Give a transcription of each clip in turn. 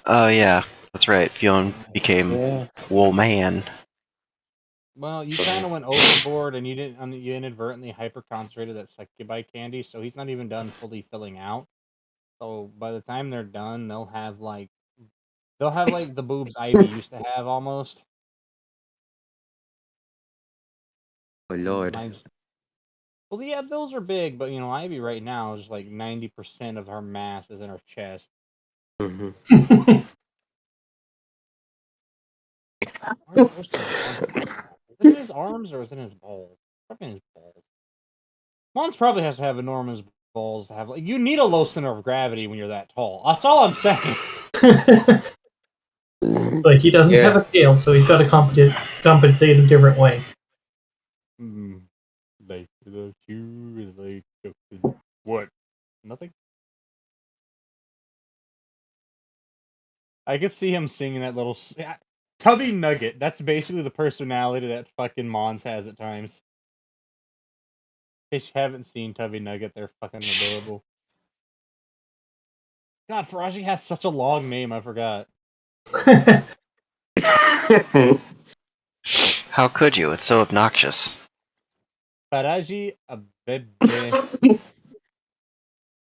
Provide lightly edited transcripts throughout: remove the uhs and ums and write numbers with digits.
Oh yeah, that's right. Fionn became Wool Man. Well, you kind of went overboard, and you didn't. You inadvertently hyper concentrated that succubi candy, so he's not even done fully filling out. So by the time they're done, they'll have like the boobs Ivy used to have almost. Oh lord. Well, yeah, those are big, but Ivy right now is like 90% of her mass is in her chest. Mm-hmm. Where's the Mon? Is it in his arms or is it in his balls? Probably in his balls. Mons probably has to have enormous balls to have. Like, you need a low center of gravity when you're that tall. That's all I'm saying. Like he doesn't have a tail, so he's got to compensate a different way. Like the shoe is like what? Nothing. I could see him singing that little Tubby Nugget. That's basically the personality that fucking Mons has at times. In case you haven't seen Tubby Nugget, they're fucking adorable. God, Faraji has such a long name, I forgot. How could you? It's so obnoxious. Faraji Abebe.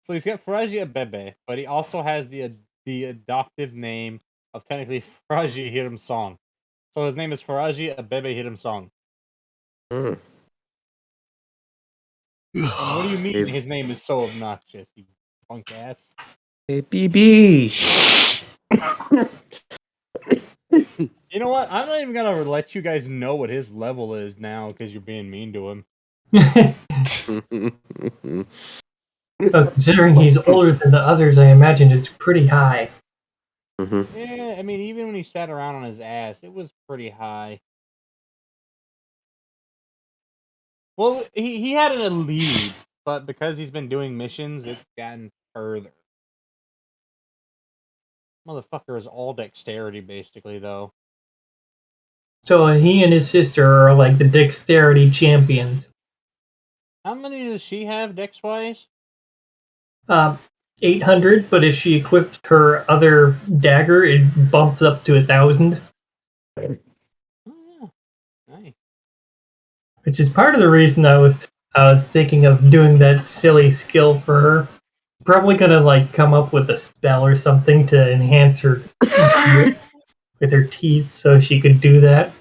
So he's got Faraji Abebe, but he also has the adoptive name of technically Faraji Hiram Song. So his name is Faraji Abebe Hiram Song. Mm. And what do you mean his name is so obnoxious, you punk ass? Hey, BB. You know what? I'm not even gonna let you guys know what his level is now because you're being mean to him. Considering he's older than the others, I imagine it's pretty high. Mm-hmm. Yeah, I mean, even when he sat around on his ass, it was pretty high. Well, he had a lead, but because he's been doing missions, it's gotten further. Motherfucker is all dexterity, basically, though. So he and his sister are like the dexterity champions. How many does she have, dex-wise? 800, but if she equips her other dagger, it bumps up to 1,000. Oh, yeah. Nice. Which is part of the reason I was thinking of doing that silly skill for her. Probably gonna like come up with a spell or something to enhance her with her teeth, so she could do that.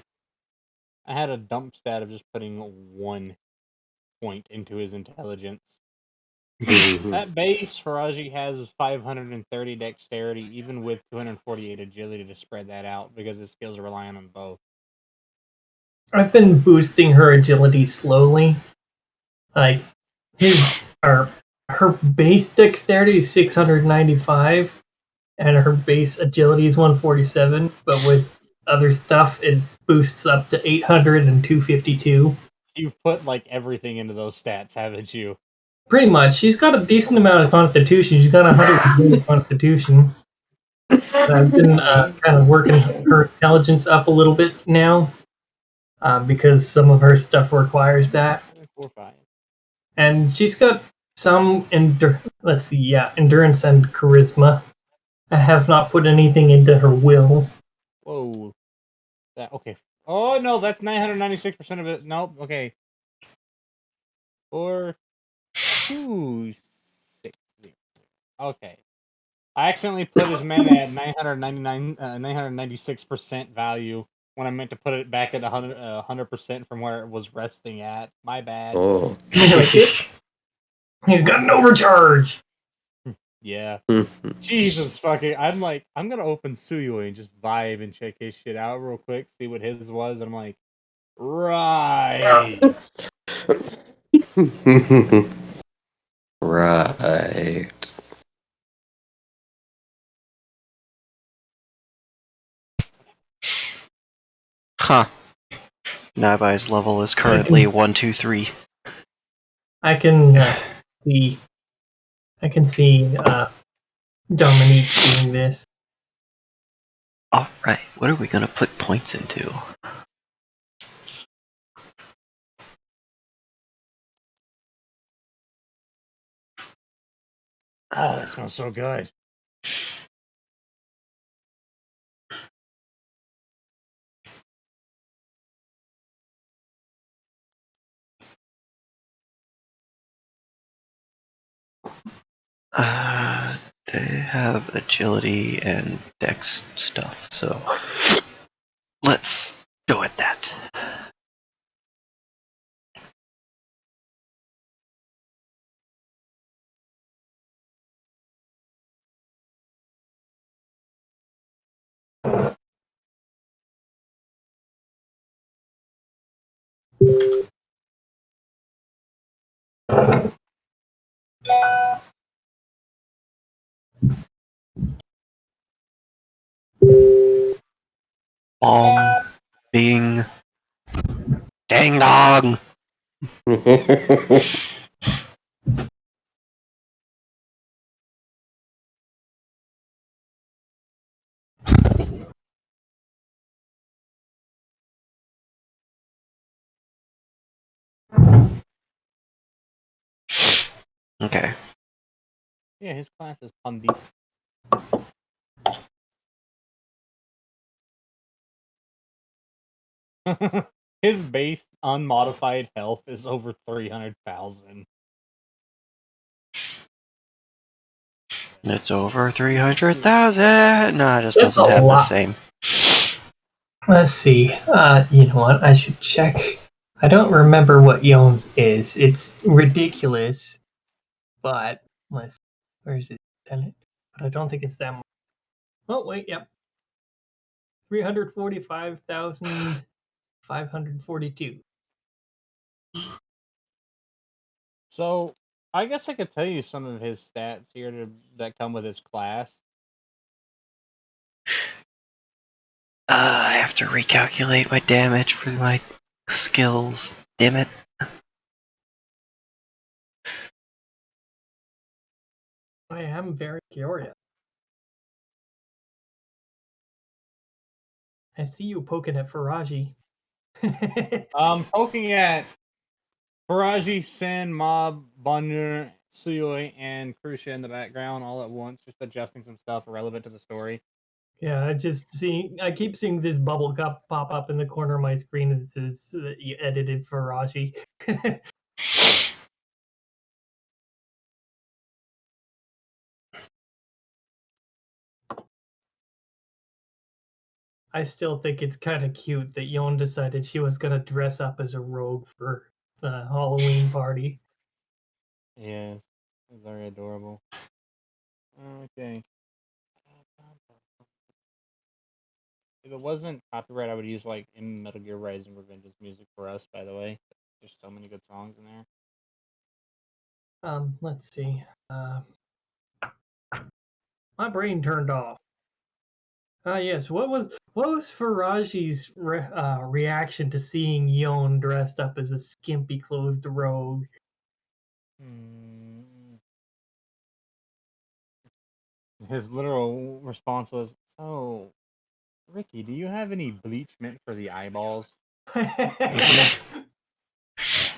I had a dump stat of just putting 1 point into his intelligence. That base Faraji has 530 dexterity, even with 248 agility to spread that out, because his skills are relying on both. I've been boosting her agility slowly. Like her base dexterity is 695, and her base agility is 147. But with other stuff, it boosts up to 800 and 252. You've put like everything into those stats, haven't you? Pretty much. She's got a decent amount of constitution. She's got 100 constitution. I've been kind of working her intelligence up a little bit now, because some of her stuff requires that. 4, 5. And she's got some endurance and charisma. I have not put anything into her will. Whoa. Okay. Oh no, that's 996% of it. Nope. Okay. 4, 2, 6, 0. Okay. I accidentally put his mana at 996% value when I meant to put it back at 100% from where it was resting at. My bad. Oh. He's got an overcharge. Yeah. Jesus fucking. I'm gonna open Suyoi and just vibe and check his shit out real quick, see what his was. And I'm like, right. Right. Huh. Nabai's level is currently 123. I can see. I can see Dominique doing this. Alright, what are we gonna put points into? Oh, that smells so good. They have agility and dex stuff, so let's go with that. Bing, dang dong. Okay. Yeah, his class is Pandit. His base unmodified health is over 300,000. It's over 300,000. No, it just That's doesn't a have the lot. same. Let's see. You know what? I should check. I don't remember what Yone's is. It's ridiculous, but let's. Where is it? But I don't think it's that much. Oh wait, yep. 345,542. So, I guess I could tell you some of his stats here that come with his class. I have to recalculate my damage for my skills. Damn it. I am very curious. I see you poking at Faraji. Poking at Faraji, Sen, Mob, Bonur, Suyoi, and Krusha in the background all at once, just adjusting some stuff relevant to the story. Yeah, I keep seeing this bubble cup pop up in the corner of my screen. It says that you edited Faraji. I still think it's kind of cute that Yon decided she was gonna dress up as a rogue for the Halloween party. Yeah, very adorable. Okay. If it wasn't copyright, I would use like in Metal Gear Rising Revengeance music for us. By the way, there's so many good songs in there. Let's see. My brain turned off. Yes. What was Faraji's reaction to seeing Yon dressed up as a skimpy clothed rogue? His literal response was, "So, Ricky, do you have any bleach mint for the eyeballs?"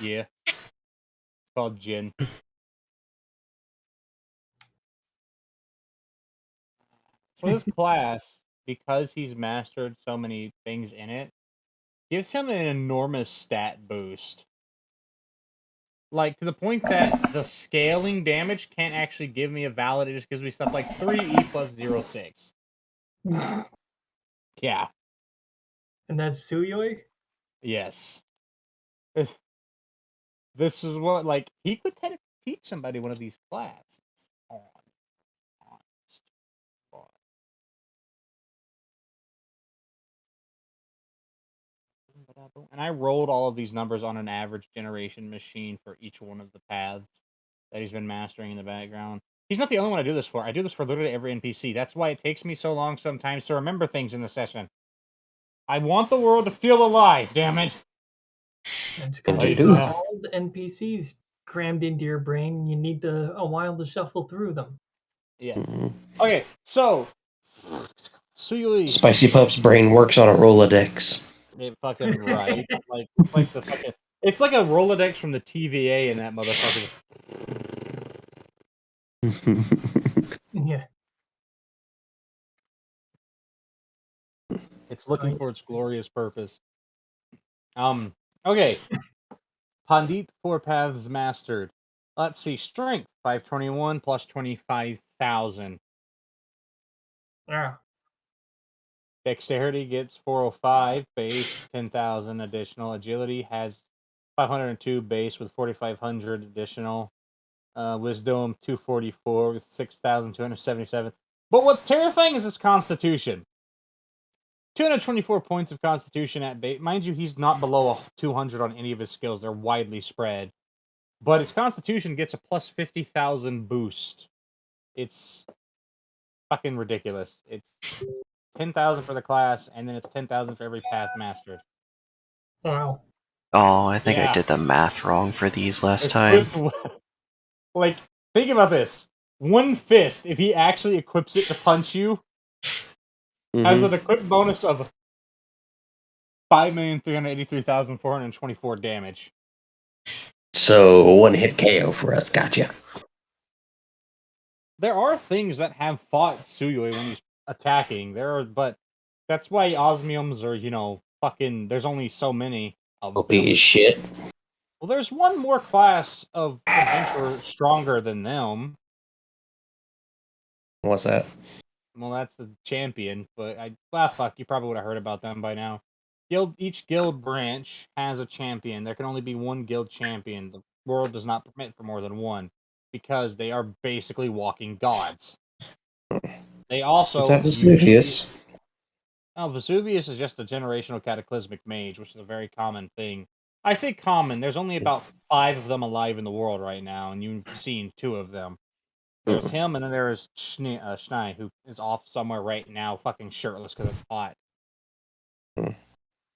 Yeah, it's called gin. So this class, because he's mastered so many things in it, gives him an enormous stat boost. Like, to the point that the scaling damage can't actually give me a valid, it just gives me stuff like 3E plus 0.6. Yeah. And that's Suyoi? Yes. This is what, like, he could teach somebody one of these classes. And I rolled all of these numbers on an average generation machine for each one of the paths that he's been mastering in the background. He's not the only one I do this for. I do this for literally every NPC. That's why it takes me so long sometimes to remember things in the session. I want the world to feel alive, damn it. It's because you you've do. got all the NPCs crammed into your brain. And you need a while to shuffle through them. Yes. Mhm. Okay, so Suyui. Spicy Pup's brain works on a Rolodex. Fucking right. Like the fucking. It's like a Rolodex from the TVA in that motherfucker. Yeah. It's looking for its glorious purpose. Okay. Pandit 4 paths mastered. Let's see. Strength 521 plus 25,000. Yeah. Dexterity gets 405 base, 10,000 additional. Agility has 502 base with 4,500 additional. Wisdom 244 with 6,277. But what's terrifying is his Constitution. 224 points of Constitution at base. Mind you, he's not below 200 on any of his skills. They're widely spread. But his Constitution gets a plus 50,000 boost. It's fucking ridiculous. It's 10,000 for the class, and then it's 10,000 for every path mastered. Wow. Oh, I think I Yeah. did the math wrong for these last time. Like, think about this. One fist, if he actually equips it to punch you, has an equip bonus of 5,383,424 damage. So one hit KO for us. Gotcha. There are things that have fought Suyoi when he's attacking. But that's why osmiums are, fucking. There's only so many of OP them. as shit. Well, there's one more class of adventurer stronger than them. What's that? Well, that's the champion, but fuck, you probably would have heard about them by now. Each guild branch has a champion. There can only be one guild champion. The world does not permit for more than one because they are basically walking gods. They also Is that Vesuvius? Vesuvius is just a generational cataclysmic mage, which is a very common thing. I say common. There's only about 5 of them alive in the world right now, and you've seen 2 of them. There's him, and then there's Schnei, who is off somewhere right now, fucking shirtless because it's hot.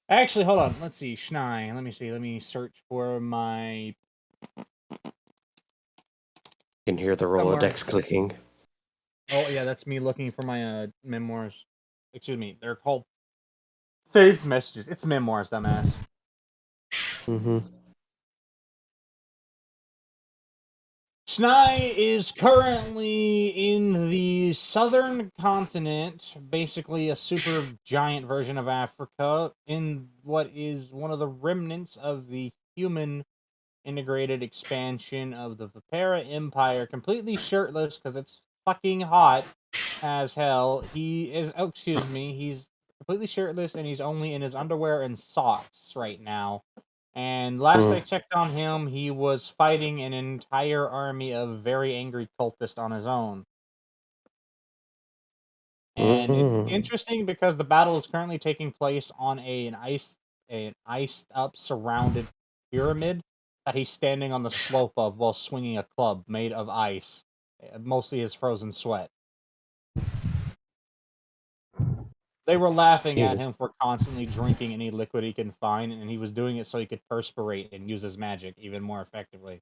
Actually, hold on. Let's see. Schnei. Let me see. Let me search for my... You can hear the Rolodex clicking. Oh, yeah, that's me looking for my memoirs. Excuse me. They're called saved messages. It's memoirs, dumbass. Schnei is currently in the southern continent, basically a super giant version of Africa, in what is one of the remnants of the human integrated expansion of the Vipera Empire, completely shirtless because it's fucking hot as hell. He's completely shirtless and he's only in his underwear and socks right now. And last I checked on him, he was fighting an entire army of very angry cultists on his own. And it's interesting because the battle is currently taking place on an iced up surrounded pyramid that he's standing on the slope of while swinging a club made of ice, mostly his frozen sweat. They were laughing at him for constantly drinking any liquid he can find, and he was doing it so he could perspirate and use his magic even more effectively.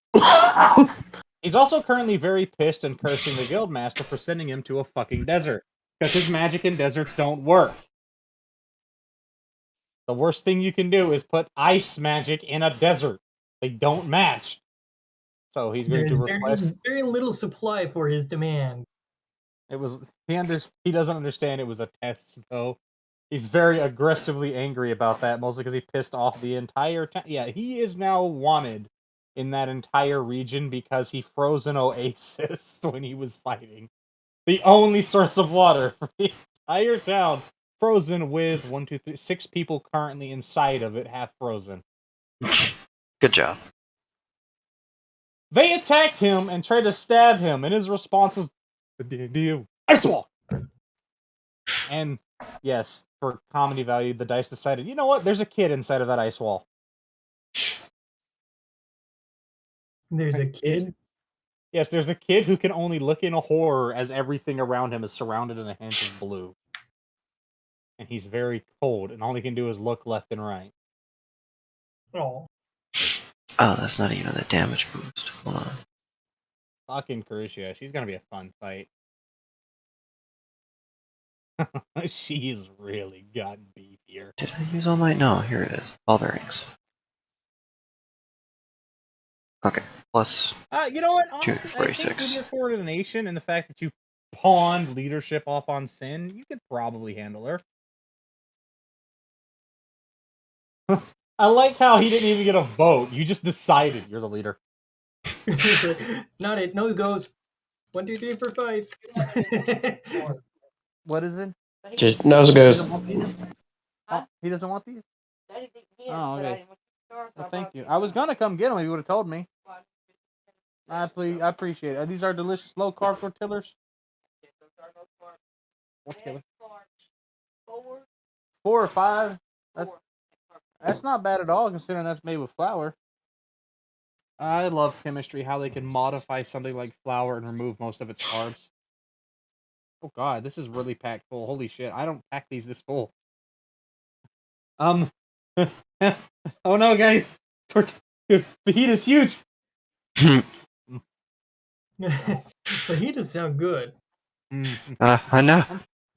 He's also currently very pissed and cursing the guildmaster for sending him to a fucking desert, because his magic in deserts don't work. The worst thing you can do is put ice magic in a desert. They don't match. So he's going to request... very little supply for his demand. He doesn't understand it was a test, though. He's very aggressively angry about that, mostly because he pissed off the entire town. Yeah, he is now wanted in that entire region because he froze an oasis when he was fighting. The only source of water for the entire town, frozen with 6 people currently inside of it, half frozen. Good job. They attacked him and tried to stab him, and his response was, ice wall! And yes, for comedy value, the dice decided, you know what? There's a kid inside of that ice wall. There's a kid? Yes, there's a kid who can only look in a horror as everything around him is surrounded in a hint of blue. And he's very cold, and all he can do is look left and right. Oh. Oh, that's not even a damage boost. Hold on. Fucking Karishia, she's gonna be a fun fight. She's really gotten beefier. Did I use All Might? No, here it is. Ball bearings. Okay, plus You know what? Honestly, I think 246. with your coordination and the fact that you pawned leadership off on Sin, you could probably handle her. I like how he didn't even get a vote. You just decided you're the leader. Not it. No goes. 1, 2, 3, 4, 5. What is it? Just nose He goes. doesn't want these? Oh, he doesn't want these? Oh, okay. Well, thank you. I was gonna come get them if you would have told me. I appreciate it. These are delicious low carb tortillas. What killer? 4 or 5. That's not bad at all, considering that's made with flour. I love chemistry, how they can modify something like flour and remove most of its carbs. Oh god, this is really packed full. Holy shit, I don't pack these this full. Oh no, guys! The heat is huge! Fajitas sound good. I know.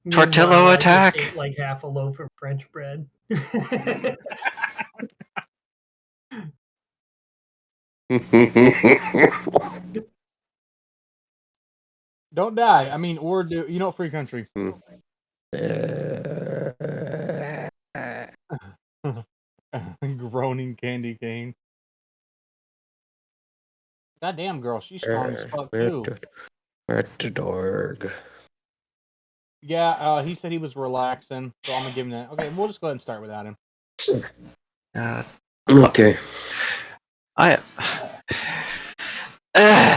Meanwhile, Tortillo I attack. just ate like half a loaf of French bread. Don't die. I mean, or do you know free country? Groaning candy cane. Goddamn, girl, she's strong as fuck too. Dorg. Yeah, he said he was relaxing, so I'm gonna give him that. Okay, we'll just go ahead and start without him. Okay.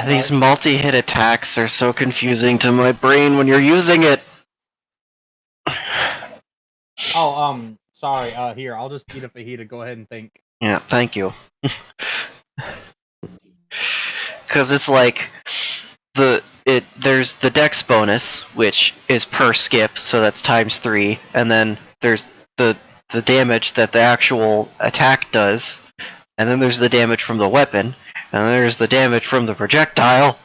These multi-hit attacks are so confusing to my brain when you're using it. Oh, sorry. Here, I'll just eat a fajita. Go ahead and think. Yeah, thank you. Because it's like there's the dex bonus, which is per skip, so that's times 3, and then there's the damage that the actual attack does, and then there's the damage from the weapon, and then there's the damage from the projectile,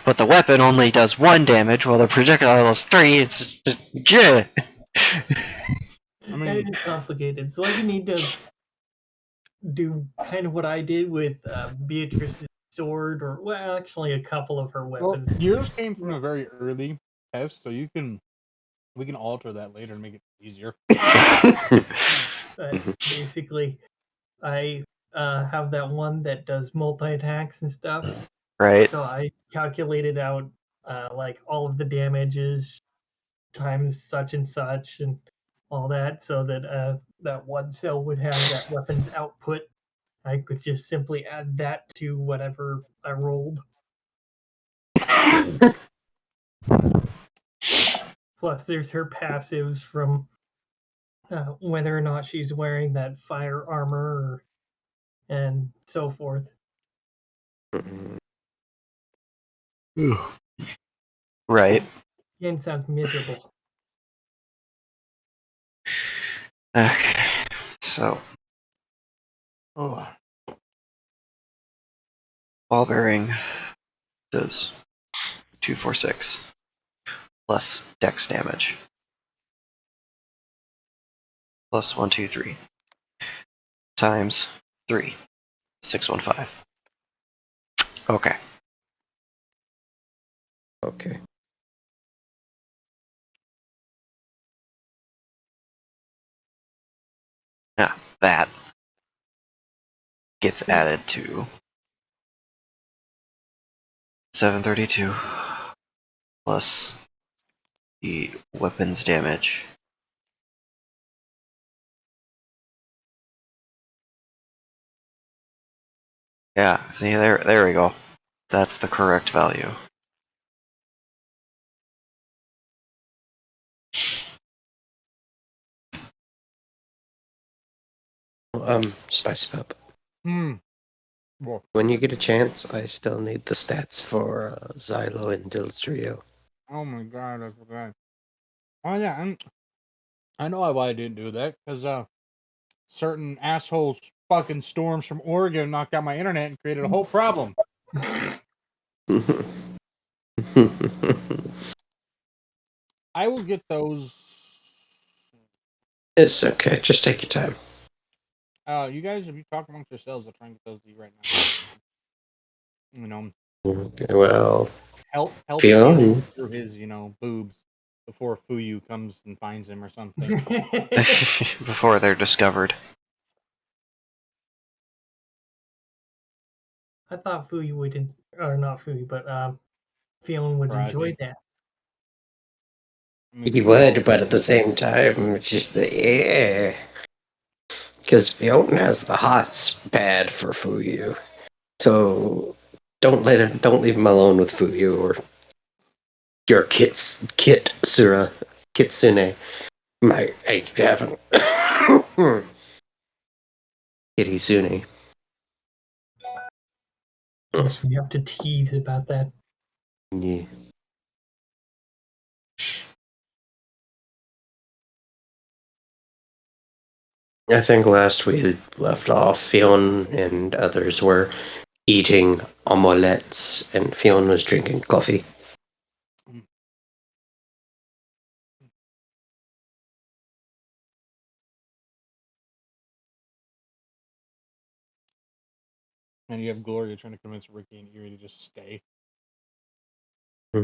but the weapon only does 1 damage, while the projectile does 3. It's just I mean, That is complicated. So like you need to do kind of what I did with Beatrice's sword, or well, actually a couple of her well, weapons. yours came from a very early test, so we can alter that later and make it easier. But basically, I have that one that does multi attacks and stuff. right. So I calculated out like all of the damages times such and such and all that, so that that one cell would have that weapon's output. I could just simply add that to whatever I rolled. Plus, there's her passives from whether or not she's wearing that fire armor and so forth. Right. Again, sounds miserable. Okay. So, Oh, ball bearing does 246 plus dex damage plus 1, 2, 3 times 3, 615. Okay. Okay. Yeah, that gets added to 732 plus the weapons damage. Yeah, see, there we go. That's the correct value. Spice it up. Well, When you get a chance, I still need the stats for Xylo and Dildrio. oh my god, I forgot. Oh yeah, I know why I didn't do that, because certain assholes fucking storms from Oregon knocked out my internet and created a whole problem. I will get those. It's okay. Just take your time. You guys, if you talk amongst yourselves, I'll try and get those to you right now. You know, Okay, well, help Fionn. Ian through his, boobs before Fuyu comes and finds him or something. Before they're discovered. I thought Fuyu would, or not Fuyu, but Fion would enjoy Raji. that. I mean, He Fuyu all- would, but at the same time, it's just the because Fiona has the hots bad for Fuyu. So don't leave him alone with Fuyu or your Kitsune. I haven't. Kitsune. Guess we have to tease about that. Yeah. I think last we left off, Fionn and others were eating omelettes, and Fionn was drinking coffee. And you have Gloria trying to convince Ricky and Erie to just stay. Hmm.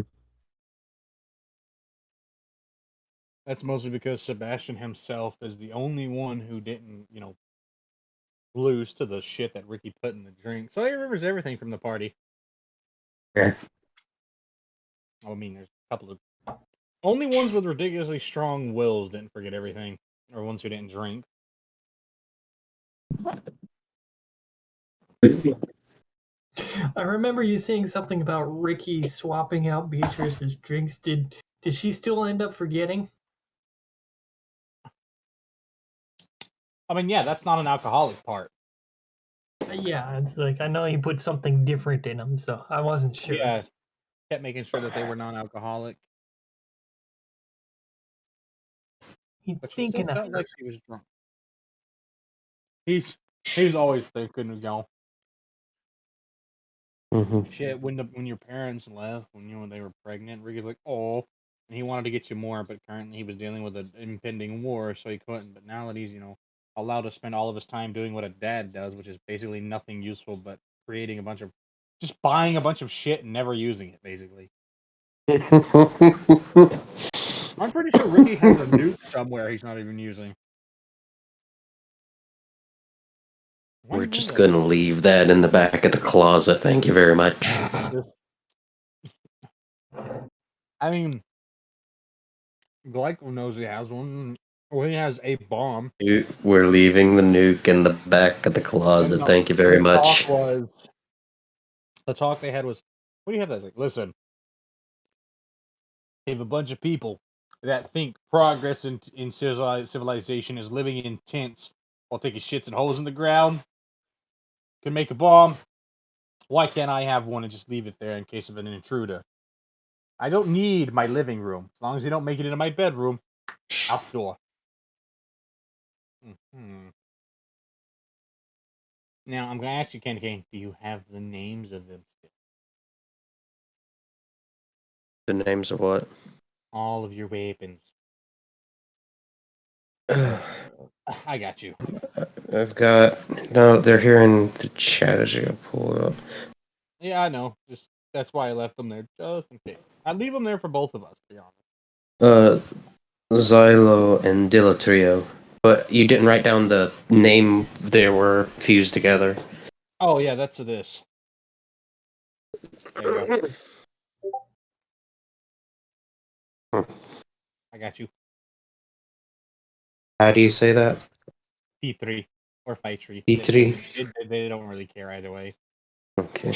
That's mostly because Sebastian himself is the only one who didn't, lose to the shit that Ricky put in the drink. So he remembers everything from the party. Yeah. I mean, there's a couple of only ones with ridiculously strong wills didn't forget everything, or ones who didn't drink. I remember you saying something about Ricky swapping out Beatrice's drinks. Did she still end up forgetting? I mean, yeah, that's not an alcoholic part. Yeah, it's like I know he put something different in them, so I wasn't sure. Yeah, kept making sure that they were non-alcoholic, He's but she still thinking of felt her. like she was drunk. He's always thinking, Mm-hmm. shit. When your parents left, when they were pregnant, Ricky's like, oh, and he wanted to get you more, but currently he was dealing with an impending war, so he couldn't. But now that he's allowed to spend all of his time doing what a dad does, which is basically nothing useful but creating just buying a bunch of shit and never using it, basically. I'm pretty sure Ricky has a nuke somewhere he's not even using. Why We're do you move just like gonna leave that in the back of the closet. Thank you very much. that? I mean, Glyco knows he has one. Well, he has a bomb. We're leaving the nuke in the back of the closet. Thank you very much. The talk they had was, what do you have? That's like, listen, we have a bunch of people that think progress in civilization is living in tents while taking shits and holes in the ground. Can make a bomb. Why can't I have one and just leave it there in case of an intruder? I don't need my living room as long as you don't make it into my bedroom. Outdoor. Mm-hmm. Now I'm gonna ask you, Ken Kane, do you have the names of them still? The names of what? All of your weapons. I got you. I've got. No, they're here in the chat. As you pull it up. Yeah, I know. Just that's why I left them there, just in case. I'd leave them there for both of us, to be honest. Xylo and Dilatrio. But you didn't write down the name they were fused together. Oh yeah, that's to this. There you go. I got you. How do you say that? P3 or Fight Tree. P3? They don't really care either way. Okay.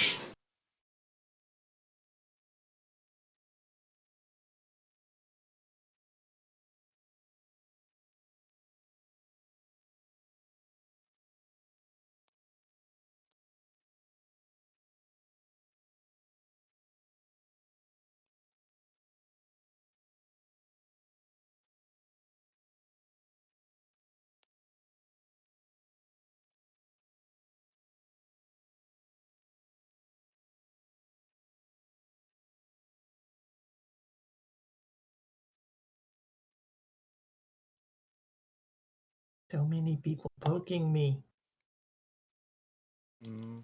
So many people poking me. Mm.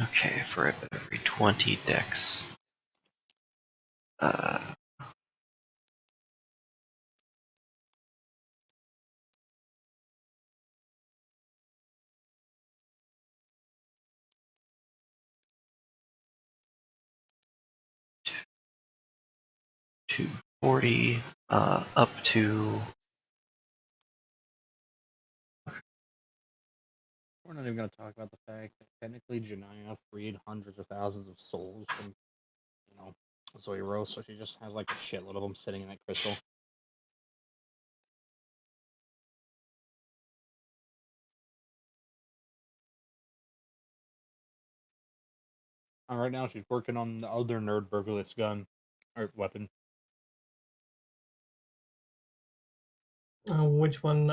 Okay, for every 20 decks. 40 up to. We're not even going to talk about the fact that technically Janaya freed hundreds of thousands of souls from, Zoiros, so she just has like a shitload of them sitting in that crystal. And right now she's working on the other nerd burglar's gun, or weapon. Which one?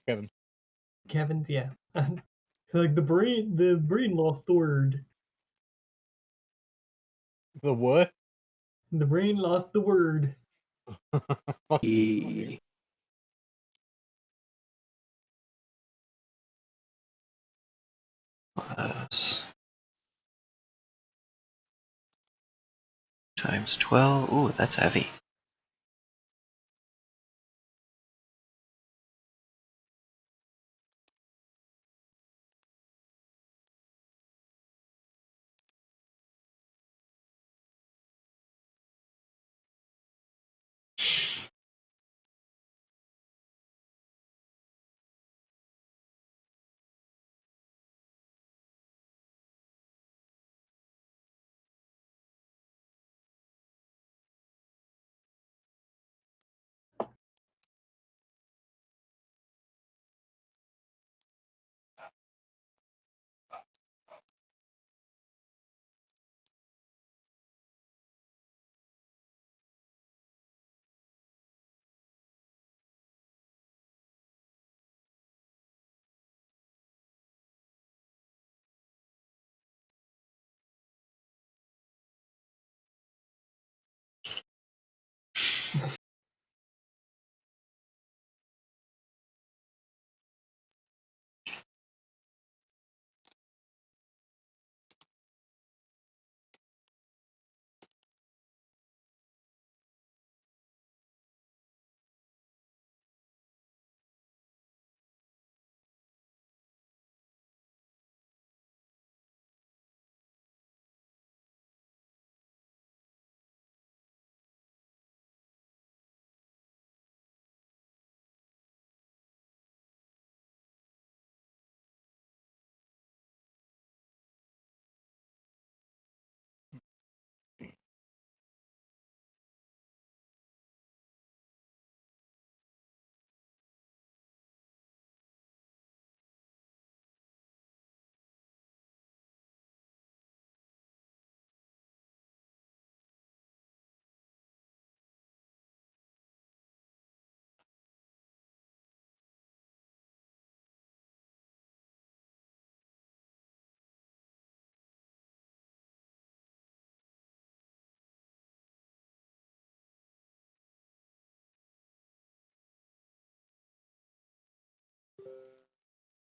Kevin. Kevin's, yeah. So like the brain lost the word. The what? The brain lost the word. Plus times 12. Ooh, that's heavy.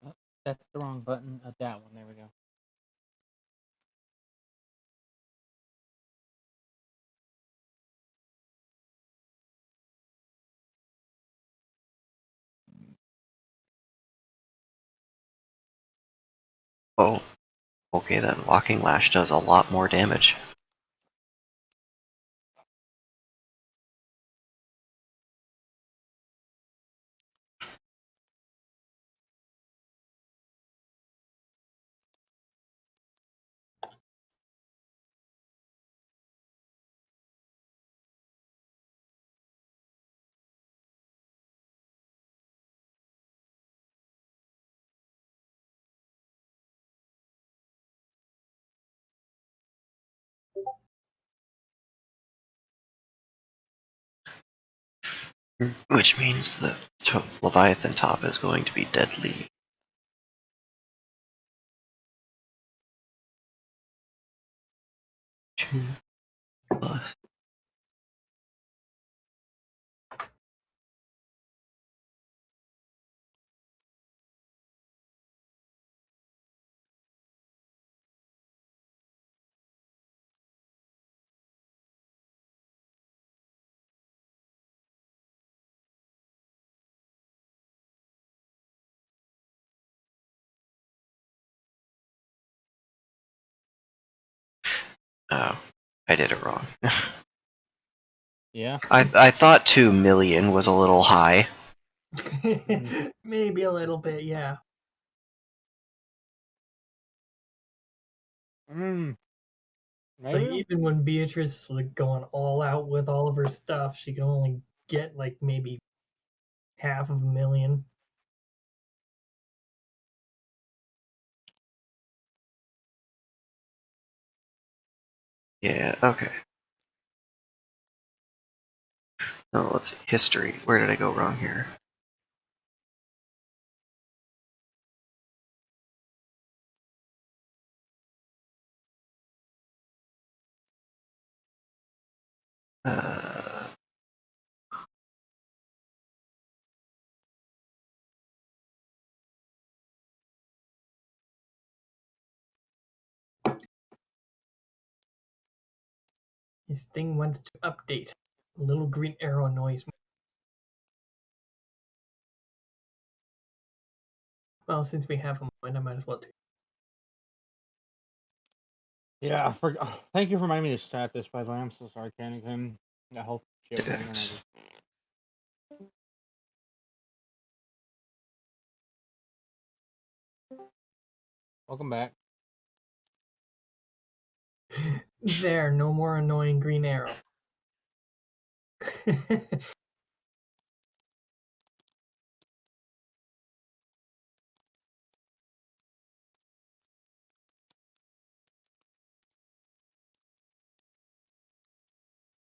Oh, that's the wrong button. That one. There we go. Oh, okay then. Walking Lash does a lot more damage. Which means the Leviathan top is going to be deadly. Two plus. Oh, I did it wrong. Yeah. I thought 2 million was a little high. Maybe a little bit, yeah. Mm. So Maybe. even when Beatrice was like going all out with all of her stuff, she can only get like maybe $500,000. Yeah, okay. No, let's see. History. Where did I go wrong here? Uh, His thing wants to update. A little green arrow noise. Well, since we have him, I might as well do. Yeah, I forgot. Thank you for reminding me to start this, by the way. I'm so sorry, Canning. That whole shit thing. And I just... Welcome back. There, no more annoying green arrow.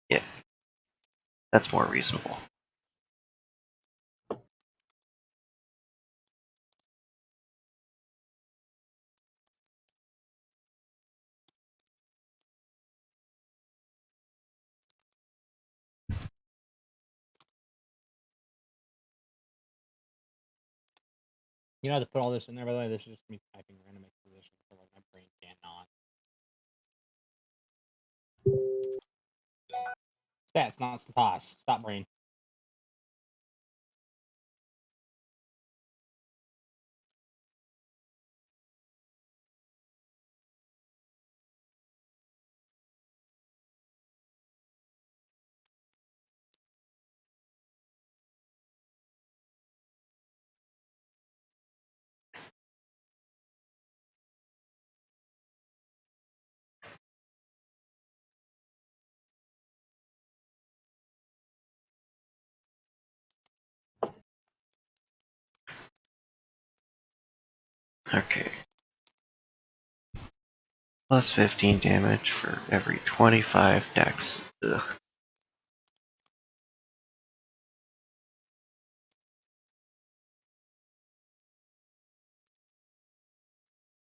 yeah, that's more reasonable. You know how to put all this in there, by the way? This is just me typing random exposition so like my brain cannot. Stats, not toss. Stop, brain. Okay. Plus 15 damage for every 25 dex. Ugh.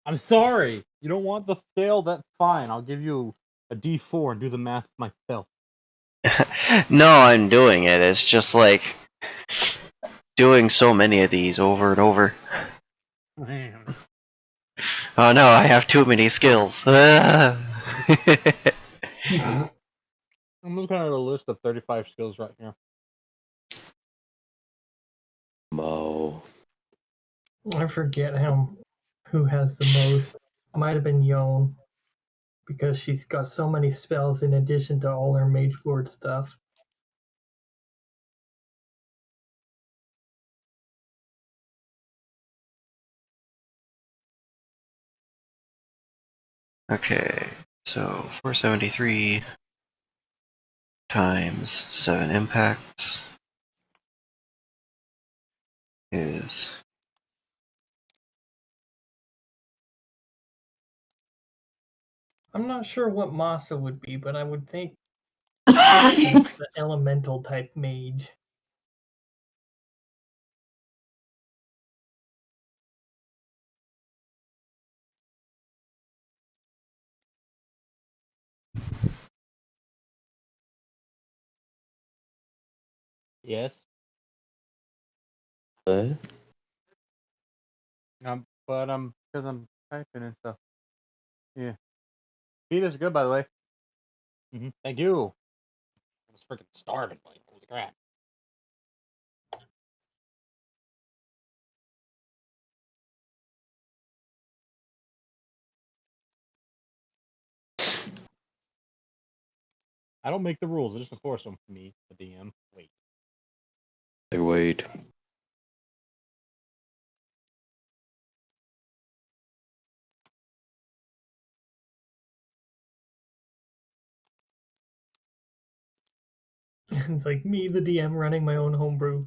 I'm sorry. You don't want the fail? That's fine. I'll give you a D4 and do the math myself. No, I'm doing it. It's just like doing so many of these over and over. Man. Oh no, I have too many skills. Ah. I'm looking at a list of 35 skills right here. Mo. I forget who has the most. Might have been Yon, because she's got so many spells in addition to all her mage lord stuff. Okay, so 473 times 7 impacts is I'm not sure what Masa would be, but I would think like the elemental type mage. Yes. What? But because I'm typing and stuff. Yeah. Feed is good, by the way. Thank you. I was freaking starving. Like, holy crap. I don't make the rules. I just enforce them for me, the DM. Wait. Hey, wait. It's like me, the DM, running my own homebrew.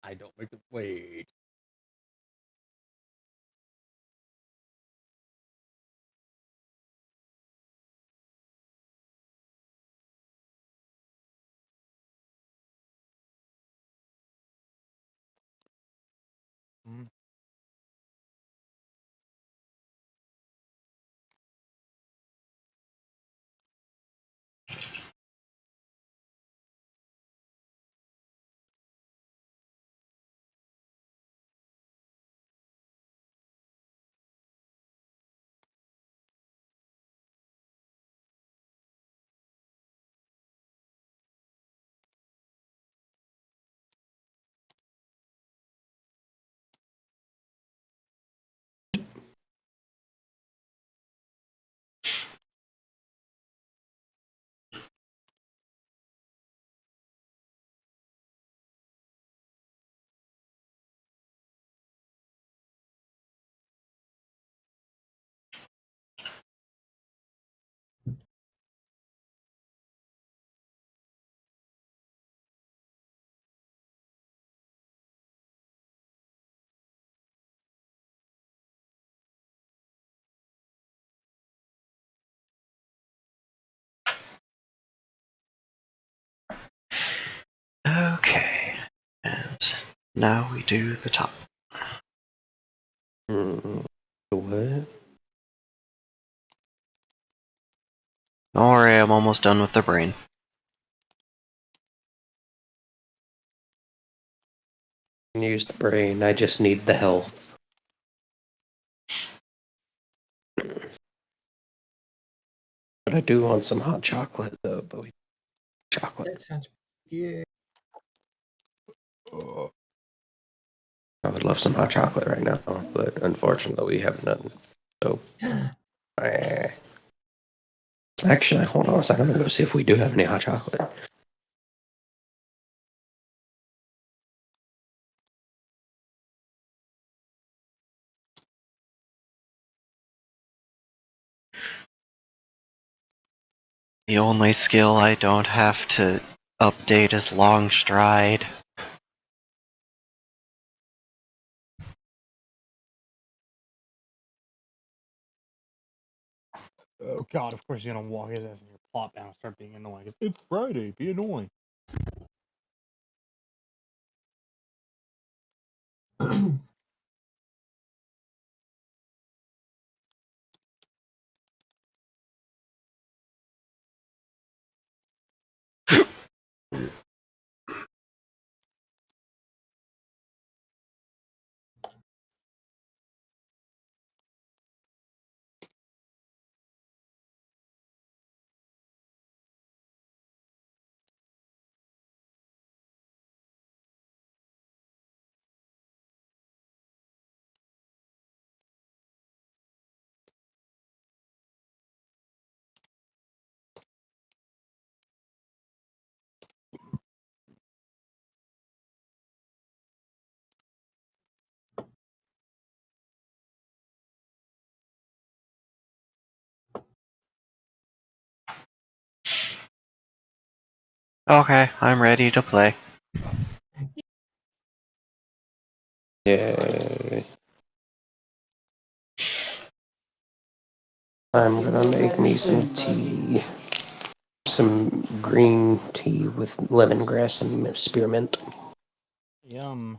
I don't make the wait. Mm. Okay. And now we do the top. What? Don't worry, I'm almost done with the brain. Use the brain. I just need the health. But I do want some hot chocolate, though. But we chocolate. That sounds good. I would love some hot chocolate right now, but unfortunately, we have none. So, actually, hold on a second. I'm gonna go see if we do have any hot chocolate. The only skill I don't have to update is long stride. Oh god, of course he's gonna walk his ass in your plot down and start being annoying. It's Friday, be annoying. Okay, I'm ready to play. Yay. I'm gonna make me some tea. Some green tea with lemongrass and spearmint. Yum.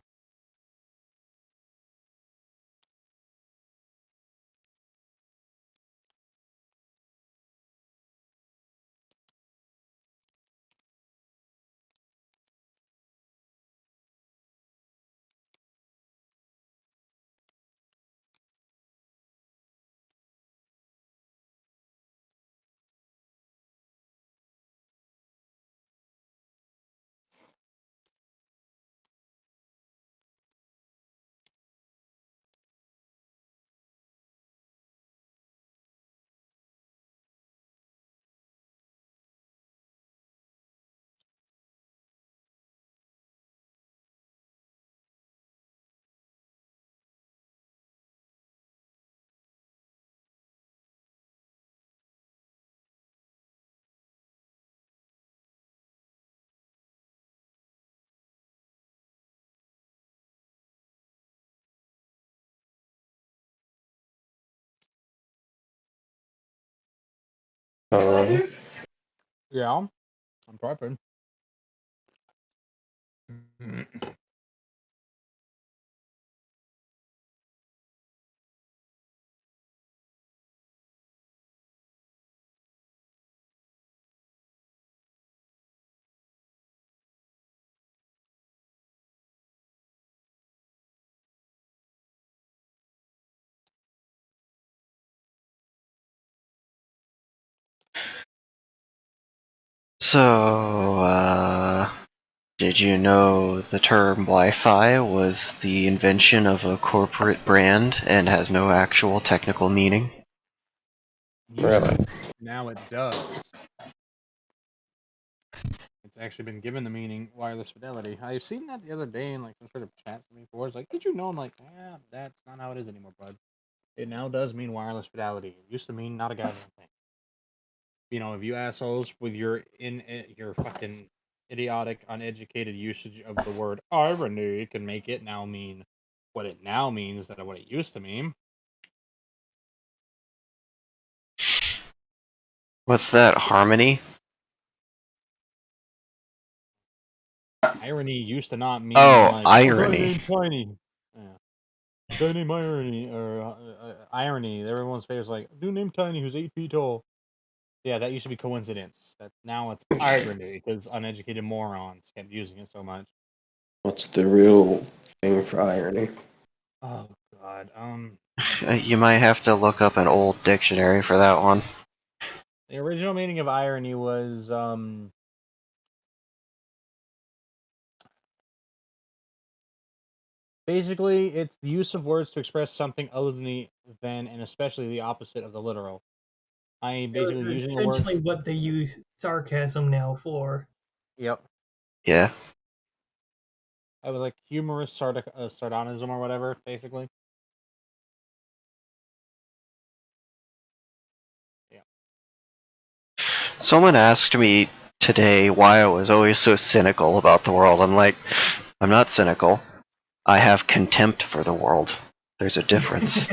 Yeah, I'm prepping. So, did you know the term Wi-Fi was the invention of a corporate brand and has no actual technical meaning? Really? Now it does. It's actually been given the meaning wireless fidelity. I've seen that the other day in like some sort of chat before. It's like, did you know? I'm like, yeah, that's not how it is anymore, bud. It now does mean wireless fidelity. It used to mean not a goddamn thing. You know, if you assholes with your your fucking idiotic, uneducated usage of the word irony can make it now mean what it now means than what it used to mean. What's that, harmony? Irony used to not mean Oh, like irony. guy named Tiny. Yeah. Guy named Irony or irony. Everyone's favorite is like dude named Tiny who's 8 feet tall. Yeah, that used to be coincidence. That now it's irony because uneducated morons kept using it so much. What's the real thing for irony? Oh God. You might have to look up an old dictionary for that one. The original meaning of irony was basically it's the use of words to express something other than and especially the opposite of the literal. I basically Those are using a word. essentially what they use sarcasm now for. Yep. Yeah. I was like humorous sardonism or whatever, basically. Yeah. Someone asked me today why I was always so cynical about the world. I'm like, I'm not cynical. I have contempt for the world. There's a difference.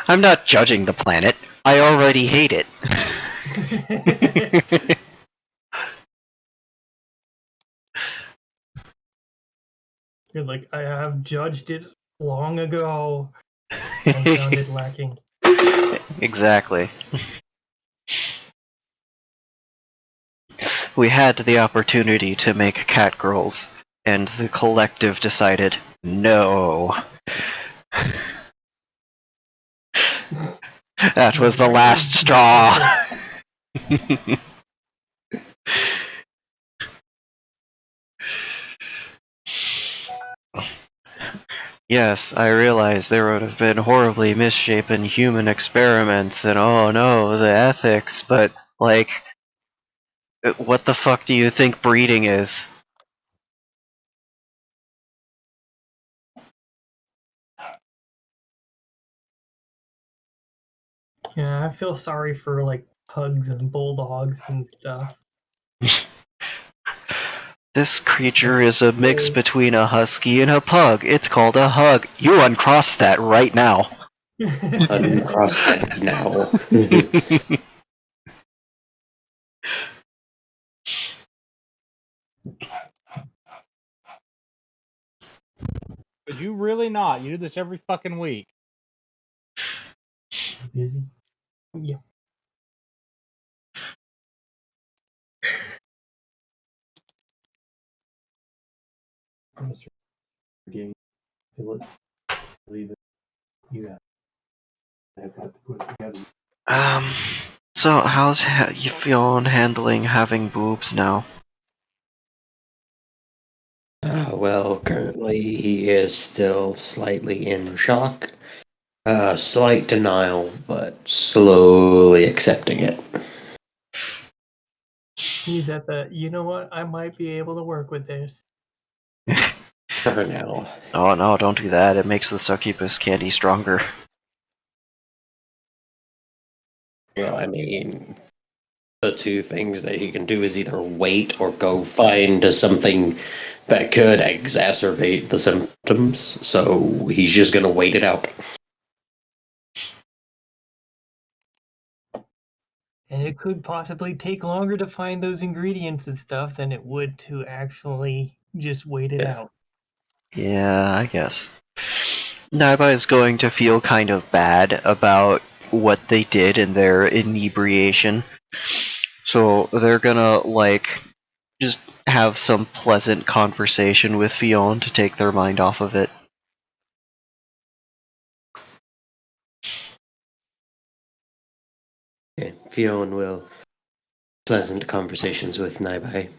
I'm not judging the planet. I already hate it. You're like, I have judged it long ago and found it lacking. Exactly. We had the opportunity to make cat girls, and the collective decided no. That was the last straw. Yes, I realize there would have been horribly misshapen human experiments and oh no, the ethics, but like, what the fuck do you think breeding is? Yeah, I feel sorry for like pugs and bulldogs and stuff. This creature is a mix between a husky and a pug. It's called a hug. You uncross that right now. Uncross that now. Could you really not? You do this every fucking week. Busy. Yeah. Mr. Game, fill it, leave it. You have got to put it together. So how's you feeling handling having boobs now? Well, currently he is still slightly in shock. Slight denial, but slowly accepting it. He's at the, you know what, I might be able to work with this. For now. Oh no, don't do that. It makes the succubus candy stronger. Well, I mean, the two things that he can do is either wait or go find something that could exacerbate the symptoms. So he's just gonna wait it out. And it could possibly take longer to find those ingredients and stuff than it would to actually just wait it out. Yeah, I guess. Naiba is going to feel kind of bad about what they did in their inebriation. So they're gonna, like, just have some pleasant conversation with Fionn to take their mind off of it. Okay, Fionn will pleasant conversations with Naibai.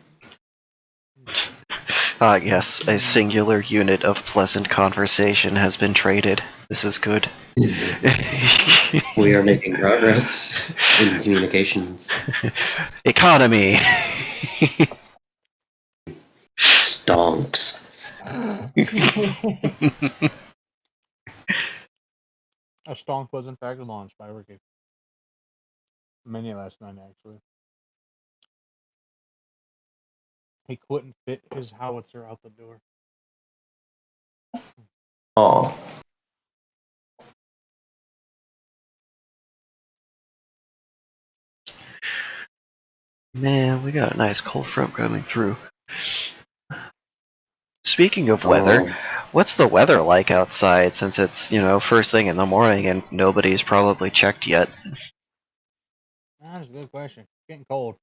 Ah, yes, a singular unit of pleasant conversation has been traded. This is good. We are making progress in communications. Economy! Stonks. A stonk was in fact launched by Ricky. Many last night, actually. He couldn't fit his howitzer out the door. Oh. Man, we got a nice cold front coming through. Speaking of weather, what's the weather like outside since it's, first thing in the morning and nobody's probably checked yet? That's a good question. Getting cold.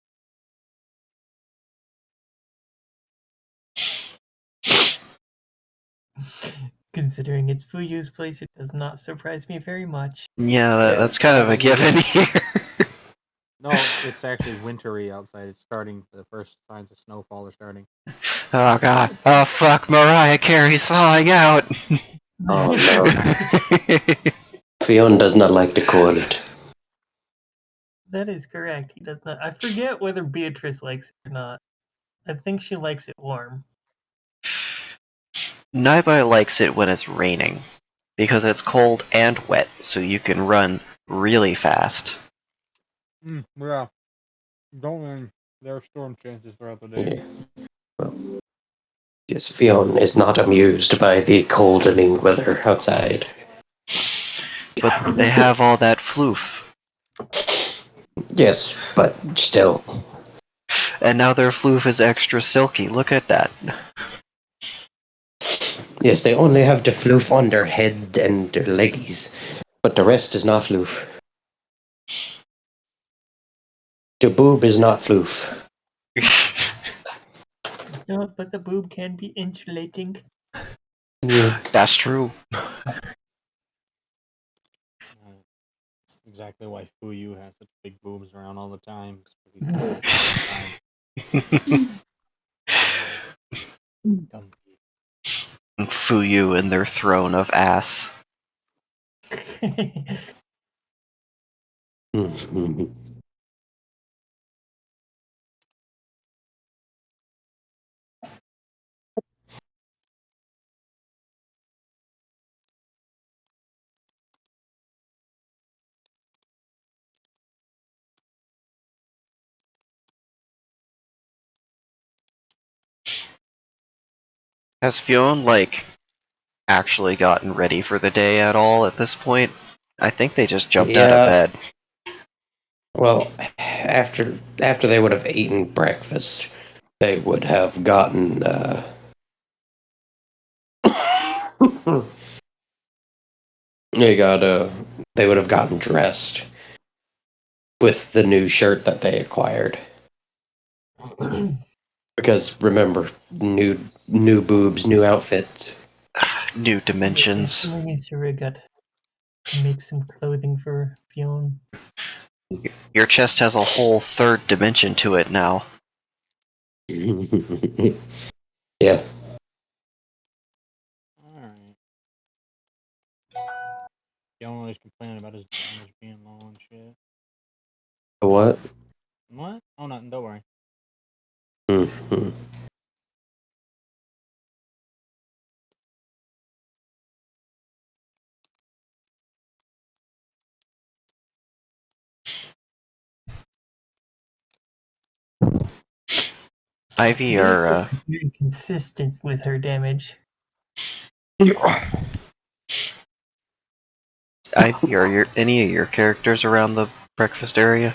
Considering it's Fuyu's place, it does not surprise me very much. Yeah, Yeah, that's kind of a given here. No, it's actually wintry outside. It's starting. The first signs of snowfall are starting. Oh god. Oh fuck, Mariah Carey's thawing out. Oh no. Fionn does not like the cold. That is correct. He does not. I forget whether Beatrice likes it or not. I think she likes it warm. Naibai likes it when it's raining because it's cold and wet, so you can run really fast. Yeah. Don't worry. There are storm chances throughout the day. Yeah. Well, yes, Fionn is not amused by the coldening weather outside. But they have all that floof. Yes, but still. And now their floof is extra silky. Look at that. Yes, they only have the floof on their head and their leggies, but the rest is not floof. The boob is not floof. No, but the boob can be insulating. Yeah. That's true. That's exactly why Fuyu has such big boobs around all the time. He's all the time. Dumb. Fuyu and their throne of ass. Mhm. Has Fionn, actually gotten ready for the day at all at this point? I think they just jumped out of Yeah. bed. Well, after they would have eaten breakfast, they would have gotten they would have gotten dressed with the new shirt that they acquired. Because remember, new boobs, new outfits. New dimensions. Got to make some clothing for Fionn. Your chest has a whole third dimension to it now. Yeah. Alright. Y'all always complaining about his damage being low and shit. What? What? Oh, nothing. Don't worry. Mhm. Ivy are, very consistent with her damage. Ivy, are any of your characters around the breakfast area?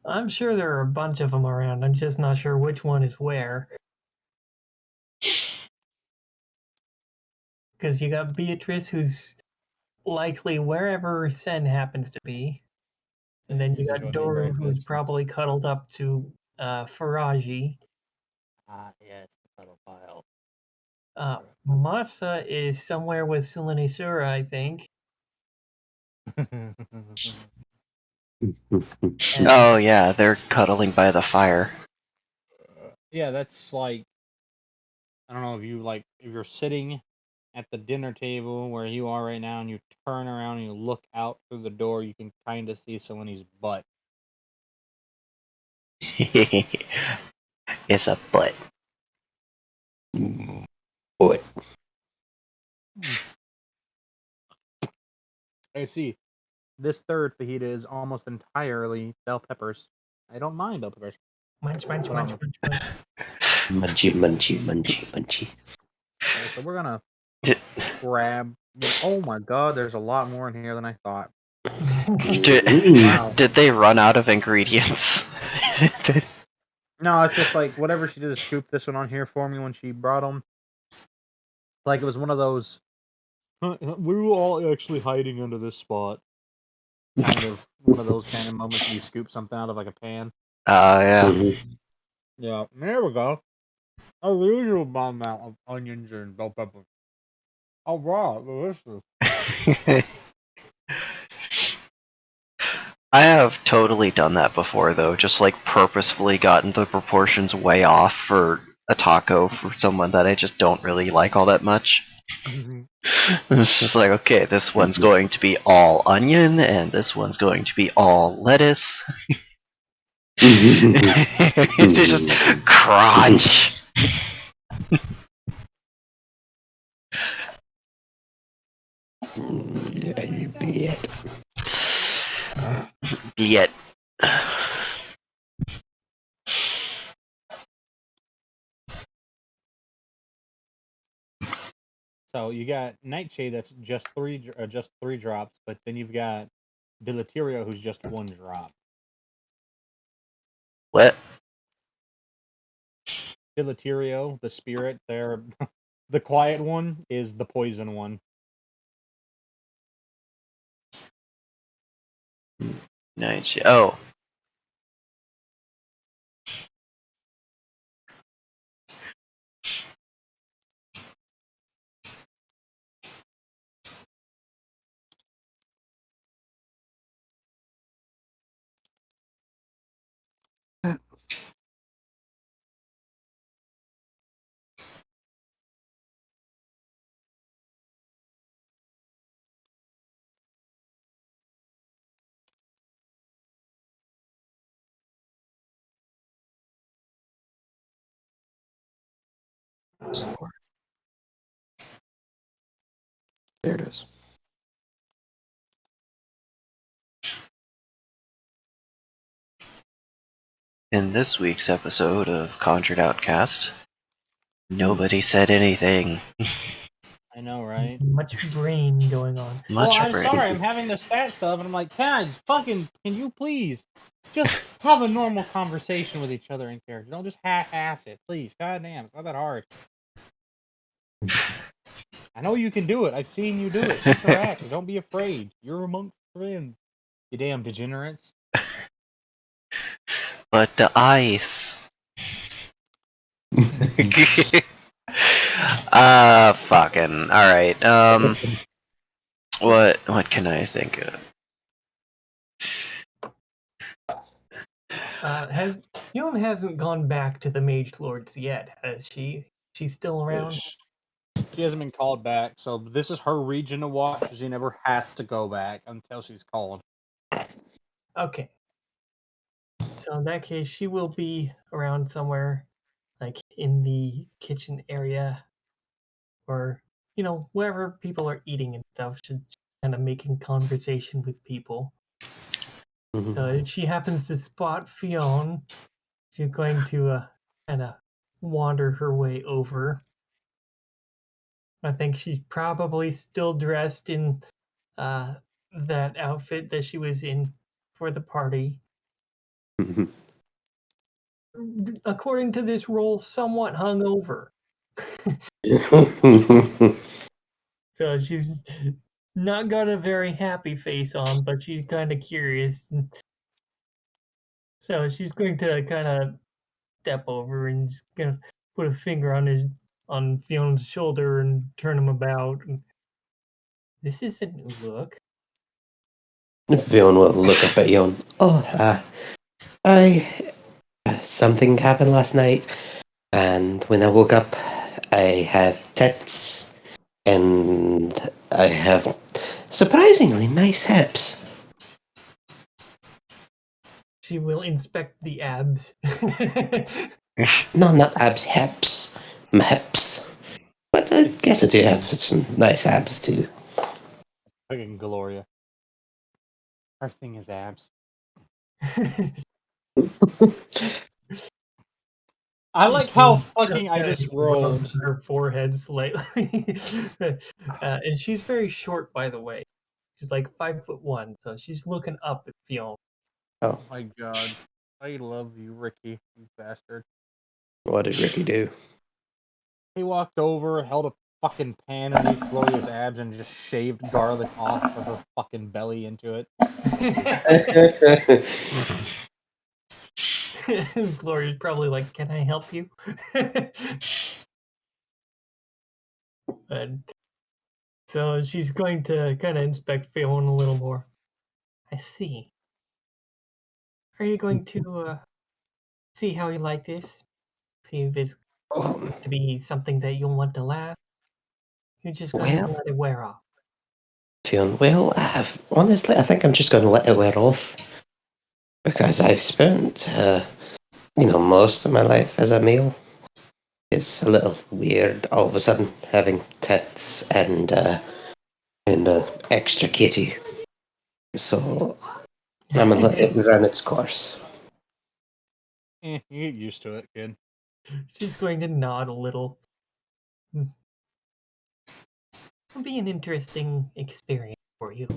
I'm sure there are a bunch of them around. I'm just not sure which one is where. Because you got Beatrice, who's likely wherever Sen happens to be. And then you got Doru, who's probably cuddled up to Faraji. Ah, yes, the pedophile. Masa is somewhere with Sura, I think. And Oh yeah, they're cuddling by the fire. Yeah, that's like, I don't know if you're sitting at the dinner table where you are right now and you turn around and you look out through the door, you can kind of see Selene's butt. It's a butt. What? I see. This third fajita is almost entirely bell peppers. I don't mind bell peppers. munch, munch, munch, munch, munch. Munchy, munchy, munchy, munchy. Okay, so we're gonna grab. Oh my god, there's a lot more in here than I thought. Did, did they run out of ingredients? No, it's just like whatever she did to scoop this one on here for me when she brought them. Like it was one of those. We were all actually hiding under this spot. Kind of one of those kind of moments when you scoop something out of like a pan. Oh yeah. Yeah, there we go. A usual amount of onions and bell peppers. Oh wow, delicious. I have totally done that before though, just like purposefully gotten the proportions way off for a taco for someone that I just don't really like all that much. It's just like, okay, this one's going to be all onion and this one's going to be all lettuce. They just crunch. Yet. So you got Nightshade that's just three drops, but then you've got Deleterio who's just one drop. What? Deleterio, the spirit, there, the quiet one is the poison one. Nice. Oh. There it is. In this week's episode of Conjured Outcast, nobody said anything. I know, right? Much brain going on. Well, I'm brain. sorry, I'm having the stat stuff, and I'm like, can you please just have a normal conversation with each other in character? Don't just half-ass it, please. God damn, it's not that hard. I know you can do it. I've seen you do it. Interact. Don't be afraid. You're amongst friends. You damn degenerates. But the ice. Fucking. Alright, what can I think of? Yun hasn't gone back to the Mage Lords yet, has she? She's still around? She hasn't been called back, so this is her region to watch. She never has to go back until she's called. Okay. So in that case, she will be around somewhere, like in the kitchen area, or wherever people are eating and stuff. Should kind of making conversation with people. So if she happens to spot Fionn, she's going to kind of wander her way over. I think she's probably still dressed in that outfit that she was in for the party. according to this roll, somewhat hungover. So she's not got a very happy face on, but she's kind of curious. So she's going to kind of step over and just gonna put a finger on Fiona's shoulder and turn him about. And, this is a new look. Fiona will look up at you. Oh, I something happened last night, and when I woke up, I have tits, and I have surprisingly nice hips. She will inspect the abs. No, not abs, hips. My hips. But I guess I do have some nice abs too. Fucking Gloria. Her thing is abs. I like how fucking I just rolled. Her forehead slightly. And she's very short, by the way. She's like 5'1", so she's looking up at Fiona. Oh, My God. I love you, Ricky, you bastard. what did Ricky do? He walked over, held a fucking pan underneath Gloria's abs, and just shaved garlic off of her fucking belly into it. Gloria's probably like, "Can I help you?" And so she's going to kind of inspect Fiona a little more. I see. Are you going to see how you like this? See if it's to be something that you'll want to laugh? You're just going to Well, let it wear off. Fionn, well, honestly, I think I'm just going to let it wear off because I've spent, most of my life as a male. It's a little weird all of a sudden having tits and extra kitty. So I'm gonna let it run its course. You get used to it, kid. She's going to nod a little. It'll be an interesting experience for you.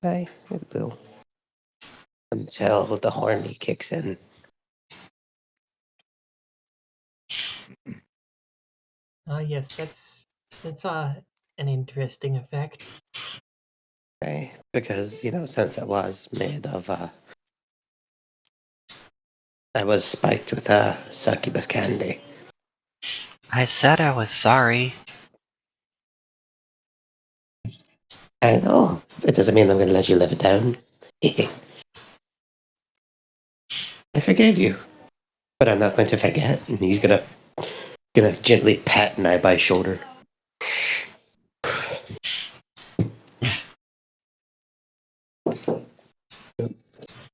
Aye, it will. Until the horny kicks in. Yes, that's an interesting effect. Aye, because, since I was made of, I was spiked with succubus candy. I said I was sorry. I know. It doesn't mean I'm going to let you live it down. I forgave you, but I'm not going to forget. And he's gonna gently pat Naibai shoulder.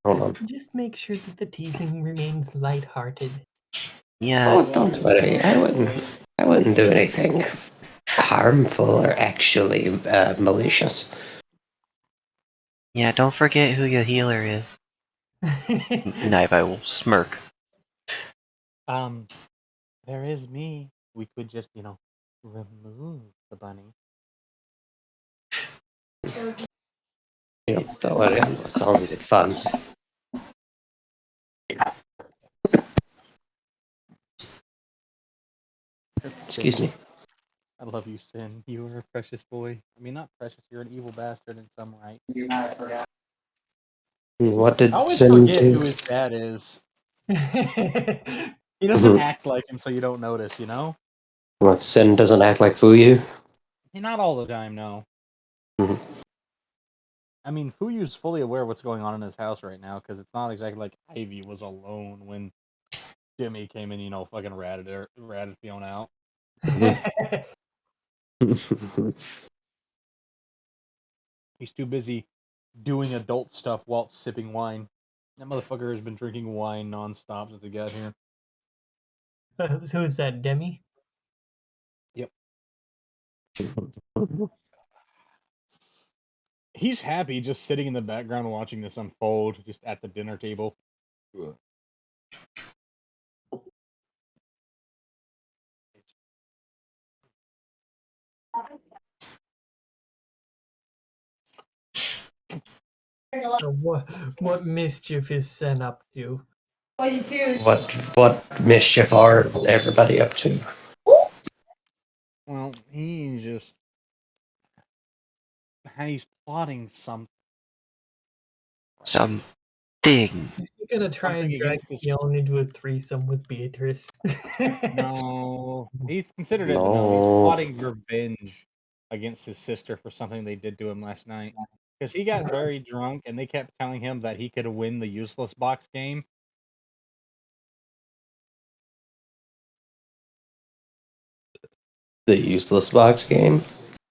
Hold on. Just make sure that the teasing remains lighthearted. Yeah, Oh, don't worry. I wouldn't do anything harmful or actually malicious. yeah, don't forget who your healer is. Naibai will smirk. There is me. We could just, remove the bunny. Don't worry. It's all good fun. Excuse me. I love you, Sin. You are a precious boy. I mean, not precious. You're an evil bastard in some right. What I did always Sin forget do? who his dad is. He doesn't act like him, so you don't notice. What, Sin doesn't act like Fuyu? Not all the time, no. Mhm. I mean, Fuyu's fully aware of what's going on in his house right now, because it's not exactly like Ivy was alone when Jimmy came in, fucking ratted Fiona out. He's too busy doing adult stuff while sipping wine. That motherfucker has been drinking wine nonstop since he got here. Who is that, Demi? Yep. He's happy just sitting in the background watching this unfold, just at the dinner table. So what mischief is Sen up to? What mischief are everybody up to? Well, he's plotting something. Something. Is he gonna try Something and drag against this. Fiona into a threesome with Beatrice? No, he's considered it, but no, he's No. plotting revenge against his sister for something they did to him last night. Because he got very drunk, and they kept telling him that he could win the useless box game. The useless box game?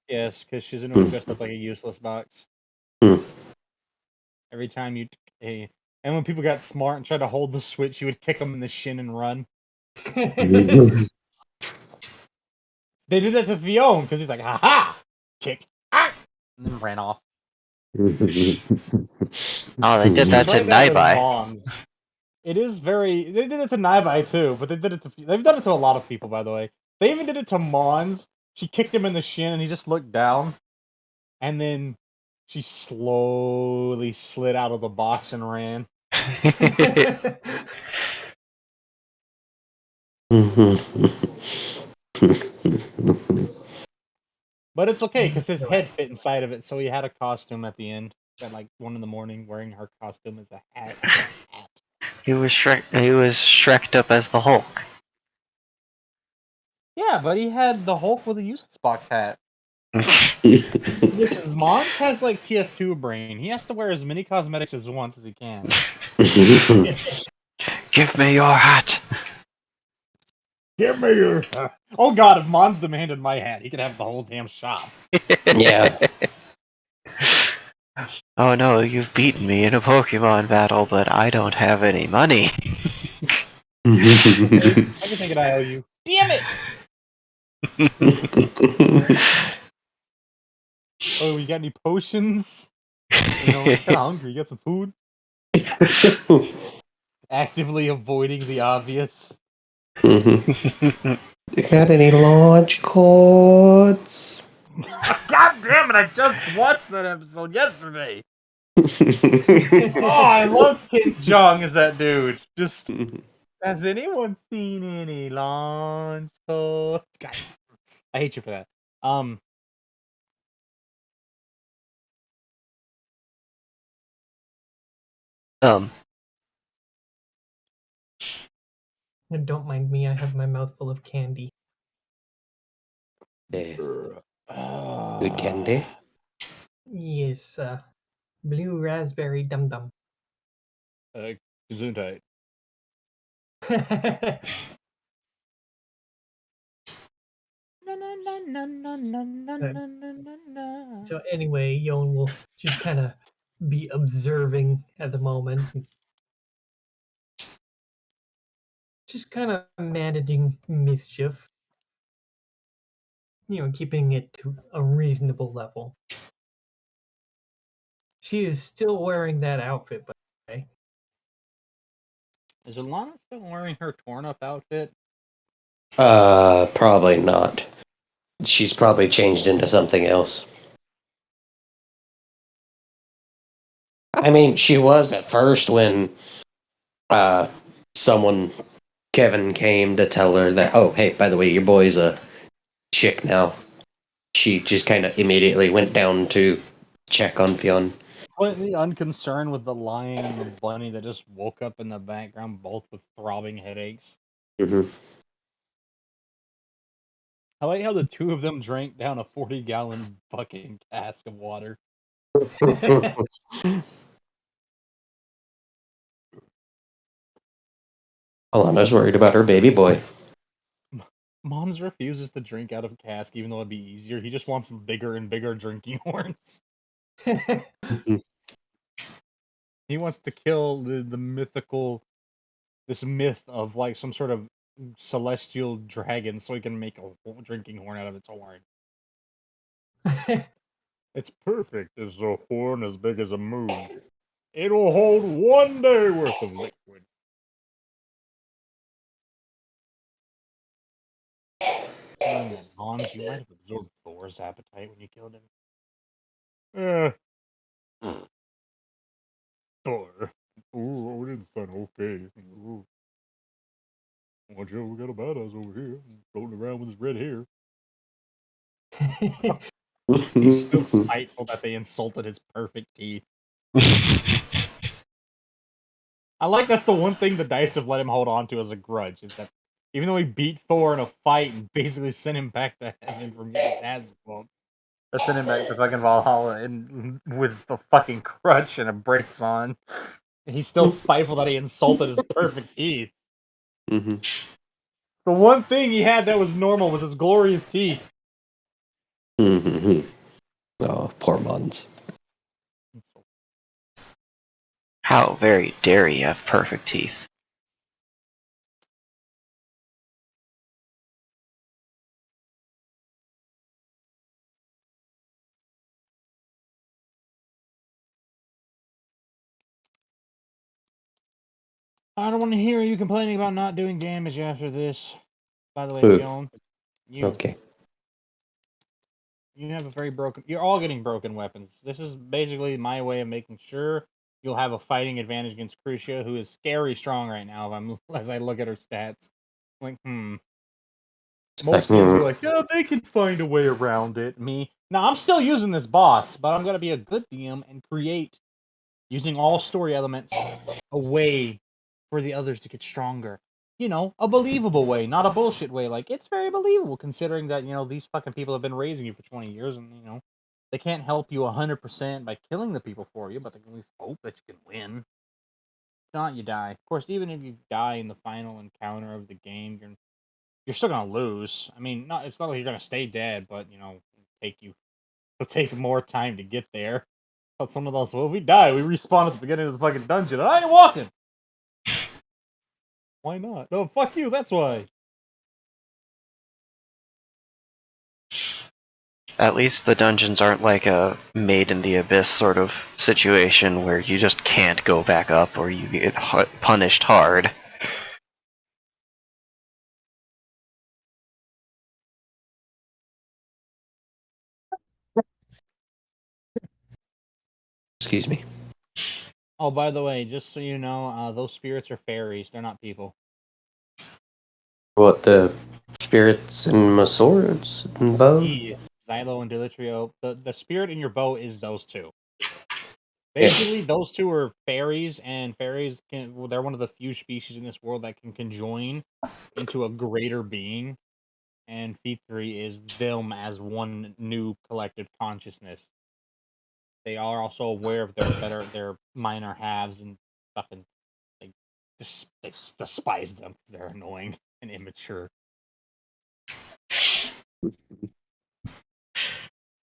Yes, because Shizuno dressed up like a useless box. Hmm. Every time and when people got smart and tried to hold the switch, you would kick them in the shin and run. They did that to Fion because he's like, "Ha ha!" Kick, and then ran off. Oh, they did She that was to right there with Naibai. Mons. It is very. They did it to Naibai too, but they've done it to a lot of people, by the way. They even did it to Mons. She kicked him in the shin, and he just looked down, and then she slowly slid out of the box and ran. But it's okay because his head fit inside of it, so he had a costume at the end at like 1 a.m, wearing her costume as a hat. He was Shrek'd up as the Hulk. Yeah, but he had the Hulk with a useless box hat. Listen, Mons has like TF2 brain. He has to wear as many cosmetics as once as he can. Give me your hat. Give me your hat. Oh god, if Mons demanded my hat, he could have the whole damn shop. Yeah. Oh no, you've beaten me in a Pokemon battle, but I don't have any money. Everything that I owe you. Damn it! Oh, you got any potions? You know, I'm kinda hungry. You got some food? Actively avoiding the obvious. You got any launch codes? God damn it, I just watched that episode yesterday! Oh, I love Kim Jong as that dude. Just, has anyone seen any launch codes? God, I hate you for that. And don't mind me, I have my mouth full of candy. Good candy. Yes, blue raspberry dum dum. Gesundheit. So anyway, Yon will just kind of be observing at the moment, just kind of managing mischief, keeping it to a reasonable level. She is still wearing that outfit, by the way. Is Alana still wearing her torn up outfit? Probably not. She's probably changed into something else. I mean, she was at first when someone, Kevin, came to tell her that, oh, hey, by the way, your boy's a chick now. She just kind of immediately went down to check on Fionn. Completely unconcerned with the lion and the bunny that just woke up in the background, both with throbbing headaches. Mm-hmm. I like how the two of them drank down a 40-gallon fucking cask of water. Alana's worried about her baby boy. Mons refuses to drink out of a cask, even though it'd be easier. He just wants bigger and bigger drinking horns. He wants to kill the mythical, this myth of like some sort of celestial dragon, so he can make a drinking horn out of its horn. It's perfect. It's a horn as big as a moon. It'll hold 1 day worth of liquid. Considering that Mons, you might have absorbed Thor's appetite when you killed him. in, son. Okay. Ooh. Watch out, we got a badass over here, floating around with his red hair. He's still spiteful that they insulted his perfect teeth. I like that's the one thing the dice have let him hold on to as a grudge, is that even though he beat Thor in a fight and basically sent him back to heaven from getting his ass whooped, or sent him back to fucking Valhalla and with the fucking crutch and a brace on, he's still spiteful that he insulted his perfect teeth. Mm-hmm. The one thing he had that was normal was his glorious teeth. Mm-hmm. Oh, poor Mons. How very dare you have perfect teeth? I don't want to hear you complaining about not doing damage after this. By the way, Ooh. Fiona, you Okay. you have a very broken. You're all getting broken weapons. This is basically my way of making sure you'll have a fighting advantage against Crucia, who is scary strong right now. As I look at her stats, I'm like, Most DMs are like, yeah, they can find a way around it. Me, now I'm still using this boss, but I'm gonna be a good DM and create, using all story elements, a way for the others to get stronger. You know, a believable way, not a bullshit way. Like, it's very believable considering that, these fucking people have been raising you for 20 years and, they can't help you 100% by killing the people for you, but they can at least hope that you can win. If not, you die. Of course, even if you die in the final encounter of the game, you're still gonna lose. I mean, it's not like you're gonna stay dead, but, it'll take more time to get there. But some of those, well, if we die, we respawn at the beginning of the fucking dungeon, and I ain't walking! Why not? No, fuck you, that's why. At least the dungeons aren't like a Made in the Abyss sort of situation where you just can't go back up or you get punished hard. Excuse me. Oh, by the way, just so you know, those spirits are fairies, they're not people. What, the spirits in my swords and bow? Yeah, Xylo and Deletrio. The spirit in your bow is those two. Basically, those two are fairies, and fairies they're one of the few species in this world that can conjoin into a greater being. And Feat 3 is them as one new collective consciousness. They are also aware of their minor halves and stuff, and they despise them because they're annoying and immature.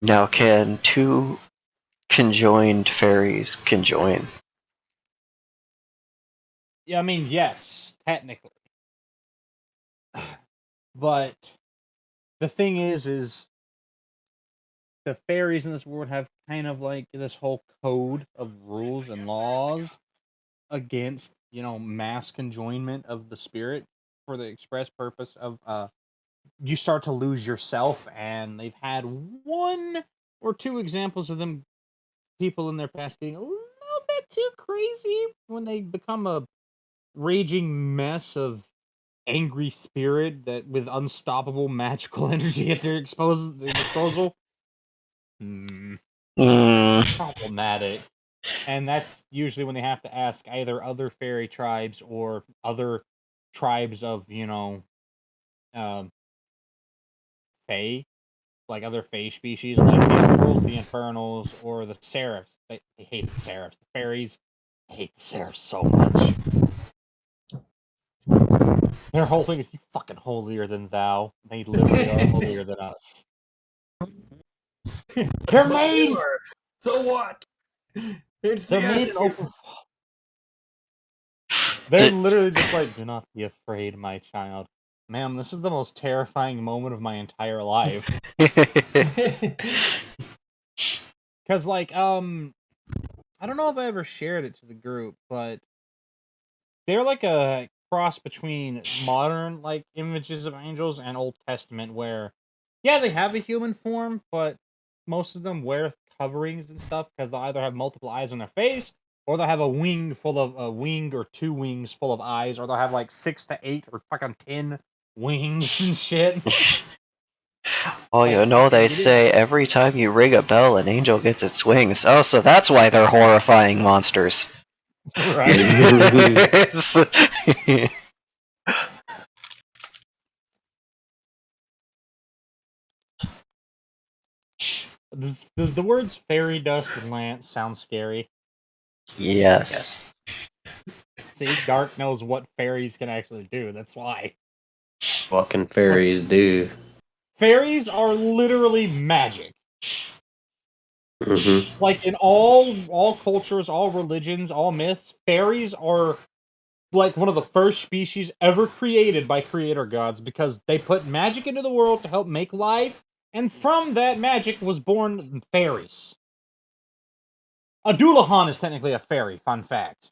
Now, can two conjoined fairies conjoin? Yeah, I mean, yes, technically. But the thing is the fairies in this world have kind of like this whole code of rules and laws against, mass conjoinment of the spirit for the express purpose of you start to lose yourself. And they've had one or two examples of them, people in their past getting a little bit too crazy when they become a raging mess of angry spirit that with unstoppable magical energy at their disposal. Problematic. And that's usually when they have to ask either other fairy tribes or other tribes of, fae, like other fae species, like the Umbrals, the Infernals, or the Seraphs. They hate the Seraphs. The fairies hate the Seraphs so much. Their whole thing is, you fucking holier than thou. They literally are holier than us. They're made! So what? They're made in open... They're literally just like, do not be afraid, my child. Ma'am, this is the most terrifying moment of my entire life. Because, like, I don't know if I ever shared it to the group, but they're like a cross between modern, like, images of angels and Old Testament, where, yeah, they have a human form, but most of them wear coverings and stuff because they'll either have multiple eyes on their face or they'll have a wing full of a wing or 2 wings full of eyes, or they'll have like 6 to 8 or fucking 10 wings and shit. Oh, Like, you know, they get it? say every time you ring a bell, an angel gets its wings. Oh, so that's why they're horrifying monsters. Right? It's- Does the words fairy dust and lance sound scary? yes. See, Dark knows what fairies can actually do. That's why. What can fairies do? Fairies are literally magic. Hmm. Like in all cultures, all religions, all myths, fairies are like one of the first species ever created by creator gods because they put magic into the world to help make life, and from that magic was born fairies. A Doulahan is technically a fairy, fun fact.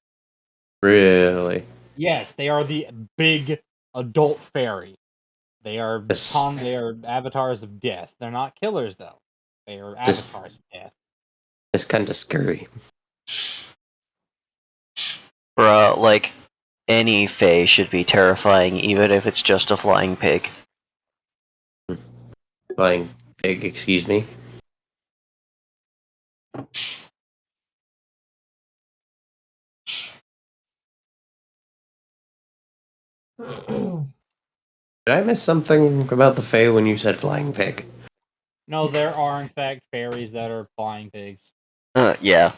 Really? Yes, they are the big adult fairy. They are This- they are avatars of death. They're not killers though. They are This- avatars of death. It's kind of scary. Bruh, like, any fae should be terrifying, even if it's just a flying pig. Flying pig, excuse me. Did I miss something about the fae when you said flying pig? No, there are in fact fairies that are flying pigs. Yeah.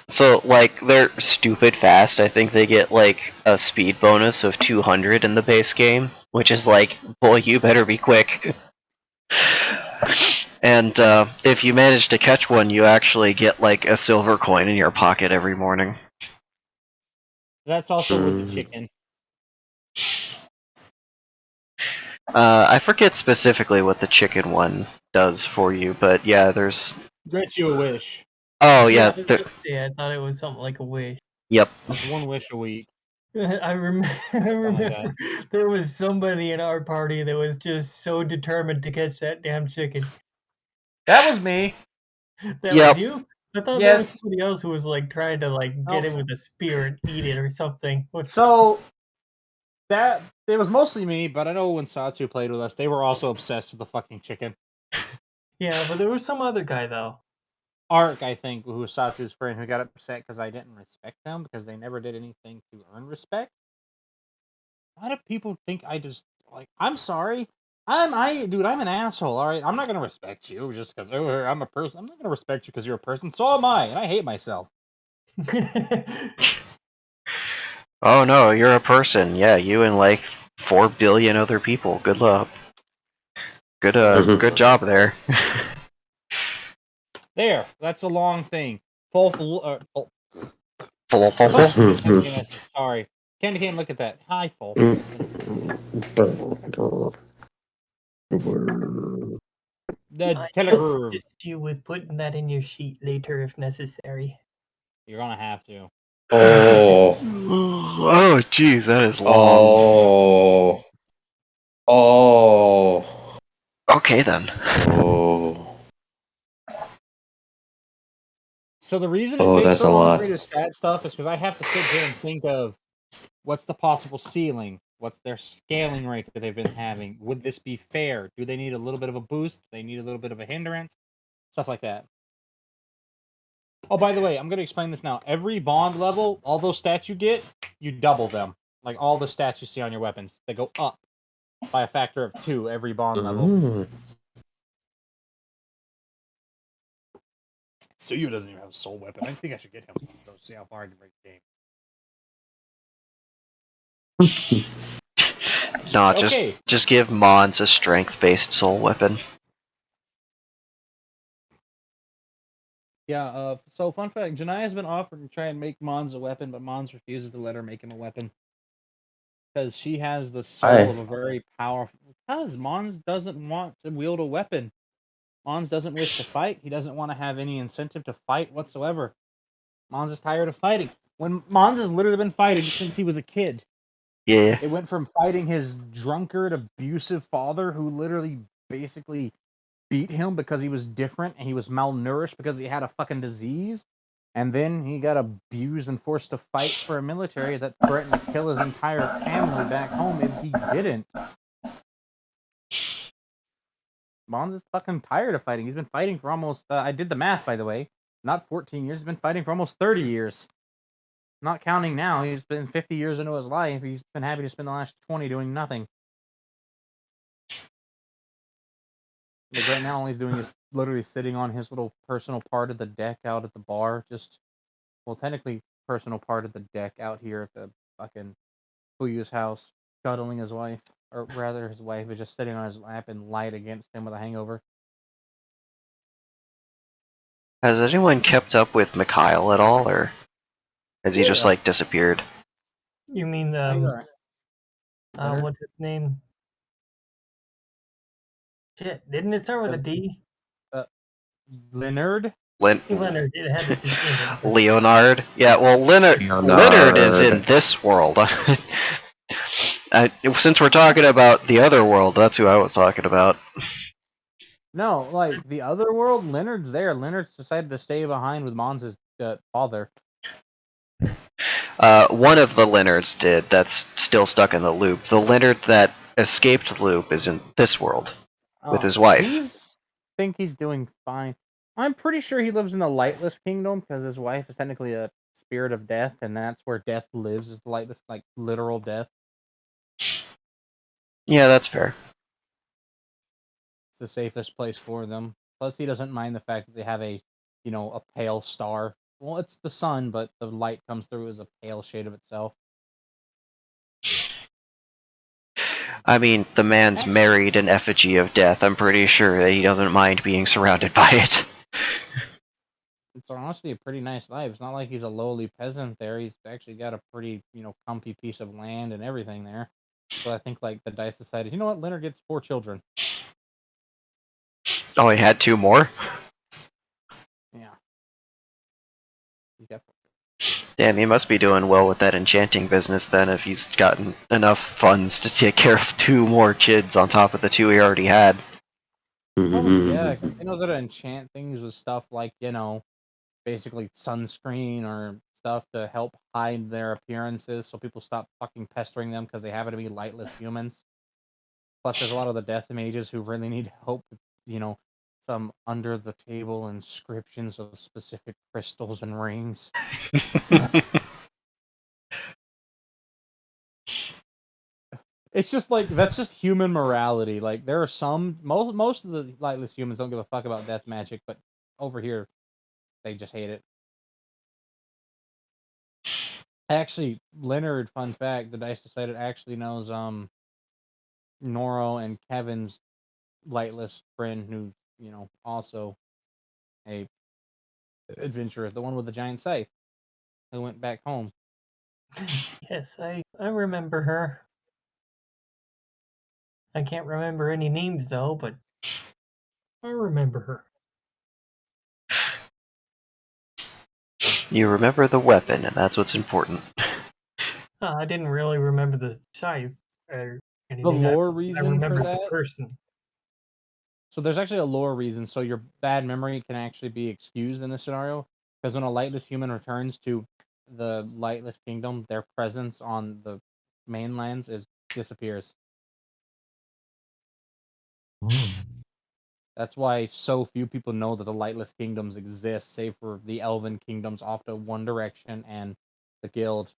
So, like, they're stupid fast. I think they get, like, a speed bonus of 200 in the base game, which is like, boy, you better be quick. And if you manage to catch one, you actually get, like, a silver coin in your pocket every morning. That's also with the chicken. I forget specifically what the chicken one does for you, but yeah, there's... Grants you a wish. Oh, Yeah, yeah, I thought it was something like a wish. yep. That's 1 wish a week. I remember there was somebody in our party that was just so determined to catch that damn chicken. That was me. That Yep. was you? I thought that was Yes. somebody else who was like trying to like get it with a spear and eat it or something. So that it was mostly me, but I know when Satsu played with us, they were also obsessed with the fucking chicken. Yeah, but there was some other guy though. Ark, I think, who was Satsu's friend, who got upset because I didn't respect them because they never did anything to earn respect. Why do people think I just like? I'm sorry. I'm an asshole. All right, I'm not gonna respect you just because I'm a person. I'm not gonna respect you because you're a person. So am I, and I hate myself. Oh no, you're a person. Yeah, you and like 4 billion other people. Good luck. Good good job there. There, that's a long thing. Full. Full Just sent me a message. Sorry, Candy can't look at that. Hi, Full. The I Telegram. assist you with putting that in your sheet later if necessary. You're gonna have to. Oh. Oh, jeez, that is long. Oh. Okay then. Oh. So the reason it Oh, takes that's so a long lot. for me to stat stuff is because I have to sit here and think of what's the possible ceiling, what's their scaling rate that they've been having. Would this be fair? Do they need a little bit of a boost? Do they need a little bit of a hindrance? Stuff like that. Oh, by the way, I'm gonna explain this now. Every bond level, all those stats you get, you double them. Like all the stats you see on your weapons, they go up by a factor of 2 every bond level. Mm. Suyu doesn't even have a soul weapon. I think I should get him one to see how far I can break the game. No, Okay. just give Mons a strength-based soul weapon. Yeah, so fun fact, Janaya's been offered to try and make Mons a weapon, but Mons refuses to let her make him a weapon. Because she has the soul of a very powerful... Because Mons doesn't want to wield a weapon. Mons doesn't wish to fight. He doesn't want to have any incentive to fight whatsoever. Mons is tired of fighting. When Mons has literally been fighting since he was a kid. Yeah. It went from fighting his drunkard, abusive father who literally basically beat him because he was different and he was malnourished because he had a fucking disease, And then he got abused and forced to fight for a military that threatened to kill his entire family back home if he didn't. Bonds is fucking tired of fighting. He's been fighting for almost, I did the math, by the way, not 14 years. He's been fighting for almost 30 years. Not counting now. He's been 50 years into his life. He's been happy to spend the last 20 doing nothing. Like right now, all he's doing is literally sitting on his little personal part of the deck out at the bar. Well, technically, personal part of the deck out here at the fucking Fuyu's house, cuddling his wife. Or rather, his wife is just sitting on his lap and light against him with a hangover. Has anyone kept up with Mikhail at all, or has he just, like, disappeared? You mean, Leonard? what's his name? Shit, didn't it start with a D? Leonard? Leonard, it had a D in it. Leonard? Yeah, well, Leonard is in this world. Since we're talking about the other world, that's who I was talking about. No, like, the other world, Leonard's there. Leonard's decided to stay behind with Mons' father. One of the Leonards did. That's still stuck in the loop. The Leonard that escaped the loop is in this world with his wife. I think he's doing fine. I'm pretty sure he lives in the Lightless Kingdom because his wife is technically a spirit of death, and that's where death lives, is the Lightless, like, literal death. Yeah, that's fair. It's the safest place for them. Plus, he doesn't mind the fact that they have a pale star. Well, it's the sun, but the light comes through as a pale shade of itself. I mean, the man's married an effigy of death. I'm pretty sure that he doesn't mind being surrounded by it. It's honestly a pretty nice life. It's not like he's a lowly peasant there. He's actually got a pretty, comfy piece of land and everything there. So I think, like, the dice decided, you know what, Leonard gets 4 children. Oh, he had 2 more? Yeah. He's got 4. Damn, he must be doing well with that enchanting business then, if he's gotten enough funds to take care of 2 more kids on top of the 2 he already had. Probably, yeah. He knows how to enchant things with stuff like, basically sunscreen or stuff to help hide their appearances so people stop fucking pestering them because they happen to be lightless humans. Plus, there's a lot of the death mages who really need help with, some under-the-table inscriptions of specific crystals and rings. It's just like, that's just human morality. Like, there are some, most of the lightless humans don't give a fuck about death magic, but over here, they just hate it. Actually, Leonard, fun fact, the dice decided actually knows Noro and Kevin's lightless friend who, also a adventurer, the one with the giant scythe, who went back home. Yes, I remember her. I can't remember any names though, but I remember her. You remember the weapon, and that's what's important. I didn't really remember the scythe or anything. The lore I reason remember for the that? person. So there's actually a lore reason, so your bad memory can actually be excused in this scenario, because when a lightless human returns to the lightless kingdom, their presence on the mainlands disappears. That's why so few people know that the lightless kingdoms exist, save for the elven kingdoms off to One Direction and the guild.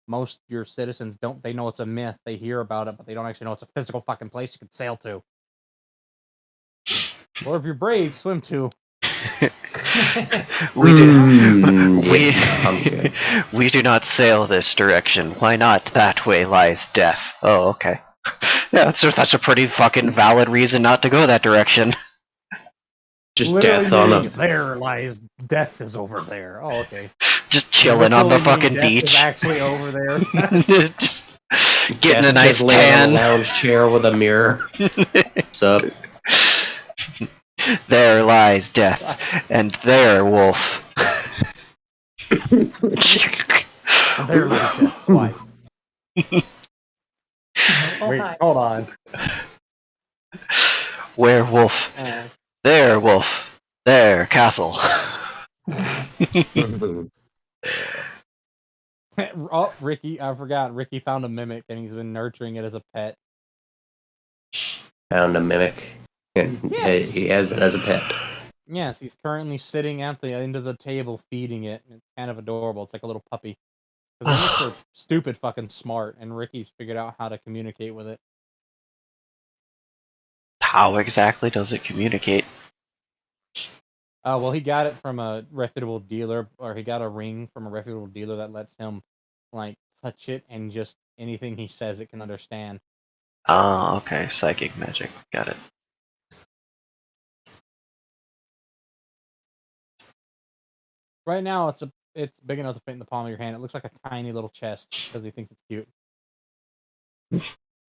Most of your citizens they know it's a myth, they hear about it, but they don't actually know it's a physical fucking place you can sail to. Or if you're brave, swim to. We do not sail this direction. Why not? That way lies death. Oh, okay. Yeah, that's a pretty fucking valid reason not to go that direction. Just Literally death on meaning, a. there lies death is over there. Oh, okay. Just chilling on the Literally meaning fucking death beach. is actually over there. just getting a Death nice just laying on tan. a lounge chair with a mirror. What's up? There lies death, and there wolf. And there lies death's wife. Wait, Hi. hold on. Werewolf. There wolf. There castle. Oh, Ricky, I forgot. Ricky found a mimic and he's been nurturing it as a pet. Found a mimic, and Yes. he has it as a pet. Yes, he's currently sitting at the end of the table feeding it. And it's kind of adorable. It's like a little puppy. Because mimics are stupid fucking smart, and Ricky's figured out how to communicate with it. How exactly does it communicate? Well, he got it from a reputable dealer, or he got a ring from a reputable dealer that lets him, like, touch it, and just anything he says it can understand. Oh, okay. Psychic magic. Got it. Right now, it's big enough to fit in the palm of your hand. It looks like a tiny little chest because he thinks it's cute.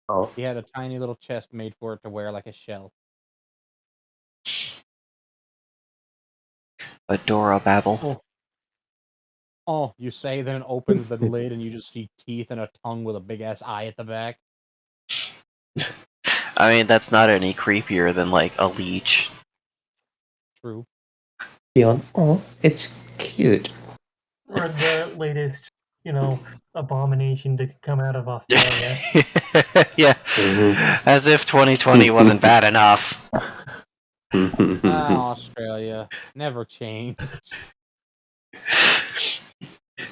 Oh, He had a tiny little chest made for it to wear like a shell. Adorable. Oh, you say, then it opens the lid and you just see teeth and a tongue with a big ass eye at the back. I mean, that's not any creepier than like a leech. True. Beyond. Oh, it's cute. Or the latest, abomination to come out of Australia. Yeah. Mhm. As if 2020 wasn't bad enough. Australia. Never change.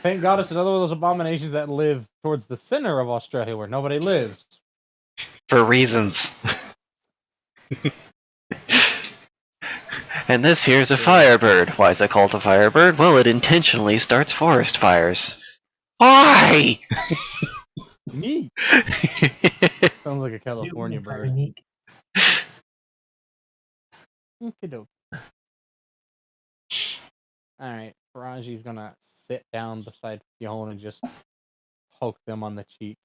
Thank God it's another one of those abominations that live towards the center of Australia where nobody lives. For reasons. And this here's a firebird. Why is it called a firebird? Well, it intentionally starts forest fires. Why? Neat. Sounds like a California Very bird. neat. Okey-doke. Alright, Faraji's gonna sit down beside Fiona and just poke them on the cheek.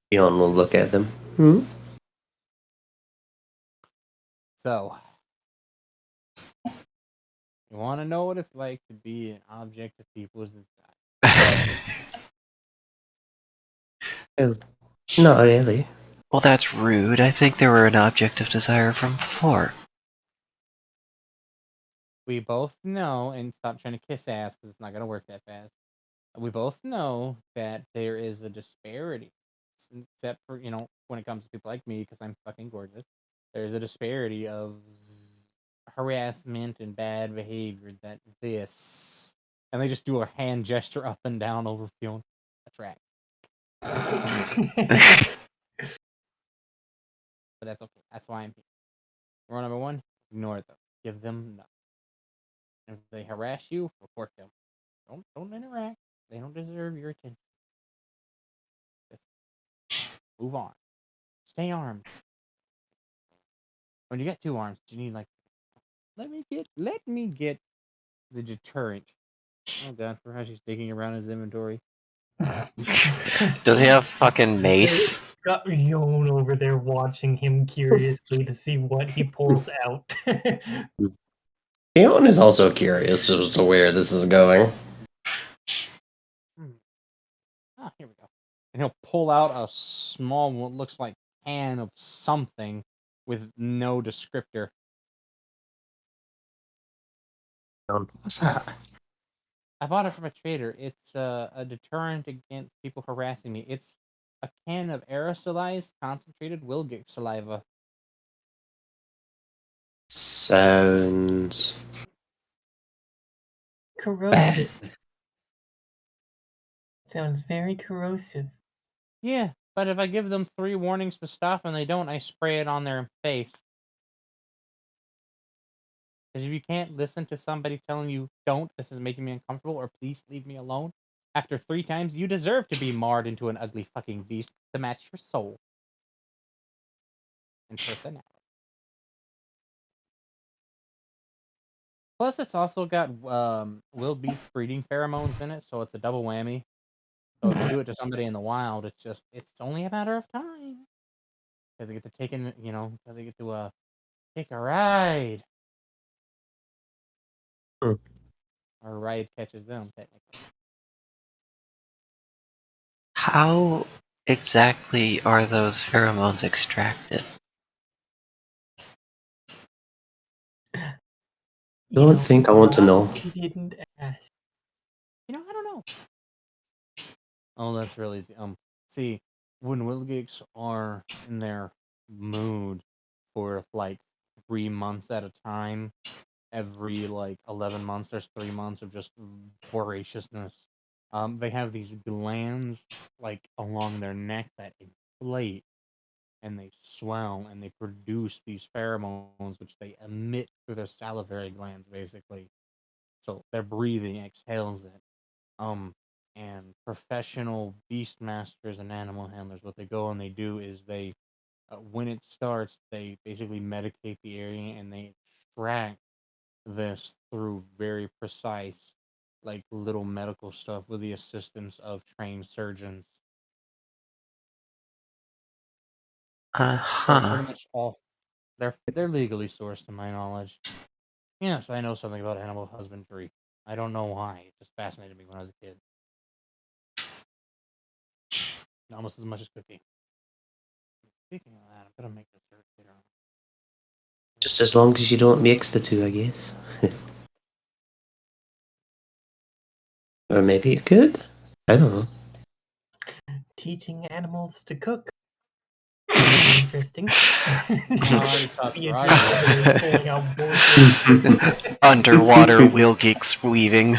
Beyond will look at them. Hmm? So, you want to know what it's like to be an object of people's desire? Not really. Well, that's rude. I think they were an object of desire from before. We both know, and stop trying to kiss ass because it's not going to work that fast. We both know that there is a disparity, except for, when it comes to people like me, because I'm fucking gorgeous. There's a disparity of harassment and bad behavior that this. And they just do a hand gesture up and down over Fiona. That's right. But that's okay. That's why I'm here. Rule number one, ignore them. Give them nothing. If they harass you, report them. Don't interact. They don't deserve your attention. Just move on. Stay armed. When you get 2 arms, you need let me get the deterrent. Oh god, Faraji's digging around his inventory. Does he have fucking mace? Got Yon over there watching him curiously to see what he pulls out. Beyond is also curious as to where this is going. Ah, here we go. And he'll pull out a small, what looks like can of something with no descriptor. What's that? I bought it from a trader. It's a deterrent against people harassing me. It's a can of aerosolized concentrated Wilgate saliva. Sounds Corrosive. Sounds very corrosive. Yeah, but if I give them 3 warnings to stop and they don't, I spray it on their face. Because if you can't listen to somebody telling you, don't, this is making me uncomfortable, or please leave me alone, after 3 times, you deserve to be marred into an ugly fucking beast to match your soul and personality. Plus, it's also got wild beef breeding pheromones in it, so it's a double whammy. So if you do it to somebody in the wild, it's only a matter of time. Because they get to because they get to take a ride. Hmm. Or a ride catches them, technically. How exactly are those pheromones extracted? I don't think I want to know. He didn't ask. I don't know. Oh, that's really easy. See, when Wilgeeks are in their mood for like 3 months at a time, every like 11 months, there's 3 months of just voraciousness. They have these glands like along their neck that inflate and they swell and they produce these pheromones which they emit through their salivary glands, basically. So their breathing exhales it. And professional beast masters and animal handlers, what they go and they do is they, when it starts, they basically medicate the area and they extract this through very precise, like little medical stuff with the assistance of trained surgeons. So pretty much all they're legally sourced, to my knowledge. Yes, I know something about animal husbandry. I don't know why. It just fascinated me when I was a kid. Almost as much as cooking. Speaking of that, I'm gonna make this search later on. Just as long as you don't mix the two, I guess. Or maybe you could? I don't know. Teaching animals to cook. That'd be interesting. I already taught Be Raj. interesting pulling out boards. Underwater wheel geeks weaving.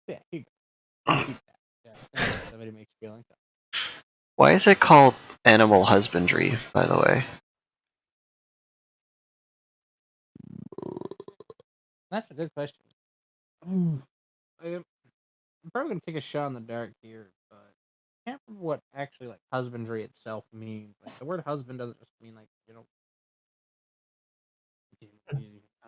Yeah, here you go. Keep that. Yeah, thank you. Somebody makes you feel like that. Why is it called animal husbandry, by the way? That's a good question. I'm probably gonna take a shot in the dark here, but I can't remember what actually like husbandry itself means. Like the word husband doesn't just mean like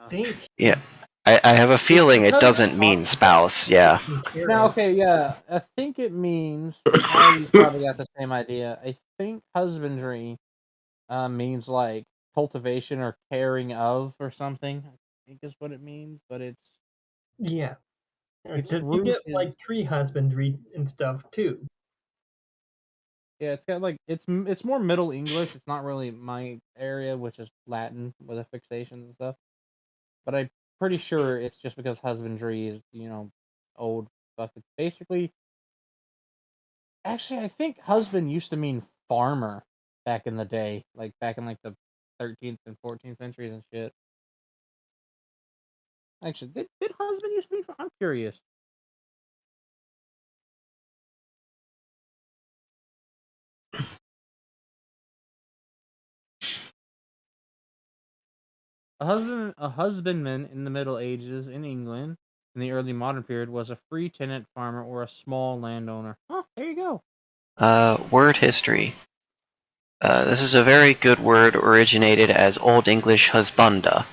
Think. Yeah. I have a feeling it because doesn't mean spouse, yeah. Now, okay, yeah, I think it means. I probably got the same idea. I think husbandry means like cultivation or caring of or something. I think is what it means, but Yeah. its Because you root get is like tree husbandry and stuff too. yeah. It's got like it's more Middle English. It's not really my area, which is Latin with affixations and stuff. But I'm pretty sure it's just because husbandry is old stuff. It's basically actually I think husband used to mean farmer back in the day, like back in like the 13th and 14th centuries and shit. Actually, did husband used to mean? I'm curious. A husbandman in the Middle Ages in England in the early modern period was a free tenant farmer or a small landowner. Oh, there you go. Word history. This is a very good word originated as Old English husbanda,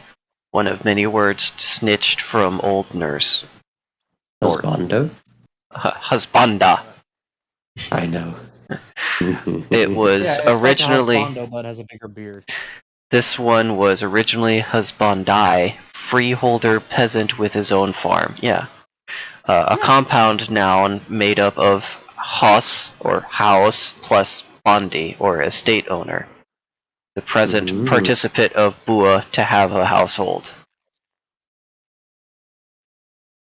one of many words snitched from Old Norse. Husbando? Husbanda. I know. It was Yeah, it's originally... like a husbando, but has a bigger beard. This one was originally husbandi, freeholder peasant with his own farm. Yeah. A compound noun made up of hos, or house, plus bondi, or estate owner. The present participant of bua, to have a household.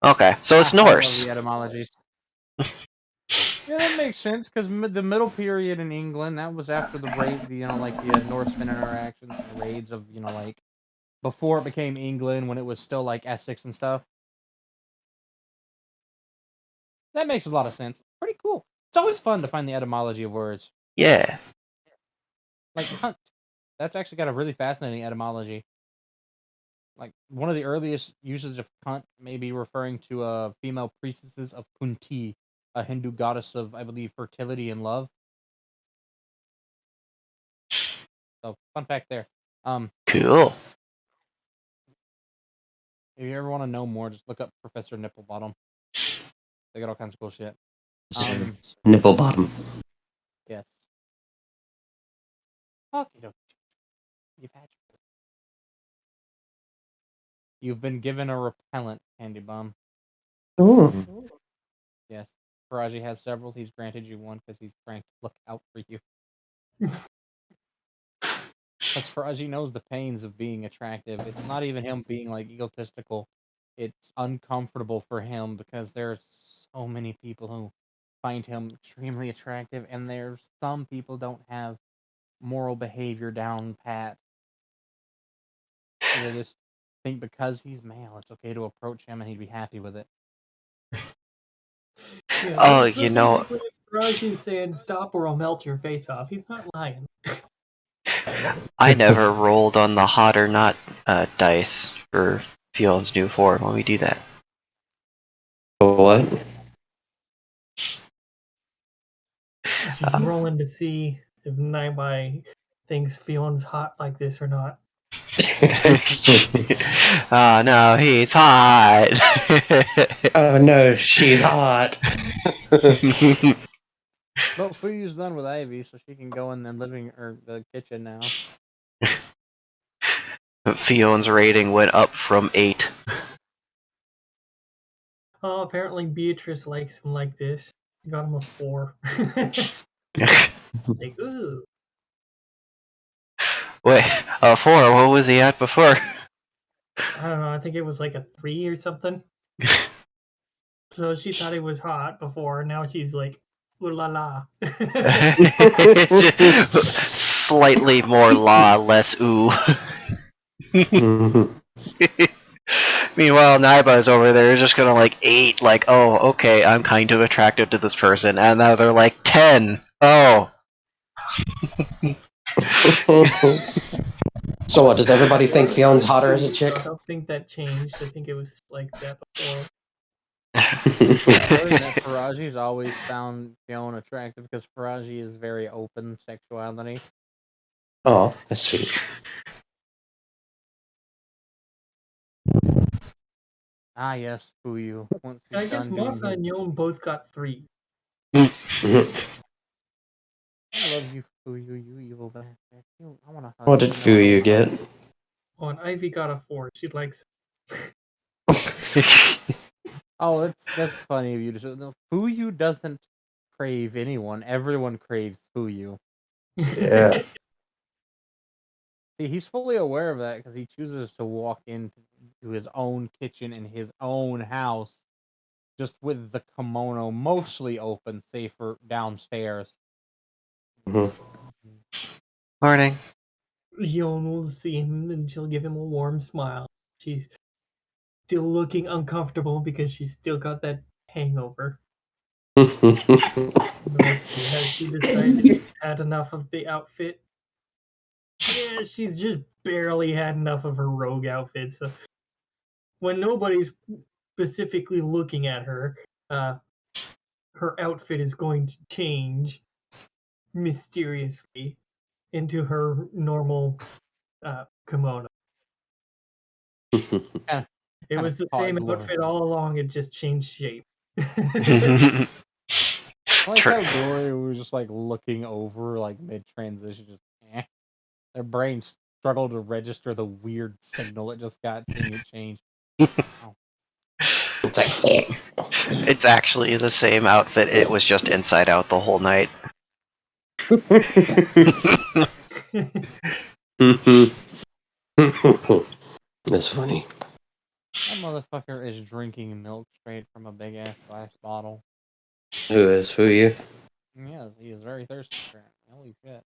Okay, so it's Norse. I love the etymologies. Yeah, that makes sense because the middle period in England that was after the raid, like the Norsemen interactions and the raids of like before it became England when it was still like Essex and stuff. That makes a lot of sense. Pretty cool. It's always fun to find the etymology of words. Yeah. Like cunt. That's actually got a really fascinating etymology. Like one of the earliest uses of cunt may be referring to female priestesses of Kunti, a Hindu goddess of, I believe, fertility and love. So fun fact there. Cool. If you ever want to know more, just look up Professor Nipplebottom. They got all kinds of cool shit. Nipple bottom. Yes. Okay, you've been given a repellent, Candy Bum. Oh. Yes. Faraji has several. He's granted you one because he's trying to look out for you. Because Faraji knows the pains of being attractive. It's not even him being like egotistical. It's uncomfortable for him because there's so many people who find him extremely attractive, and there's some people don't have moral behavior down pat. They just think because he's male, it's okay to approach him and he'd be happy with it. Yeah, Oh, so you know, basically, Raji's saying, "Stop or I'll melt your face off." He's not lying. I never rolled on the hot or not dice for Fion's new form. Let me do that. What? She's rolling to see if Naibai thinks Fion's hot like this or not. Oh no, he's hot. Oh no, she's hot. But Fuyu's done with Ivy, so she can go in the living or the kitchen now. Fion's rating went up from 8. Oh, apparently Beatrice likes him like this. She got him a 4. Like, ooh. Wait, 4. What was he at before? I don't know. I think it was like a 3 or something. So she thought he was hot before. Now she's like, ooh la la. Slightly more la, less ooh. Meanwhile, Naiba's over there just gonna like 8, like, oh, okay, I'm kind of attracted to this person, and now they're like 10. Oh. So what, does everybody think Fion's hotter as a chick? I don't think that changed. I think it was like that before. Other than that, Faraji's always found Fiona attractive because Faraji is very open sexuality. Oh, that's sweet. Ah, yes, Fuyu. Once he's I guess done doing Masa his... and Yon both got 3. I love you, Fuyu, you evil bastard. I want to hug What you. did You know I Fuyu wanna hug get? you. Oh, and Ivy got a 4. She likes. Oh, that's funny of you to say. No, Fuyu doesn't crave anyone. Everyone craves Fuyu. Yeah. See, he's fully aware of that because he chooses to walk into his own kitchen in his own house, just with the kimono mostly open, save for downstairs. Mhm. Morning. Yon will see him and she'll give him a warm smile. She's still looking uncomfortable because she's still got that hangover. Let's see, has she decided she's had enough of the outfit? Yeah, she's just barely had enough of her rogue outfit. So when nobody's specifically looking at her, her outfit is going to change mysteriously into her normal kimono. It was the same outfit all along, it just changed shape. I like Tur- how Gloria was just like looking over, like mid transition, just their brains struggle to register the weird signal it just got, seeing it change. Oh. It's like, eh. It's actually the same outfit. It was just inside out the whole night. That's funny. That motherfucker is drinking milk straight from a big ass glass bottle. Who is Fuyu? Yes, he is very thirsty. Apparently. Holy shit!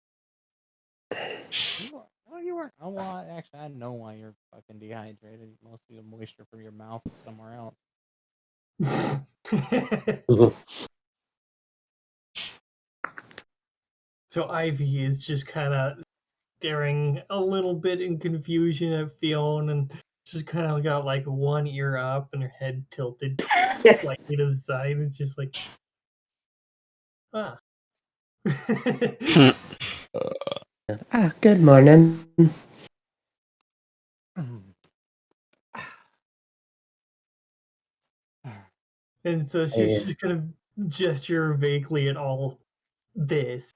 You are. Oh well, actually, I know why you're fucking dehydrated. Mostly the moisture from your mouth and somewhere else. So Ivy is just kind of staring a little bit in confusion at Fiona and just kind of got like one ear up and her head tilted slightly to the side. It's just like, ah. Good morning. And so she's just gonna gesture vaguely at all this.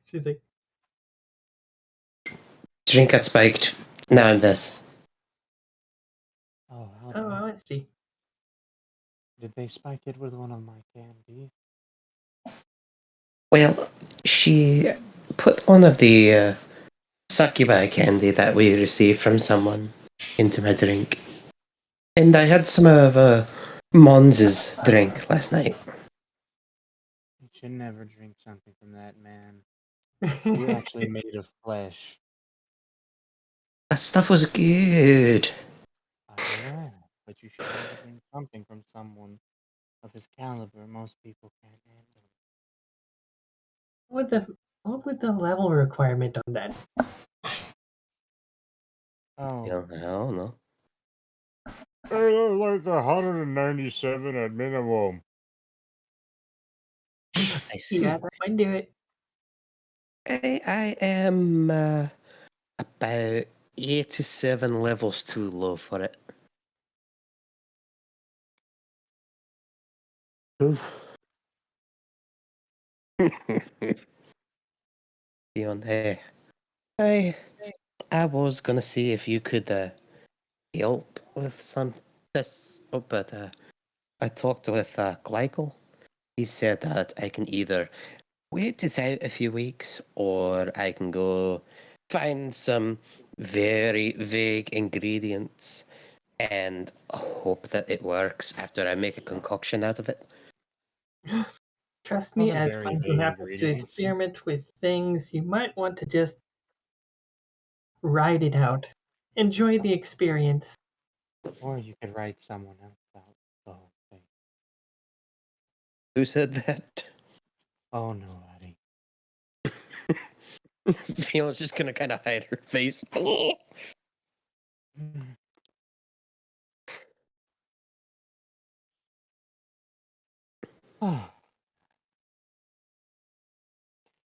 She's like, Drink got spiked. Now I'm this. Oh, how oh, I see. did they spike it with one of my candies? Well, she put one of the succubi candy that we received from someone into my drink. And I had some of Mons's drink last night. You should never drink something from that man. You're actually made of flesh. That stuff was good. I'm aware, but you should never drink something from someone of his caliber. Most people can't handle it. What would the level requirement on that? Oh, I don't know. like 197 at minimum. I see. Yeah, that might do it. I am about 87 levels too low for it. Beyond hey, I was gonna see if you could help with some this, but I talked with Glycol. He said that I can either wait it out a few weeks, or I can go find some very vague ingredients and hope that it works after I make a concoction out of it. Trust Those me, are as very one who vague happens to ingredients. experiment with things, you might want to just ride it out. Enjoy the experience. Or you could write someone else out the whole thing. Who said that? Oh, nobody. Fiona's just gonna kind of hide her face. Oh.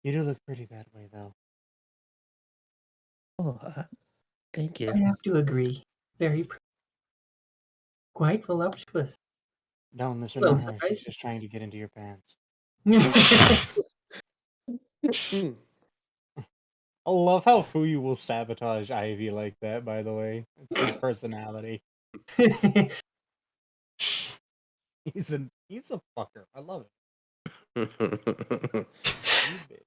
You do look pretty that way, though. Oh, thank you. I have to agree. Very quite voluptuous. Don't listen Well, to her. She's just trying to get into your pants. I love how Fuyu will sabotage Ivy like that, by the way. It's his personality. He's a fucker. I love it. You bitch.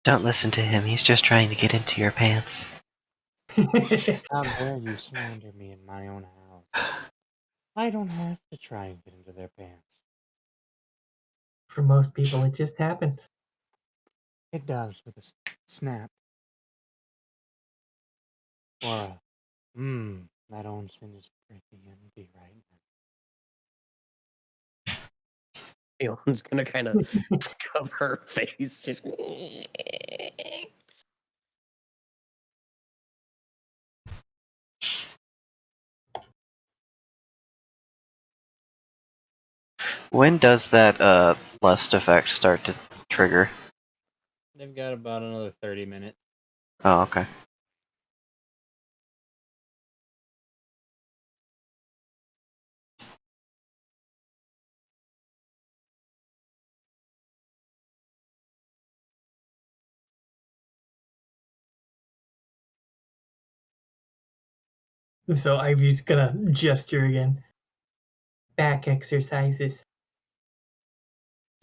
Don't listen to him. He's just trying to get into your pants. How dare you slander me in my own house? I don't have to try and get into their pants. For most people, it just happens. It does with a snap. Or a, that onsen is pretty empty right now. Fiona's gonna kind of cover her face. Just... When does that lust effect start to trigger? They've got about another 30 minutes. Oh, okay. So Ivy's gonna gesture again. Back exercises.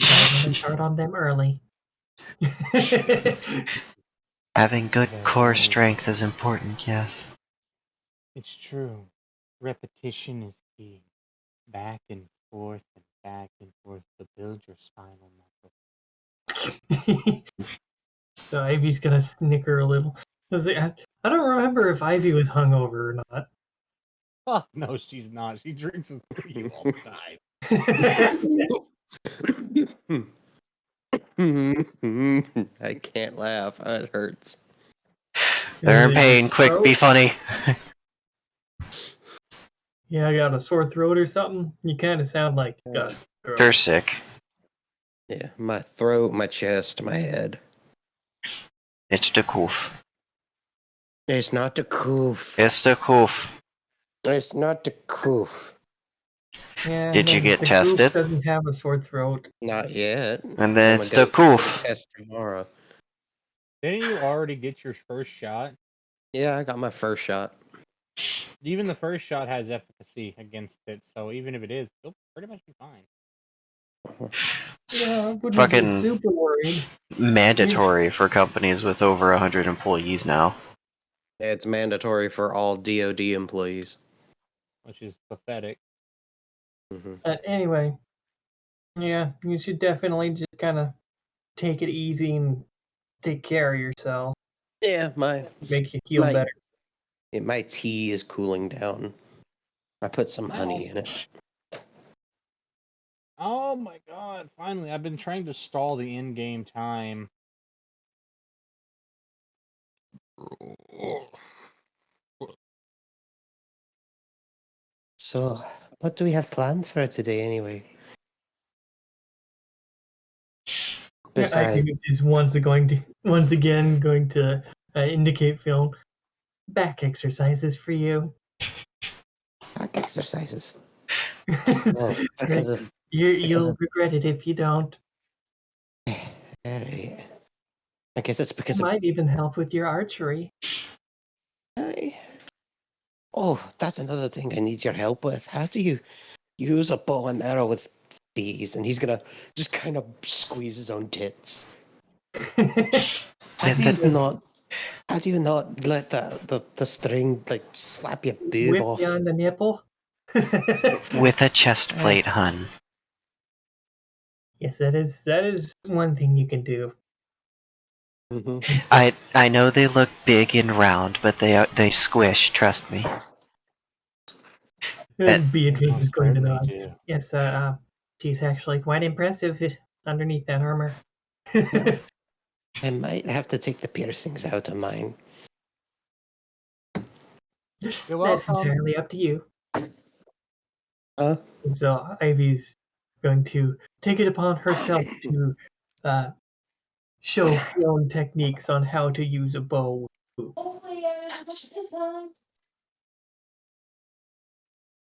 Might want to start on them early. Having good There's core always- strength is important, yes. It's true. Repetition is key. Back and forth to build your spinal muscle. So Ivy's gonna snicker a little. I don't remember if Ivy was hungover or not. Oh, no, she's not. She drinks with you all the time. I can't laugh. It hurts. They're in Is it pain. your Quick, throat? be funny. Yeah, I got a sore throat or something. You kind of sound like you got a sore They're throat. sick. Yeah, my throat, my chest, my head. It's the cough. It's not the coof. It's the cough. It's not the coof. Yeah, Did you and get the tested? Goof doesn't have a sore throat. Not yet. And then I'm it's gonna the go coof. test tomorrow. Didn't you already get your first shot? Yeah, I got my first shot. Even the first shot has efficacy against it, so even if it is, you'll pretty much be fine. Yeah, I wouldn't be Fucking super worried. mandatory for companies with over 100 employees now. It's mandatory for all DoD employees. which is pathetic. Mhm. But anyway, yeah, you should definitely just kind of take it easy and take care of yourself. Yeah, my Make you feel better. my tea is cooling down. I put some I honey in also- it. Oh my god, finally. I've been trying to stall the in-game time. So, what do we have planned for today anyway? I Besides, think is once again going to indicate film back exercises for you. back exercises. You'll Oh, because of regret it if you don't. alright. I guess it's It because of might even help with your archery. Oh, that's another thing I need your help with. How do you use a bow and arrow with these? And he's gonna just kind of squeeze his own tits. How do you not? How do you not let the string like slap your boob Whip off? you on the nipple. With a chest plate, hun. Yes, that is one thing you can do. Mhm. I know they look big and round, but they squish. Trust me. And Beatrice Most is going to certainly nod. do. Yes, she's actually quite impressive underneath that armor. I might have to take the piercings out of mine. You're That's welcome. entirely up to you. Huh? And so Ivy's going to take it upon herself to show Fiona techniques on how to use a bow.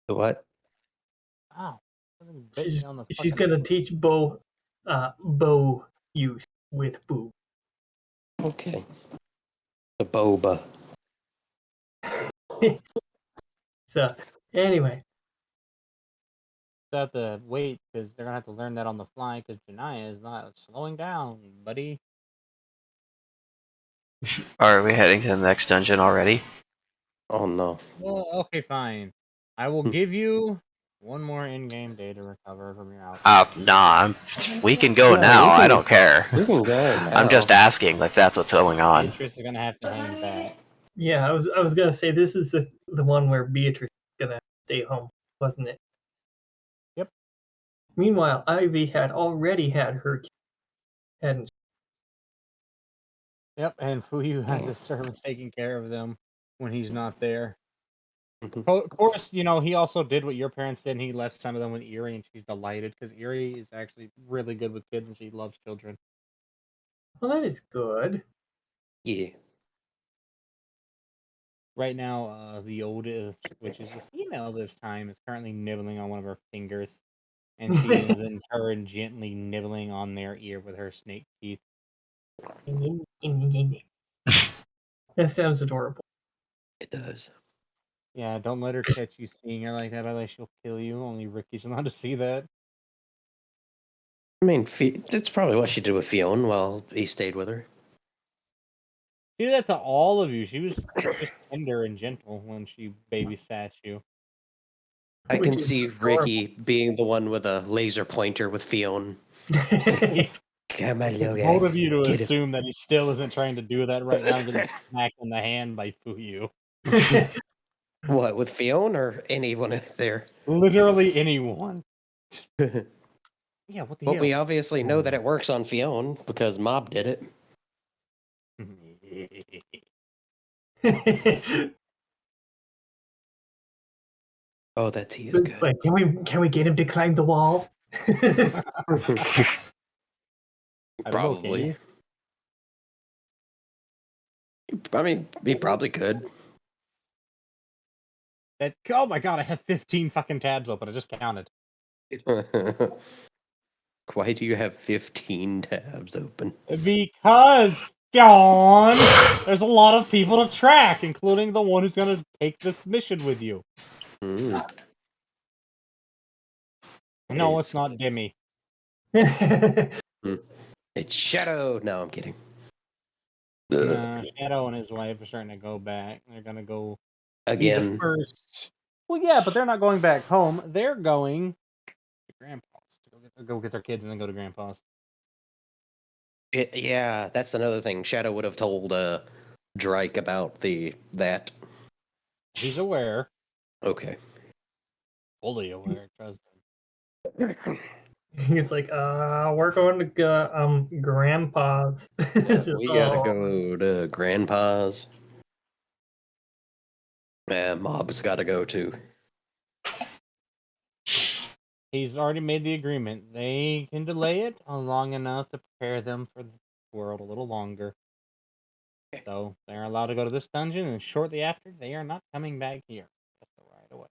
What? Ow. Something bit She's me on the she's fucking gonna foot. teach bow use with boo. Okay. The boba. So anyway, Have to wait because they're gonna have to learn that on the fly because Janaya is not slowing down, buddy. Are we heading to the next dungeon already? Oh no. Well, okay, fine. I will Hmm. give you one more in-game day to recover from your alcohol. Nah. We can go No, now. we I can- don't care. We can go now. I'm just asking if that's what's going on. Beatrice is gonna have to hang back. yeah, I was gonna say this is the one where Beatrice is gonna stay home, wasn't it? Yep. Meanwhile, Ivy had already had her hadn't. Yep, and Fuyu has his servants taking care of them when he's not there. Mhm. Of course, you know, he also did what your parents did, and he left some of them with Eerie, and she's delighted, because Eerie is actually really good with kids, and she loves children. Well, that is good. Yeah. Right now, the oldest, which is a female this time, is currently nibbling on one of her fingers, and she is in turn gently nibbling on their ear with her snake teeth. That sounds adorable. It does. Yeah, don't let her catch you seeing her like that, by the way, she'll kill you. Only Ricky's allowed to see that. I mean, that's probably what she did with Fionn while he stayed with her. She did that to all of you. She was just tender and gentle when she babysat you. I Which can is see adorable. Ricky being the one with a laser pointer with Fionn. Come on, It's little bold guy. of you to Get him. assume that he still isn't trying to do that right now and getting smacked in the hand by Fuyu. What, with Fionn or anyone there? Literally anyone. Yeah, what the Well, hell? we obviously know that it works on Fionn because Mob did it. Oh, that tea is good. Like, can we get him to climb the wall? I don't know, can you? Probably. I mean, he probably could. Oh my god, I have 15 fucking tabs open. I just counted. Why do you have 15 tabs open? Because, John, there's a lot of people to track, including the one who's going to take this mission with you. Mm. No, it's not Dimmy. Mm. It's Shadow. No, I'm kidding. Ugh. Shadow and his wife are starting to go back. They're gonna go be the Again. first. Well, yeah, but they're not going back home. They're going to Grandpa's to go get their kids and then go to Grandpa's. Yeah, that's another thing. Shadow would have told Drake about that. He's aware, Okay. fully aware. Trust him. He's like, we're going to Grandpa's. We gotta go to Grandpa's. Mob's gotta go too. He's already made the agreement. They can delay it long enough to prepare them for the world a little longer. So they're allowed to go to this dungeon, and shortly after, they are not coming back here. Just right away.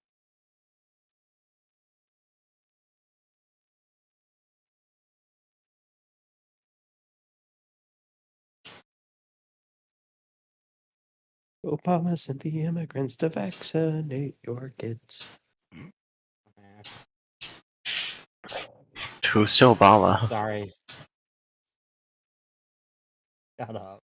Obama sent the immigrants to vaccinate your kids. Who's to Obama? Sorry. Shut up.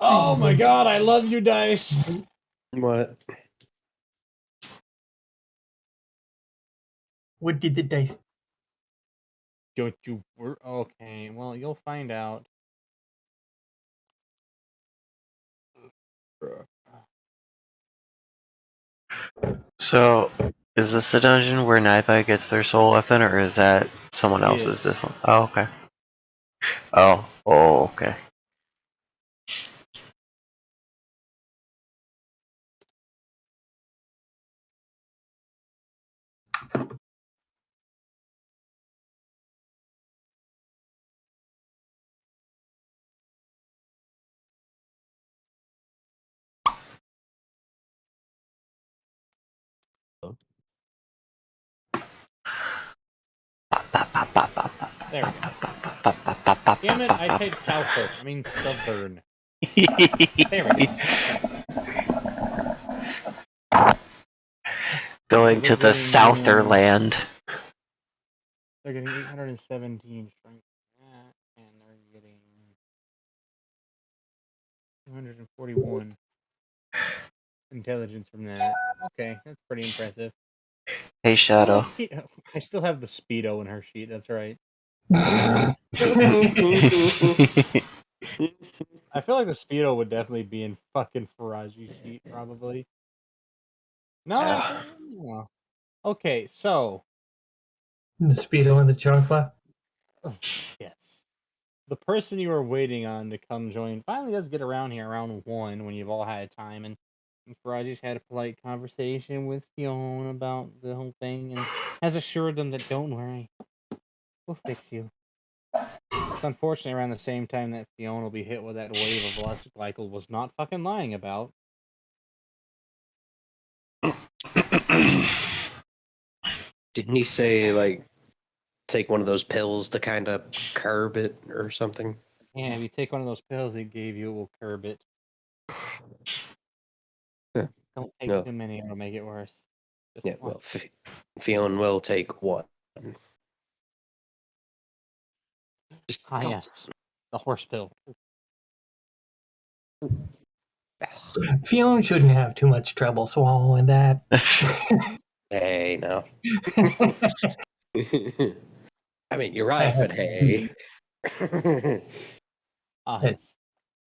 Oh my god, I love you, Dice. What? What did the dice? Don't you? Okay, well, you'll find out. So, is this the dungeon where Nightbite gets their soul weapon, or is that someone else's? This one? Oh, okay. Oh, okay. There we go. Damn it, I typed Southern. I mean Southern. There we go. Going to the Southerland. They're getting 817 strength from that, and they're getting 241 intelligence from that. Okay, that's pretty impressive. Hey, Shadow. I still have the Speedo in her sheet, that's right. I I feel like the Speedo would definitely be in fucking Faraji's sheet, probably. No, actually, no. Okay, so. The Speedo and the Chonkla. Yes. The person you were waiting on to come join finally does get around here around 1 when you've all had time, and Faraji's had a polite conversation with Fiona about the whole thing and has assured them that don't worry, we'll fix you. It's unfortunately around the same time that Fiona will be hit with that wave of lust Michael was not fucking lying about. Didn't he say, like, take one of those pills to kind of curb it or something? Yeah, if you take one of those pills he gave you, it will curb it. Yeah. Don't take No. too many, it'll make it worse. Just Yeah, one. well, Fiona will take one. Just don't. Yes. The horse pill. Fiona shouldn't have too much trouble swallowing that. Hey, no. I mean, you're right, but hey. Yes.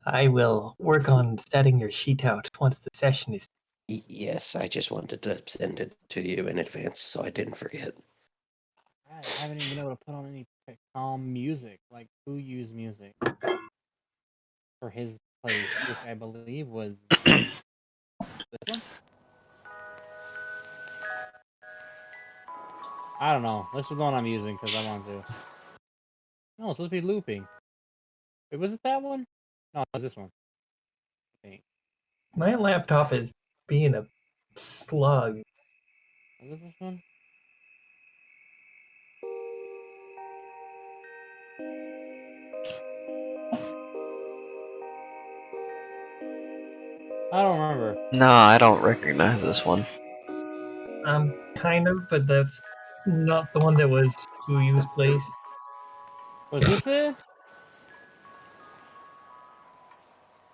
I will work on setting your sheet out once the session is. Yes, I just wanted to send it to you in advance so I didn't forget. I haven't even been able to put on any calm music, like Who Used Music, for his place, which I believe was this one? I don't know. This is the one I'm using because I want to. No, it's supposed to be looping. Wait, was it that one? No, it was this one. Okay. My laptop is being a slug. Was it this one? I don't remember. No, I don't recognize this one. Kind of, but that's Not the one that was Fuyu's place. Was this it?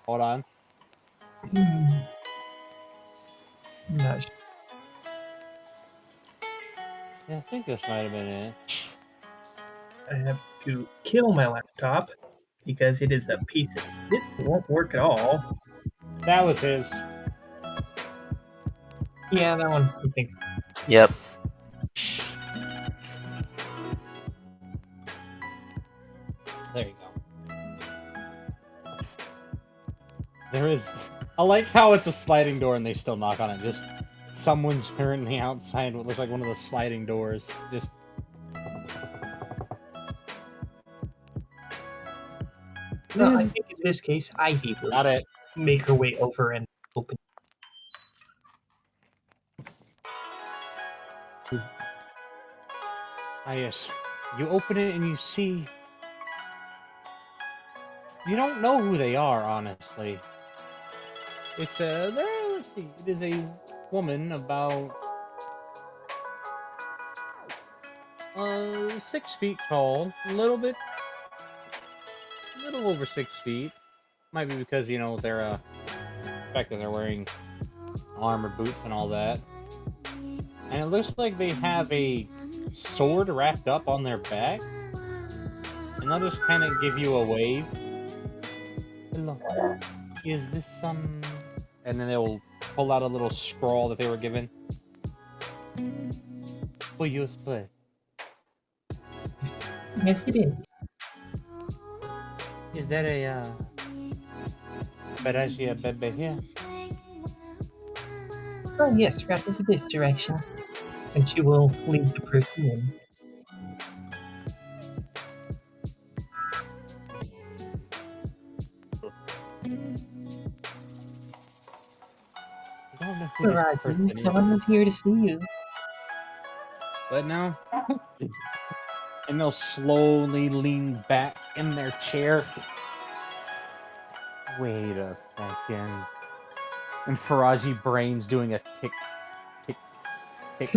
Hold on. Not sure. Yeah, I think this might have been it. I have to kill my laptop because it is a piece of shit that won't work at all. That was his. Yeah, that one. I think. Yep. There you go. There is. I like how it's a sliding door and they still knock on it. Just someone's currently outside what looks like one of the sliding doors. Just. No, I think in this case, Ivy will Got it. make her way over and open. Ah, yes. You open it and you see. You don't know who they are, honestly. It's a. Let's see. It is a woman about 6 feet tall, a little over 6 feet. Might be because they're the fact that they're wearing armor boots and all that. And it looks like they have a sword wrapped up on their back, and they'll just kind of give you a wave. Hello, is this some? And then they'll pull out a little scroll that they were given. For your split. Yes, it is. Is there a Beragia Bebe here? Oh, yes, right into this direction. And she will lead the person in. I don't know who this person is. Someone was here to see you. But now, and they'll slowly lean back in their chair. Wait a second. And Faraji brain's doing a tick, tick, tick.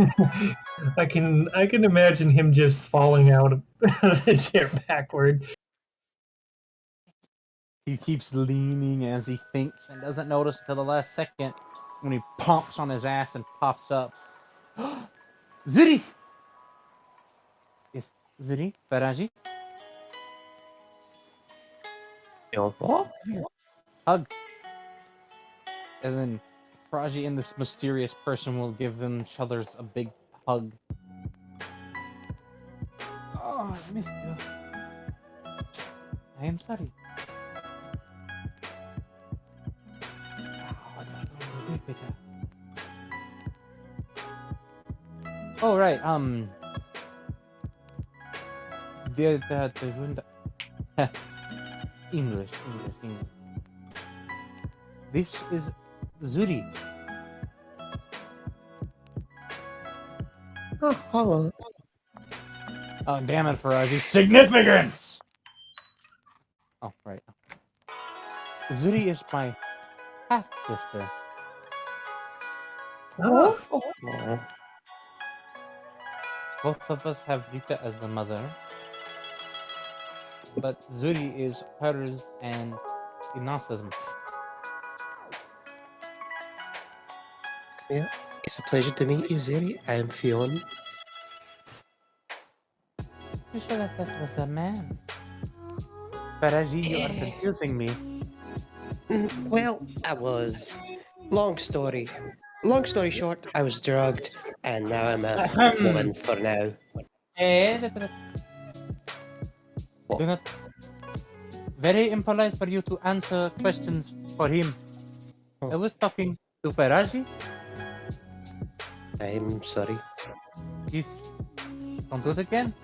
I can imagine him just falling out of the chair backward. He keeps leaning as he thinks and doesn't notice until the last second when he pumps on his ass and pops up. Zuri! Yes, Zuri? Faraji? What? Hug. And then Faraji and this mysterious person will give them each other's a big hug. Oh, I missed you. I am sorry. Oh, right, English. This is Zuri. Oh, hello. Oh, damn it, Faraji. Significance! Oh, right. Zuri is my half-sister. Oh. Oh. Both of us have Rita as the mother. But Zuri is hers and Inasa's mother. Yeah, it's a pleasure to meet you, Zeri. I am Fionn. You sure that was a man? Faraji, you are confusing me. Well, I was. Long story. Long story short, I was drugged, and now I'm a woman for now. What? Do not. Very impolite for you to answer questions for him. Oh. I was talking to Faraji. I'm sorry. Please, don't do it again.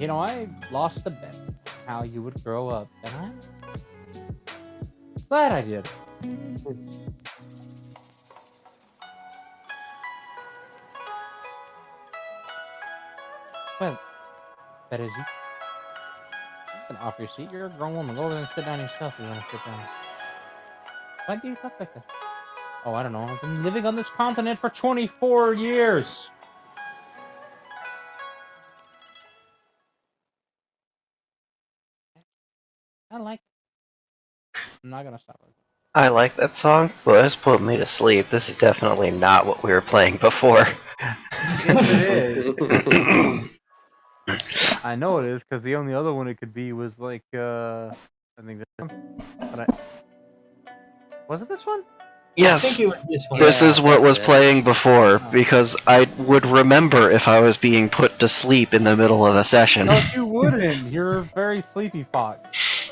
I lost a bet how you would grow up, and I'm glad I did. Well, that is you. You can off your seat. You're a grown woman. Go over there and sit down yourself if you want to sit down. Why do you talk like that? Oh, I don't know. I've been living on this continent for 24 years. I like it. I'm not gonna stop it. I like that song, but it's put me to sleep. This is definitely not what we were playing before. Yes, it is. I know it is because the only other one it could be was like I think this one. But was it this one? Yes, I think it was this one. this is what was Yeah. playing before, because I would remember if I was being put to sleep in the middle of a session. No, you wouldn't. You're a very sleepy fox.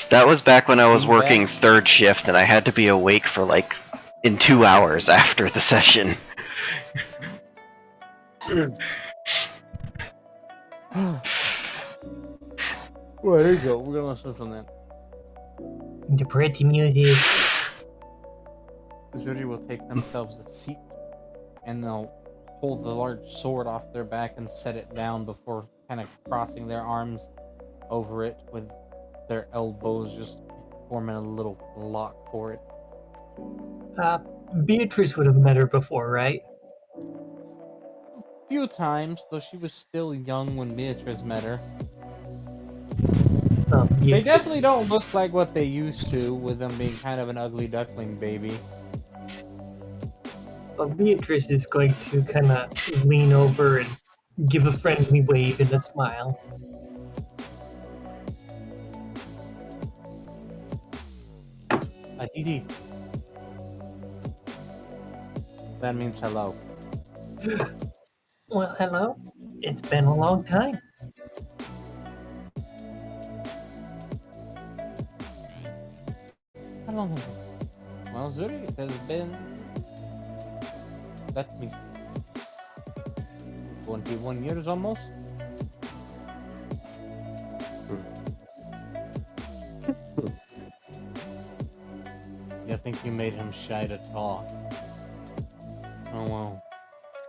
That was back when I was Beanbag. working third shift and I had to be awake for like in 2 hours after the session. Well, there you go. We're gonna listen to something. The pretty music. Zuri will take themselves a seat, and they'll pull the large sword off their back and set it down before kind of crossing their arms over it with their elbows just forming a little lock for it. Beatrice would have met her before, right? A few times, though she was still young when Beatrice met her. They Beatrice. definitely don't look like what they used to, with them being kind of an ugly duckling baby. Well, Beatrice is going to kind of lean over and give a friendly wave and a smile. Aditi. That means hello. Well, hello. It's been a long time. How long has it been? Well, Zuri, it has been... Let me see. 21 years almost? You think you made him shy to talk? Oh well.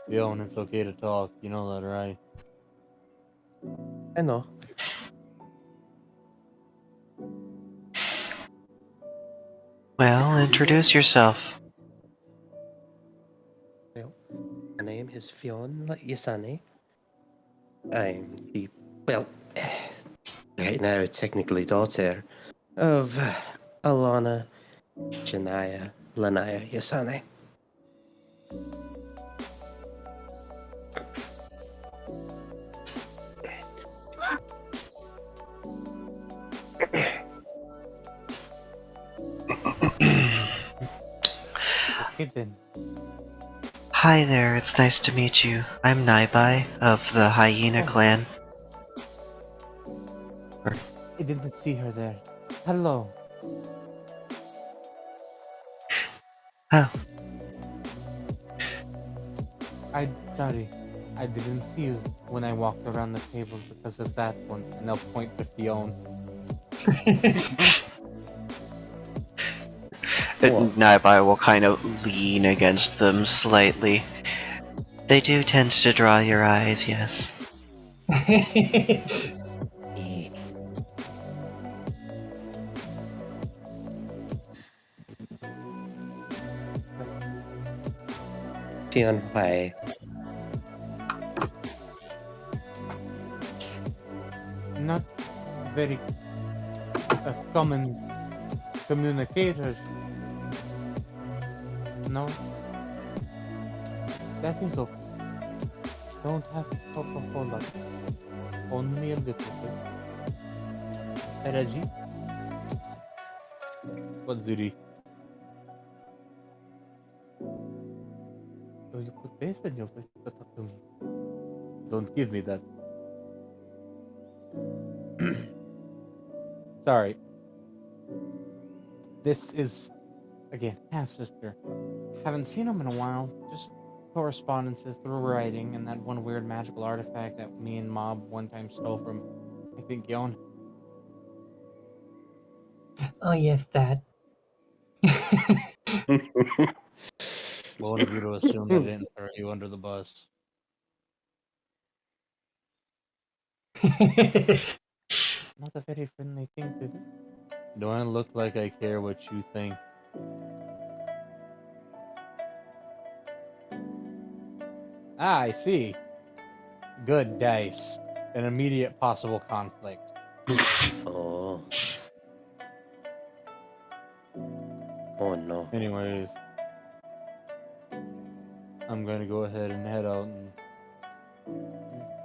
Yo, and it's okay to talk, you know that, right? I know. Well, introduce yourself. Well, my name is Fionn Yasani. I'm the, well, right now technically daughter of Alana Janaya Lanaya Yasani. Okay then. Hi there, it's nice to meet you. I'm Naibai of the Hyena clan. I didn't see her there. Hello. Oh, I'm sorry. I didn't see you when I walked around the table because of that one. And they'll point to Fionn. Naibai will kind of lean against them slightly. They do tend to draw your eyes, yes. Fionn, why? Not very common communicators. No. That is okay. Don't have to talk a whole lot. Only a little bit. Raji? What, Zuri? Oh, you put bass in your voice to talk to me. Don't give me that. Sorry. This is, again, half-sister. Haven't seen him in a while. Just correspondences through writing and that one weird magical artifact that me and Mob one time stole from, I think, Yon. Oh, yes, that. Bold of you to assume that I didn't throw you under the bus. Not a very friendly thing to do. Do I look like I care what you think? Ah, I see. Good dice. An immediate possible conflict. Oh. Oh no. Anyways, I'm gonna go ahead and head out and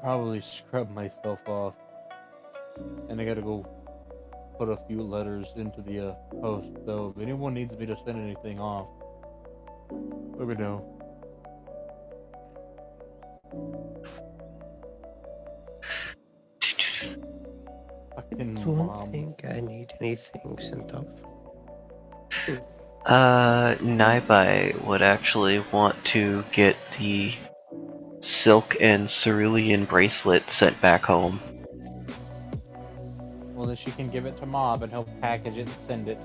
probably scrub myself off. And I gotta go put a few letters into the post, so if anyone needs me to send anything off, let me know. Fucking Don't mom. think I need anything sent off. Naibai would actually want to get the silk and cerulean bracelet sent back home. Well, then she can give it to Mob and he'll package it and send it.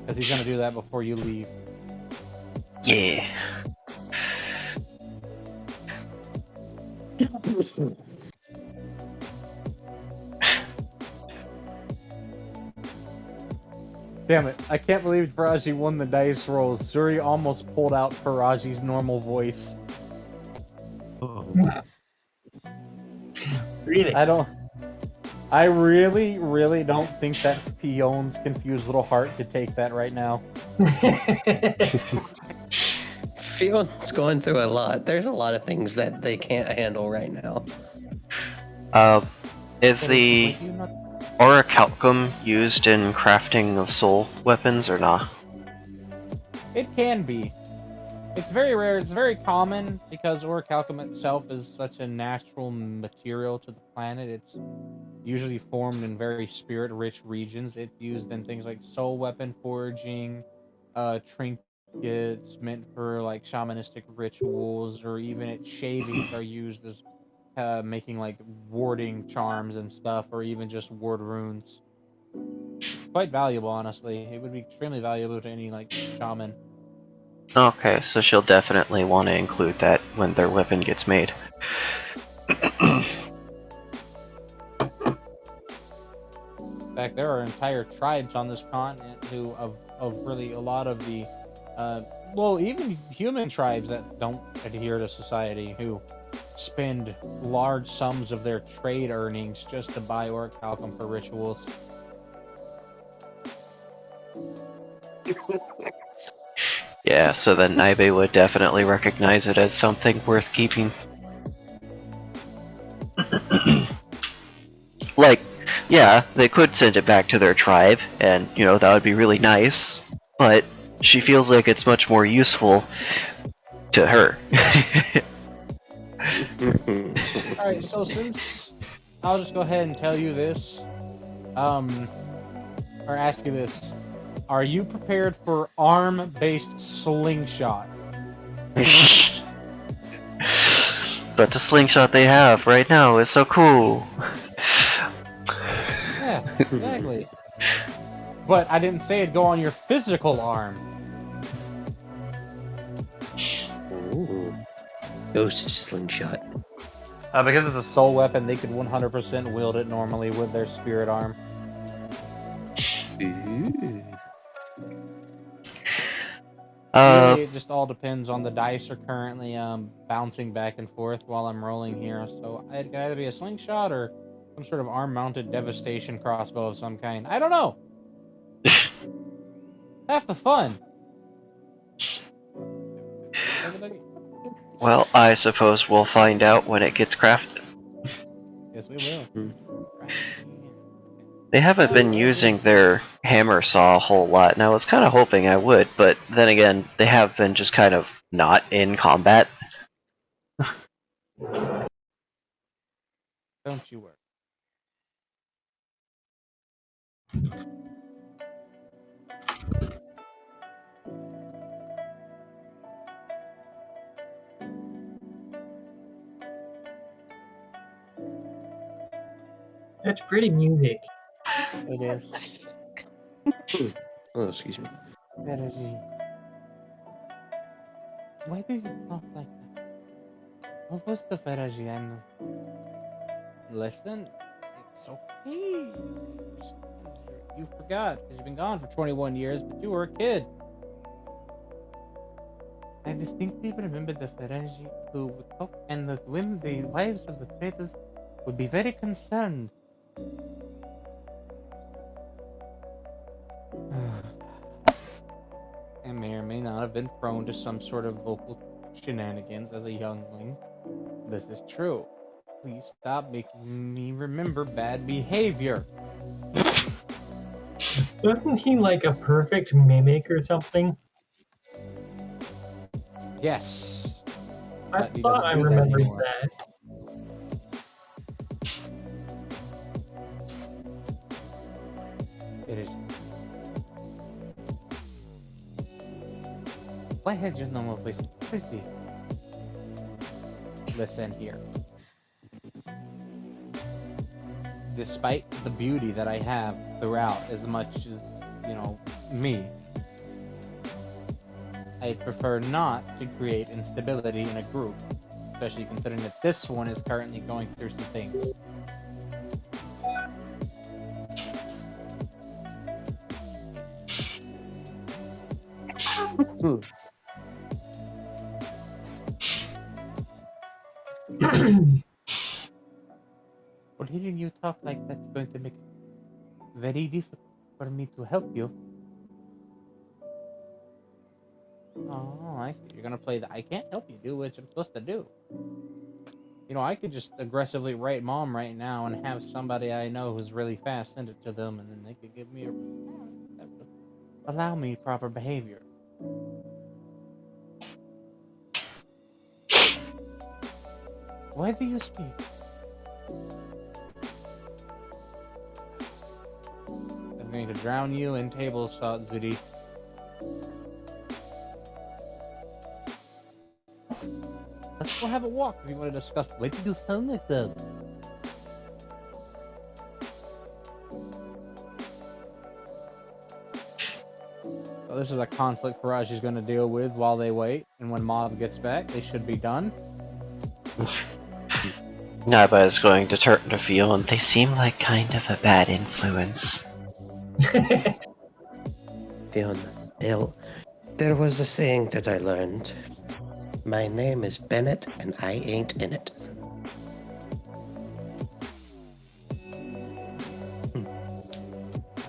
Because he's gonna do that before you leave. Yeah. Damn it, I can't believe Faraji won the dice rolls. Suri almost pulled out Faraji's normal voice. Really? I really don't think that Fion's confused little heart could take that right now. Fion's going through a lot. There's a lot of things that they can't handle right now. Is the orichalcum used in crafting of soul weapons or not? It can be. It's very rare. It's very common because orichalcum itself is such a natural material to the planet. It's usually formed in very spirit-rich regions. It's used in things like soul weapon forging, trinkets meant for like shamanistic rituals, or even its shavings are used as making like warding charms and stuff, or even just ward runes. Quite valuable, honestly. It would be extremely valuable to any like shaman. Okay, so she'll definitely want to include that when their weapon gets made. In fact, there are entire tribes on this continent who, of really a lot of the, well, even human tribes that don't adhere to society, who spend large sums of their trade earnings just to buy orichalcum for rituals. Yeah, so then Naibe would definitely recognize it as something worth keeping. Like, yeah, they could send it back to their tribe, and, you know, that would be really nice, but she feels like it's much more useful to her. Alright, so since I'll just go ahead and tell you this, or ask you this. Are you prepared for arm-based slingshot? But the slingshot they have right now is so cool. Yeah, exactly. But I didn't say it'd go on your physical arm. Ooh. Ghost slingshot. Because it's a soul weapon, they could 100% wield it normally with their spirit arm. Ooh. Really, it just all depends on the dice are currently bouncing back and forth while I'm rolling here. So it could either be a slingshot or some sort of arm-mounted devastation crossbow of some kind. I don't know. Half the fun. Well, I suppose we'll find out when it gets crafted. Yes, we will. They haven't been using their hammer saw a whole lot, and I was kind of hoping I would, but then again, they have been just kind of not in combat. Don't you worry. That's pretty music. It is. Oh, excuse me. Faraji. Why do you talk like that? What was the Faraji? Listen, it's okay. You forgot, because you've been gone for 21 years, but you were a kid. I distinctly remember the Ferengi who would talk, and the women, the wives of the traitors, would be very concerned. I may or may not have been prone to some sort of vocal shenanigans as a youngling. This is true. Please stop making me remember bad behavior. Wasn't he like a perfect mimic or something? Yes. I But he thought doesn't I do that remembered anymore. that. It is. Why had your normal voice pretty? Listen here. Despite the beauty that I have throughout, as much as, me, I prefer not to create instability in a group, especially considering that this one is currently going through some things. But hearing you talk like that's going to make it very difficult for me to help you. Oh, I see. You're gonna play the I can't help you do what I'm supposed to do. I could just aggressively write mom right now and have somebody I know who's really fast send it to them, and then they could give me allow me proper behavior. Why do you speak? I'm going to drown you in table salt, Zudi. Let's go have a walk if you want to discuss. Why did you sound like that? So this is a conflict Faraji's going to deal with while they wait, and when Mob gets back, they should be done. Naiba is going to turn to Veal, and they seem like kind of a bad influence. Fiona, there was a saying that I learned. My name is Bennett, and I ain't in it.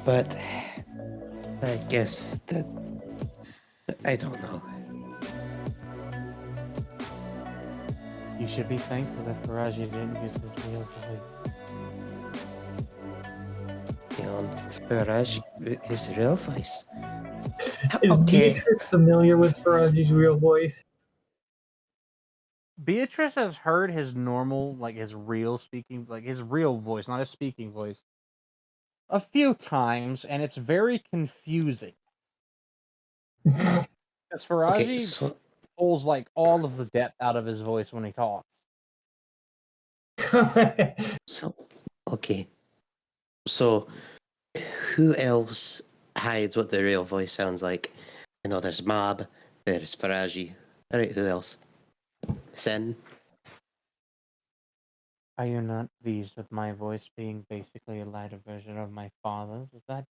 But I guess that I don't know. You should be thankful that Faraji didn't use his real voice. Faraj, his real voice. Is Okay. Beatrice familiar with Faraji's real voice? Beatrice has heard his normal, his real speaking, his real voice, not his speaking voice, a few times, and it's very confusing. Because Faraji pulls, all of the depth out of his voice when he talks. So, who else hides what the real voice sounds like? There's Mob, there's Faraji. Alright, who else? Sen? Are you not pleased with my voice being basically a lighter version of my father's? Is that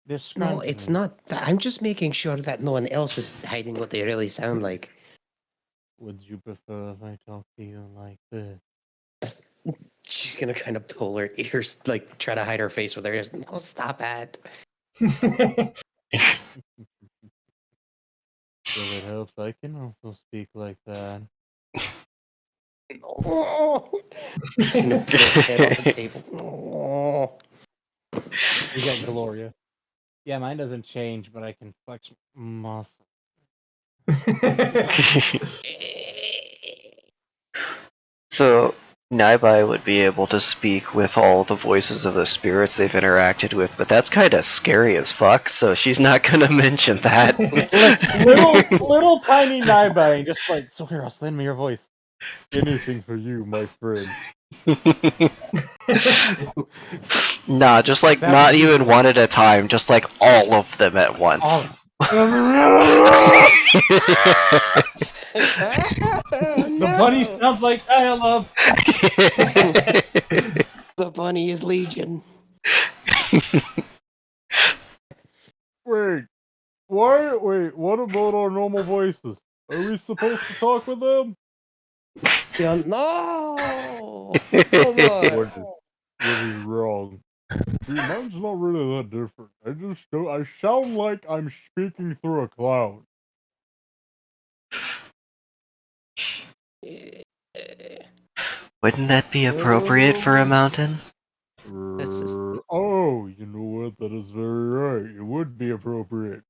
this? No, it's not that. I'm just making sure that no one else is hiding what they really sound like. Would you prefer if I talk to you like this? She's gonna kind of pull her ears, try to hide her face with her ears. No, stop it. If it helps, I can also speak like that. No. She's gonna put her head on the table. No. You got Gloria. Yeah, mine doesn't change, but I can flex muscle. So, Naibai would be able to speak with all the voices of the spirits they've interacted with, but that's kind of scary as fuck, so she's not gonna mention that. little tiny Naibai, just so here, lend me your voice. Anything for you, my friend. Nah, just not even one at a time, just all of them at once. The bunny sounds like dialogue. The bunny is Legion. Wait, why? Wait, what about our normal voices? Are we supposed to talk with them? Yeah, no! Come on! What is wrong? See, mine's not really that different. I sound like I'm speaking through a cloud. Wouldn't that be appropriate for a mountain? This is Oh, you know what? That is very right. It would be appropriate.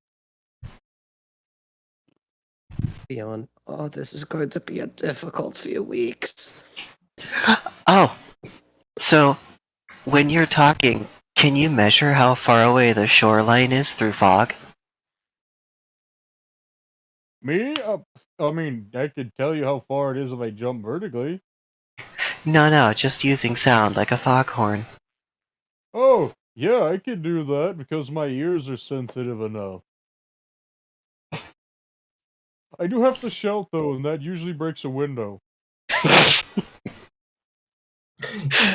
beyond. Oh, this is going to be a difficult few weeks. Oh, so when you're talking, can you measure how far away the shoreline is through fog? Me? I mean, I could tell you how far it is if I jump vertically. No, just using sound like a foghorn. Oh, yeah, I could do that because my ears are sensitive enough. I do have to shout though, and that usually breaks a window. Yeah,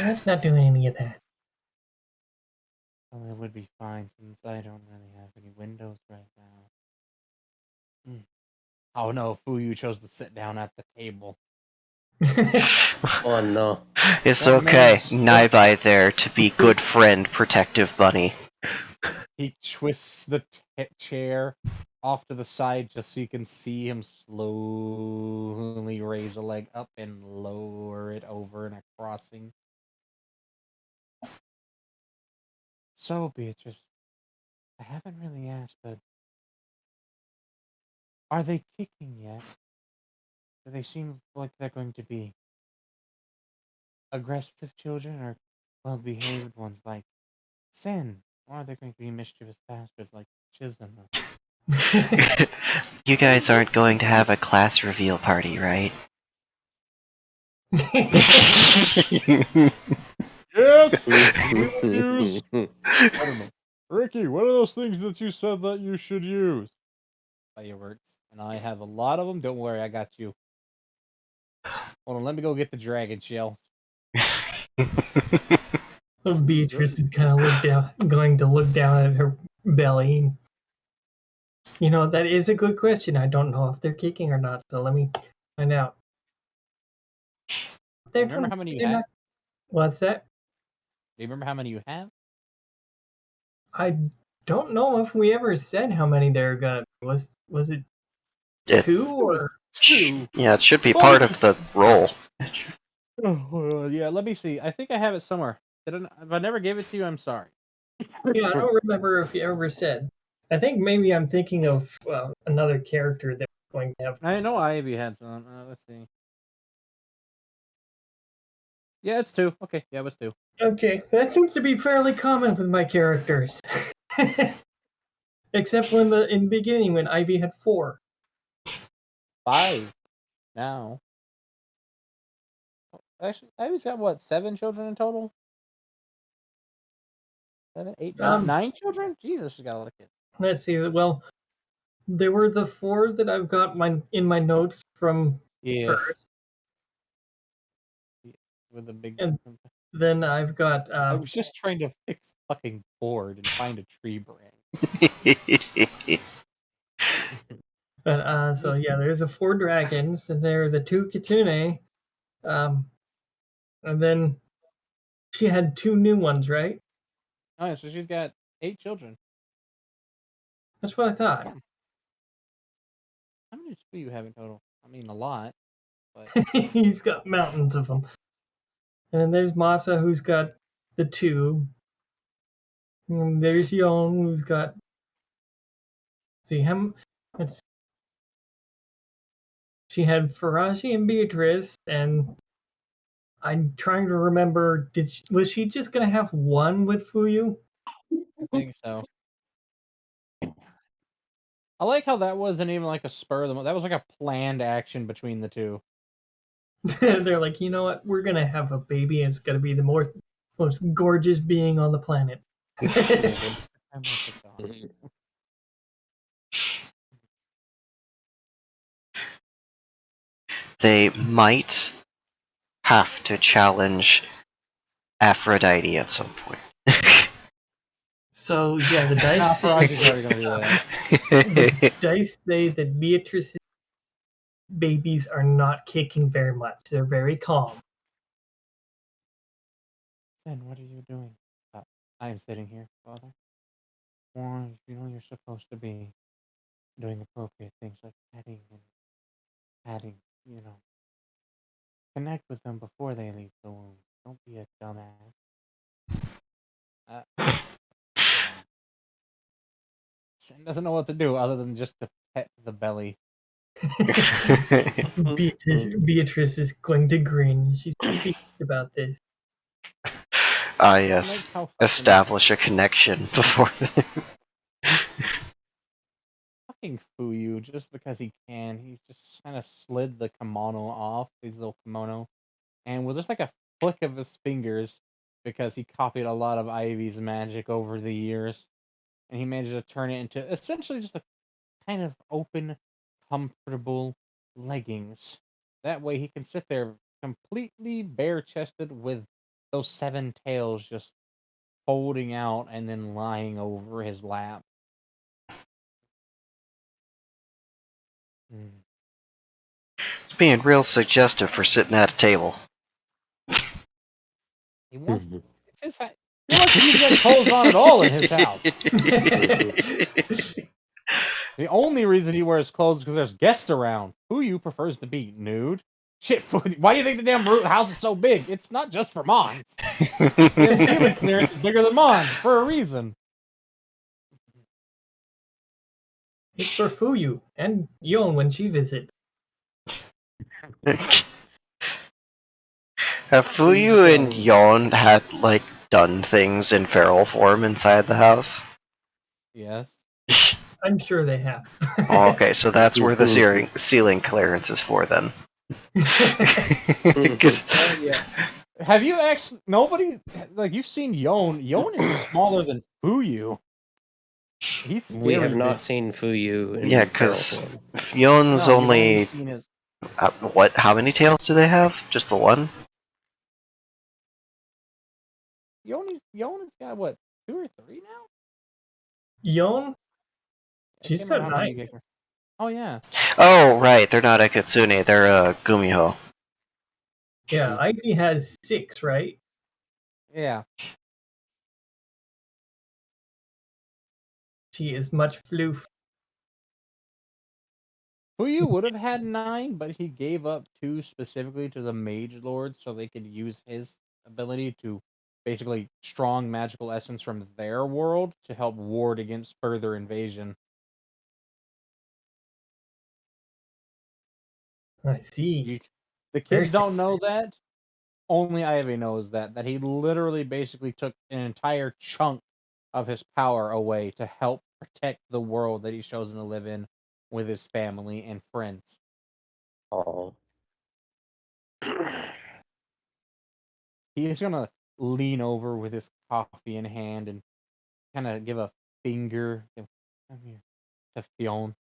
that's not doing any of that. Well, it would be fine since I don't really have any windows right now. Oh no, Fuyu chose to sit down at the table. Oh no. It's That okay. man Naibai there to be good friend, protective bunny. He twists the chair off to the side just so you can see him slowly raise a leg up and lower it over in a crossing. So, Beatrice, I haven't really asked, but are they kicking yet? Do they seem like they're going to be aggressive children or well-behaved ones like Sin? Or are they going to be mischievous bastards like Chisholm? You guys aren't going to have a class reveal party, right? Yes! Use. I don't know. Ricky, what are those things that you said that you should use? Fireworks. And I have a lot of them. Don't worry, I got you. Hold on, let me go get the dragon shell. Beatrice is kind of going to look down at her belly. You know, that is a good question. I don't know if they're kicking or not, so let me find out. Do you remember how many you they're have? not- What's that? Do you remember how many you have? I don't know if we ever said how many there got. Was it It- two or? Two. Yeah, it should be part of the roll. Oh, yeah, let me see. I think I have it somewhere. If I never gave it to you, I'm sorry. Yeah, I don't remember if you ever said. I think maybe I'm thinking of another character that's going to have. I know Ivy had some. Let's see. Yeah, it's two. Okay, yeah, it was two. Okay, that seems to be fairly common with my characters. Except when in the beginning when Ivy had 4. 5 now. Actually, Ivy's got what, 7 children in total? 7, 8, 9 children? Jesus, she's got a lot of kids. Let's see. Well, there were the 4 that I've got in my notes from first. With the big. And then I've got. I was just trying to fix fucking board and find a tree branch. But so yeah, there's the 4 dragons, and there are the 2 kitsune, and then she had 2 new ones, right? Oh yeah, so she's got 8 children. That's what I thought. How many do you have in total? I mean, a lot. But He's got mountains of them. And then there's Masa, who's got the 2. And there's Yon, who's got. See him. She had Faraji and Beatrice, and I'm trying to remember. Was she just gonna have one with Fuyu? I think so. I like how that wasn't even like a spur of the moment. That was like a planned action between the two. They're like, you know what? We're gonna have a baby, and it's gonna be the most gorgeous being on the planet. They might have to challenge Aphrodite at some point. So yeah, the Nah, dice Faraji's already gonna do that. the dice say that Beatrice's babies are not kicking very much. They're very calm. Then what are you doing? I am sitting here, Father. Well, you're supposed to be doing appropriate things like petting, you know. Connect with them before they leave the womb. Don't be a dumbass. Sin doesn't know what to do other than just to pet the belly. Beatrice is going to grin. She's pleased about this. Ah, I yes. like how fucking, Establish a connection before the... fucking Fuyu, just because he can, he's just kind of slid the kimono off, his little kimono, and with just like a flick of his fingers, because he copied a lot of Ivy's magic over the years, and he managed to turn it into essentially just a kind of open, comfortable leggings. That way he can sit there completely bare chested with those 7 tails just folding out and then lying over his lap. Mm. It's being real suggestive for sitting at a table. He wants. It's his house. You're lucky he's got clothes on at all in his house. The only reason he wears clothes is because there's guests around. Fuyu prefers to be nude. Shit, why do you think the damn house is so big? It's not just for Mons. The ceiling clearance is bigger than Mons for a reason. It's for Fuyu and Yon when she visits. Have Fuyu and Yon had, like, done things in feral form inside the house? Yes. I'm sure they have. Oh, okay, so that's where the ceiling clearance is for, then. Yeah. Have you actually... Nobody... Like, you've seen Yon. Yon is smaller than Fuyu. He's scary. We have not seen Fuyu in Yeah, feral because form. Yon's No, you've only... seen his... what? How many tails do they have? Just the one? Yoni's got, what, 2 or 3 now? Yon? I She's can't got remember how many 9. you get her. Oh, yeah. Oh, right. They're not a Kitsune. They're a Gumiho. Yeah, Ivy has 6, right? Yeah. She is much floof. Fuyu would have had 9, but he gave up 2 specifically to the Mage Lord so they could use his ability to basically strong magical essence from their world to help ward against further invasion. I see. The kids don't know that. Only Ivy knows that he literally basically took an entire chunk of his power away to help protect the world that he's chosen to live in with his family and friends. Oh. He's gonna lean over with his coffee in hand and kind of give a finger, come here, to Fionn.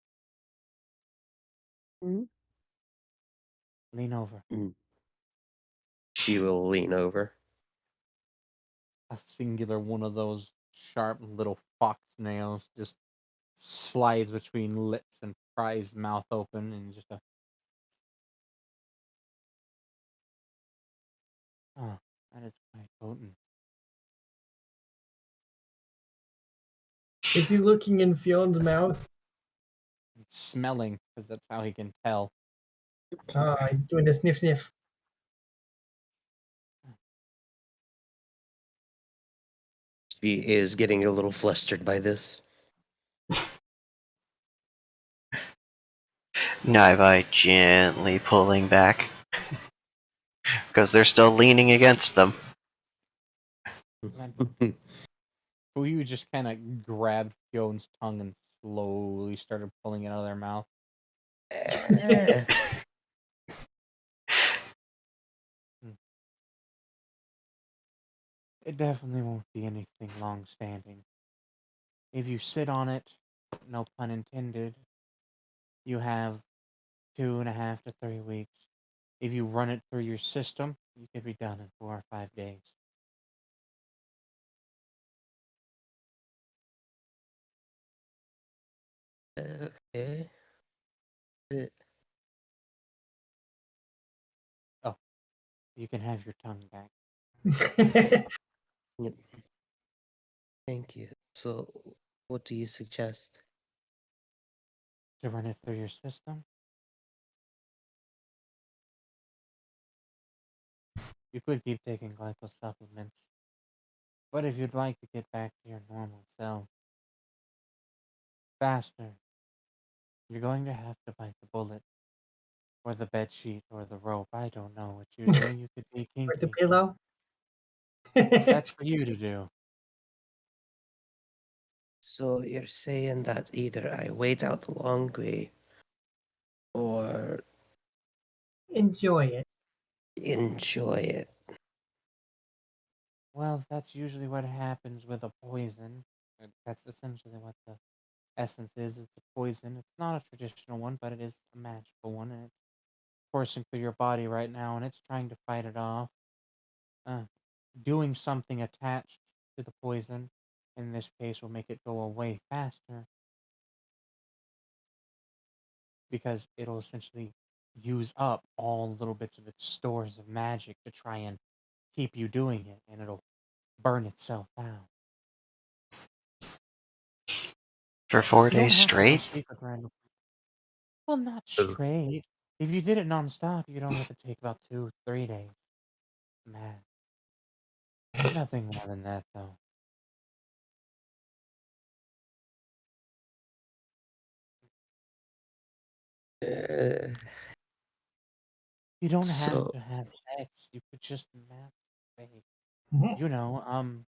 Lean over. She will lean over. A singular one of those sharp little fox nails just slides between lips and pries mouth open and just a... Oh, that is quite potent. Is he looking in Fionn's mouth? He's smelling, because that's how he can tell. Doing a sniff sniff. She is getting a little flustered by this. Naivi gently pulling back. Because they're still leaning against them. Fuyu just kind of grabbed Fion's tongue and slowly started pulling it out of their mouth. It definitely won't be anything long-standing. If you sit on it, no pun intended, you have 2.5 to 3 weeks. If you run it through your system, you could be done in 4 or 5 days. Okay. You can have your tongue back. Yep. Thank you. So, what do you suggest? To run it through your system. You could keep taking glyco supplements. But if you'd like to get back to your normal self faster, you're going to have to bite the bullet. Or the bed sheet or the rope. I don't know what you do. You could be Or the kinky. pillow. That's for you to do. So, you're saying that either I wait out the long way or Enjoy it. enjoy it. Well, that's usually what happens with a poison. That's essentially what the essence is. It's a poison. It's not a traditional one, but it is a magical one, and it's coursing through your body right now, and it's trying to fight it off. Uh, Doing something attached to the poison, in this case, will make it go away faster because it'll essentially use up all little bits of its stores of magic to try and keep you doing it, and it'll burn itself out. For 4 You don't days have to go straight? sleep with random. Well, not Oh. straight. If you did it nonstop, you'd only have to take about 2, 3 days. Man, nothing more than that, though. Uh, You don't have so, to have sex. You could just masturbate. Mhm. You know,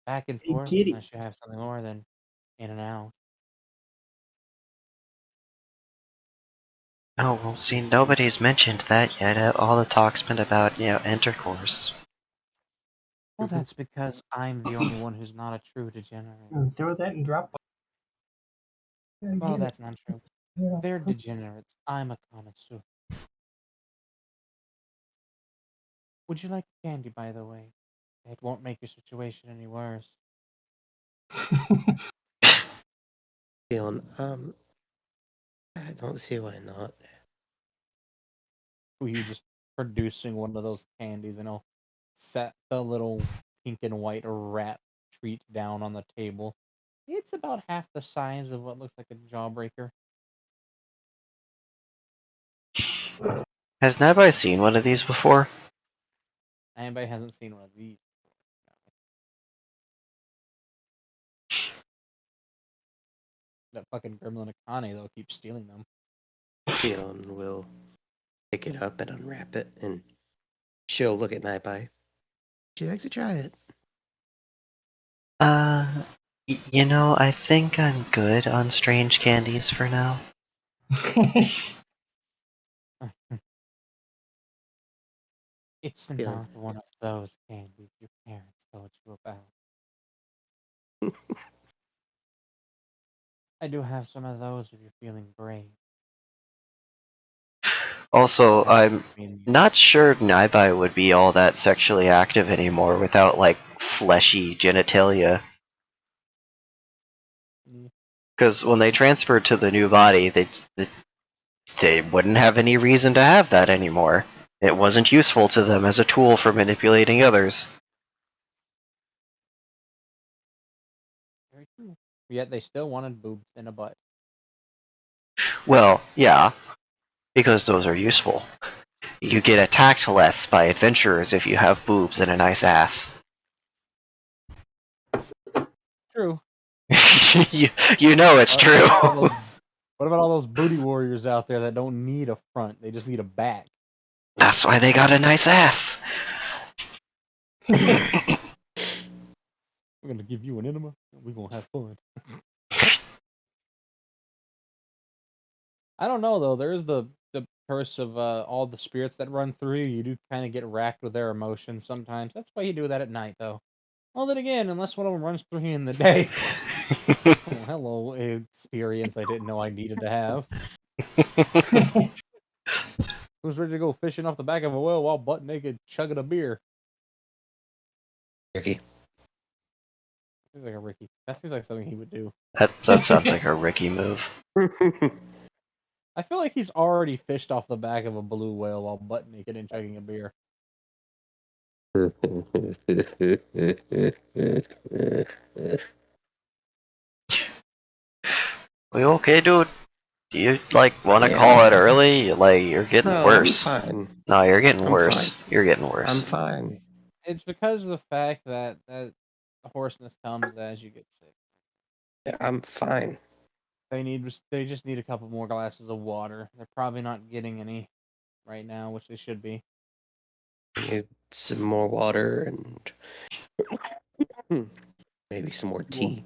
back and Hey, forth, kitty. unless you have something more than in and out. Oh, well, see, nobody's mentioned that yet. All the talk's been about, intercourse. Well, that's because I'm the only one who's not a true degenerate. Throw that and drop it. Well, Get it. that's not true. Yeah. They're degenerates. I'm a connoisseur. Would you like candy, by the way? It won't make your situation any worse. Leon, I don't see why not. Were you just producing one of those candies and I'll set the little pink and white rat treat down on the table? It's about half the size of what looks like a jawbreaker. Has Nabai seen one of these before? Anybody hasn't seen one of these. That fucking gremlin Akane, though, keeps stealing them. Leon will pick it up and unwrap it, and she'll look at Nightby. Would you like to try it? I think I'm good on strange candies for now. It's Yeah. not one of those candies your parents told you about. I do have some of those if you're feeling brave. Also, That's I'm between you. not sure Naibai would be all that sexually active anymore without, like, fleshy genitalia. Mm. Because when they transferred to the new body, they wouldn't have any reason to have that anymore. It wasn't useful to them as a tool for manipulating others. Very true. Yet they still wanted boobs and a butt. Well, yeah, because those are useful. You get attacked less by adventurers if you have boobs and a nice ass. True. you know it's true. What about all those booty warriors out there that don't need a front? They just need a back. That's why they got a nice ass. We're gonna give you an enema. And we're gonna have fun. I don't know though. There's the curse of all the spirits that run through you. You do kind of get racked with their emotions sometimes. That's why you do that at night, though. Well, then again, unless one of them runs through you in the day. Oh, hello, experience I didn't know I needed to have. Who's ready to go fishing off the back of a whale while butt naked chugging a beer? Ricky. Seems like a Ricky. That seems like something he would do. That sounds like a Ricky move. I feel like he's already fished off the back of a blue whale while butt naked and chugging a beer. Are you okay, dude? Do you want to Yeah. call it early? You're getting No, worse. I'm fine. No, you're getting I'm worse. fine. You're getting worse. I'm fine. It's because of the fact that the hoarseness comes as you get sick. Yeah, I'm fine. They just need a couple more glasses of water. They're probably not getting any right now, which they should be. Need some more water and maybe some more tea.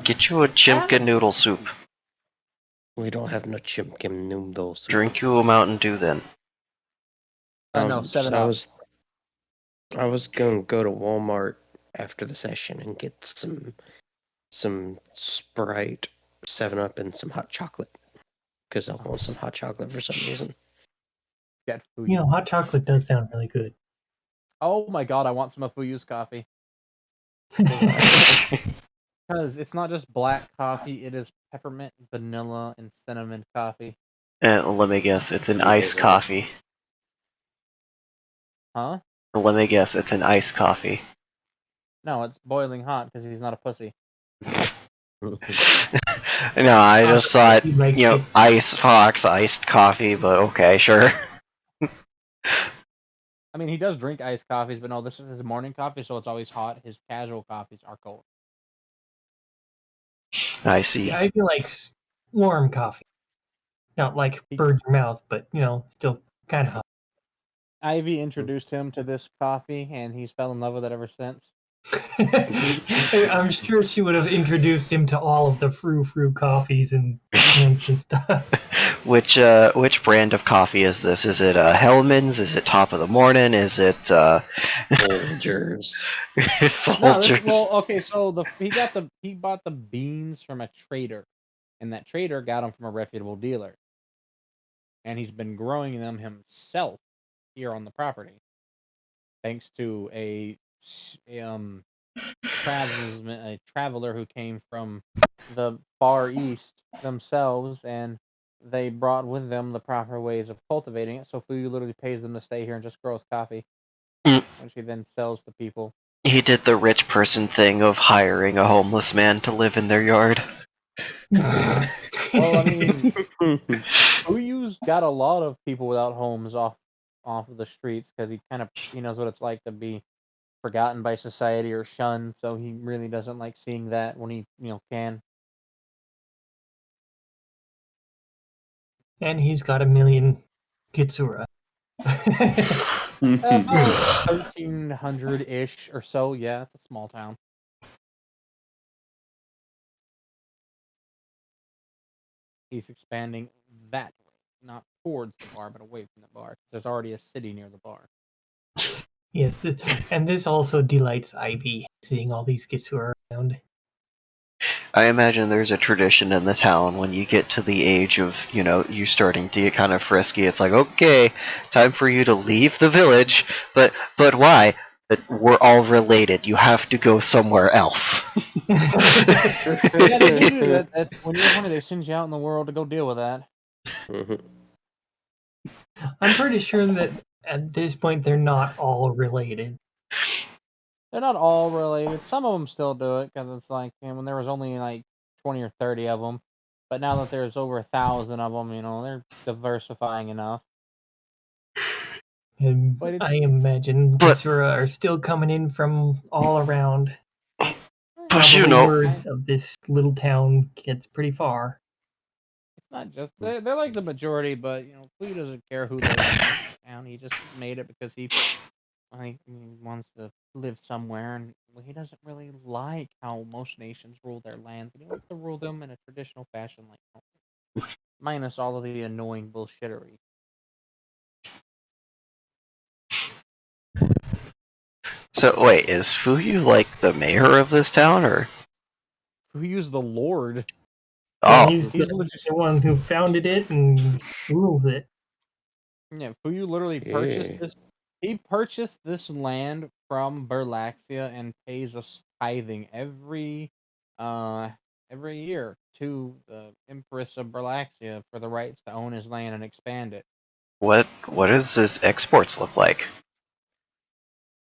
Get you a chimka noodle soup. We don't have no chimkin noodles. Drink you a Mountain Dew then. No, 7-Up. I was gonna go to Walmart after the session and get some Sprite, 7-Up, and some hot chocolate. Because I want some hot chocolate for some reason. Get food. You know, hot chocolate does sound really good. Oh my god, I want some of Fuyu's coffee. Because it's not just black coffee, it is peppermint, vanilla, and cinnamon coffee. Let me guess, it's an iced coffee. Huh? Let me guess, it's an iced coffee. No, it's boiling hot because he's not a pussy. No, I just thought, Like Ice Fox iced coffee, but okay, sure. I mean, he does drink iced coffees, but no, this is his morning coffee, so it's always hot. His casual coffees are cold. I see. I feel like warm coffee. Not like burn your mouth, but, still kind of hot. Ivy introduced him to this coffee, and he's fell in love with it ever since. I'm sure she would have introduced him to all of the frou-frou coffees and drinks and stuff. Which brand of coffee is this? Is it Hellman's? Is it Top of the Morning? Is it Folgers? Folgers? Okay, so he bought the beans from a trader, and that trader got them from a reputable dealer, and he's been growing them himself here on the property, thanks to a traveler who came from the Far East themselves, and they brought with them the proper ways of cultivating it. So Fuyu literally pays them to stay here and just grows coffee, which he then sells to people. He did the rich person thing of hiring a homeless man to live in their yard. Well, I mean, Fuyu's got a lot of people without homes off of the streets because he knows what it's like to be forgotten by society or shunned, so he really doesn't like seeing that when he can. And he's got 1,000,000 Kitsura. About 1,300-ish or so. Yeah, it's a small town. He's expanding that way, not towards the bar, but away from the bar, because there's already a city near the bar. Yes, and this also delights Ivy, seeing all these Kitsura around. I imagine there's a tradition in the town when you get to the age of, you starting to get kind of frisky. It's like, okay, time for you to leave the village. But why? That we're all related. You have to go somewhere else. Yeah, they do that. When you're horny, they send you out in the world to go deal with that. I'm pretty sure that at this point they're not all related. They're not all related. Some of them still do it because it's like when there was only like 20 or 30 of them, but now that there's over 1,000 of them, they're diversifying enough. And I imagine Kitsura are still coming in from all around. Probably word of this little town gets pretty far. It's not just they're like the majority, but Flea doesn't care who lives in this town. He just made it because he wants to live somewhere, and he doesn't really like how most nations rule their lands, and he wants to rule them in a traditional fashion, like home, minus all of the annoying bullshittery. So wait, is Fuyu like the mayor of this town, or? Fuyu's the lord. Yeah, he's the one who founded it and rules it. Yeah, Fuyu literally purchased this. He purchased this land from Berlaxia and pays us tithing every every year to the Empress of Berlaxia for the rights to own his land and expand it. What does this exports look like?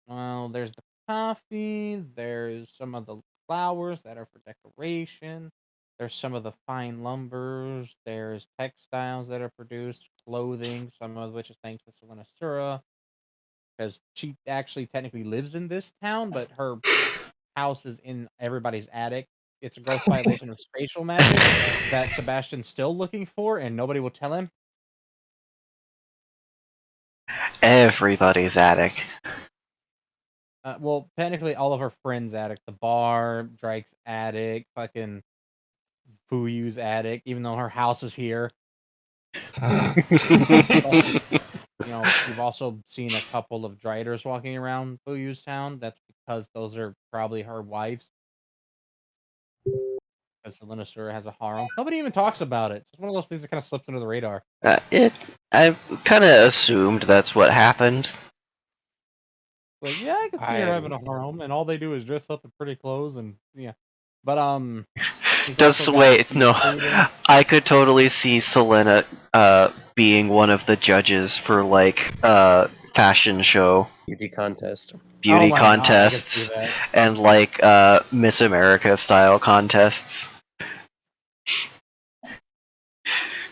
Well, there's the coffee, there's some of the flowers that are for decoration, there's some of the fine lumbers, there's textiles that are produced, clothing, some of which is thanks to Selena Sura, because she actually technically lives in this town, but her house is in everybody's attic. It's a gross violation of spatial magic that Sebastian's still looking for, and nobody will tell him. Everybody's attic. Well, technically, all of her friends' attic, the bar, Drake's attic, fucking Fuyu's attic, even though her house is here. You've also seen a couple of Driders walking around Fuyu's town. That's because those are probably her wives. Because Selena Sura has a harem. Nobody even talks about it. It's one of those things that kind of slips under the radar. I kind of assumed that's what happened. Like, yeah, I could see her having a harem, and all they do is dress up in pretty clothes, and yeah. But he's also got Wait, some no. freedom. I could totally see Selena being one of the judges for like fashion show Beauty contest. beauty Oh my God, I can contests see that. and like Miss America style contests.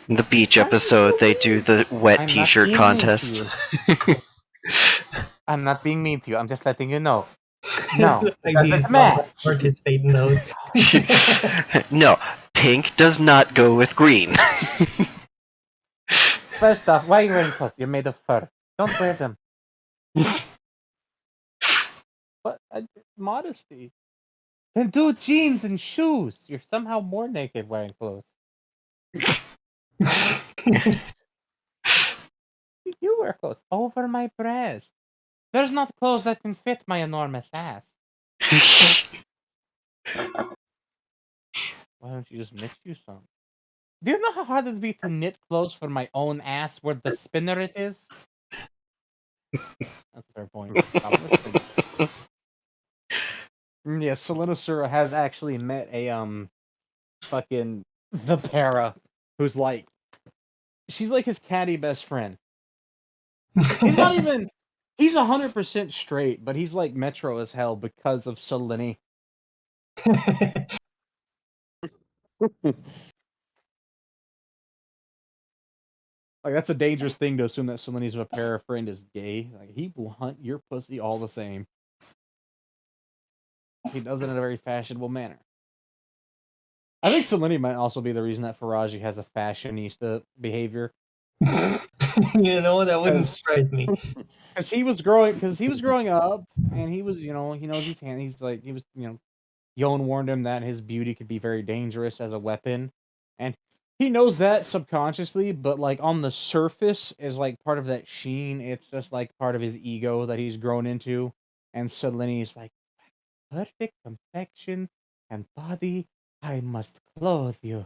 In the beach episode, they do the wet I'm not t-shirt being mean to contest. you. I'm not being mean to you. I'm just letting you know. No, Like because these it's match. participate in those. No, pink does not go with green. First off, why are you wearing clothes? You're made of fur. Don't wear them. But modesty. Then do jeans and shoes. You're somehow more naked wearing clothes. You wear clothes over my breast. There's not clothes that can fit my enormous ass. Why don't you just knit you some? Do you know how hard it'd be to knit clothes for my own ass where the spinner it is? That's a fair point. Yeah, Selena Sura has actually met a fucking the para who's like she's like his catty best friend. He's not even he's 100% straight, but he's like metro as hell because of Selene. Like that's a dangerous thing to assume that Selene's a para friend is gay. Like he will hunt your pussy all the same. He does it in a very fashionable manner. I think Selene might also be the reason that Faraji has a fashionista behavior. You know, that wouldn't surprise me. Because he was growing up, and he was, he knows he's like, he was, Yon warned him that his beauty could be very dangerous as a weapon, and he knows that subconsciously, but like on the surface is like part of that sheen. It's just like part of his ego that he's grown into, and Selene's like, perfect complexion and body, I must clothe you.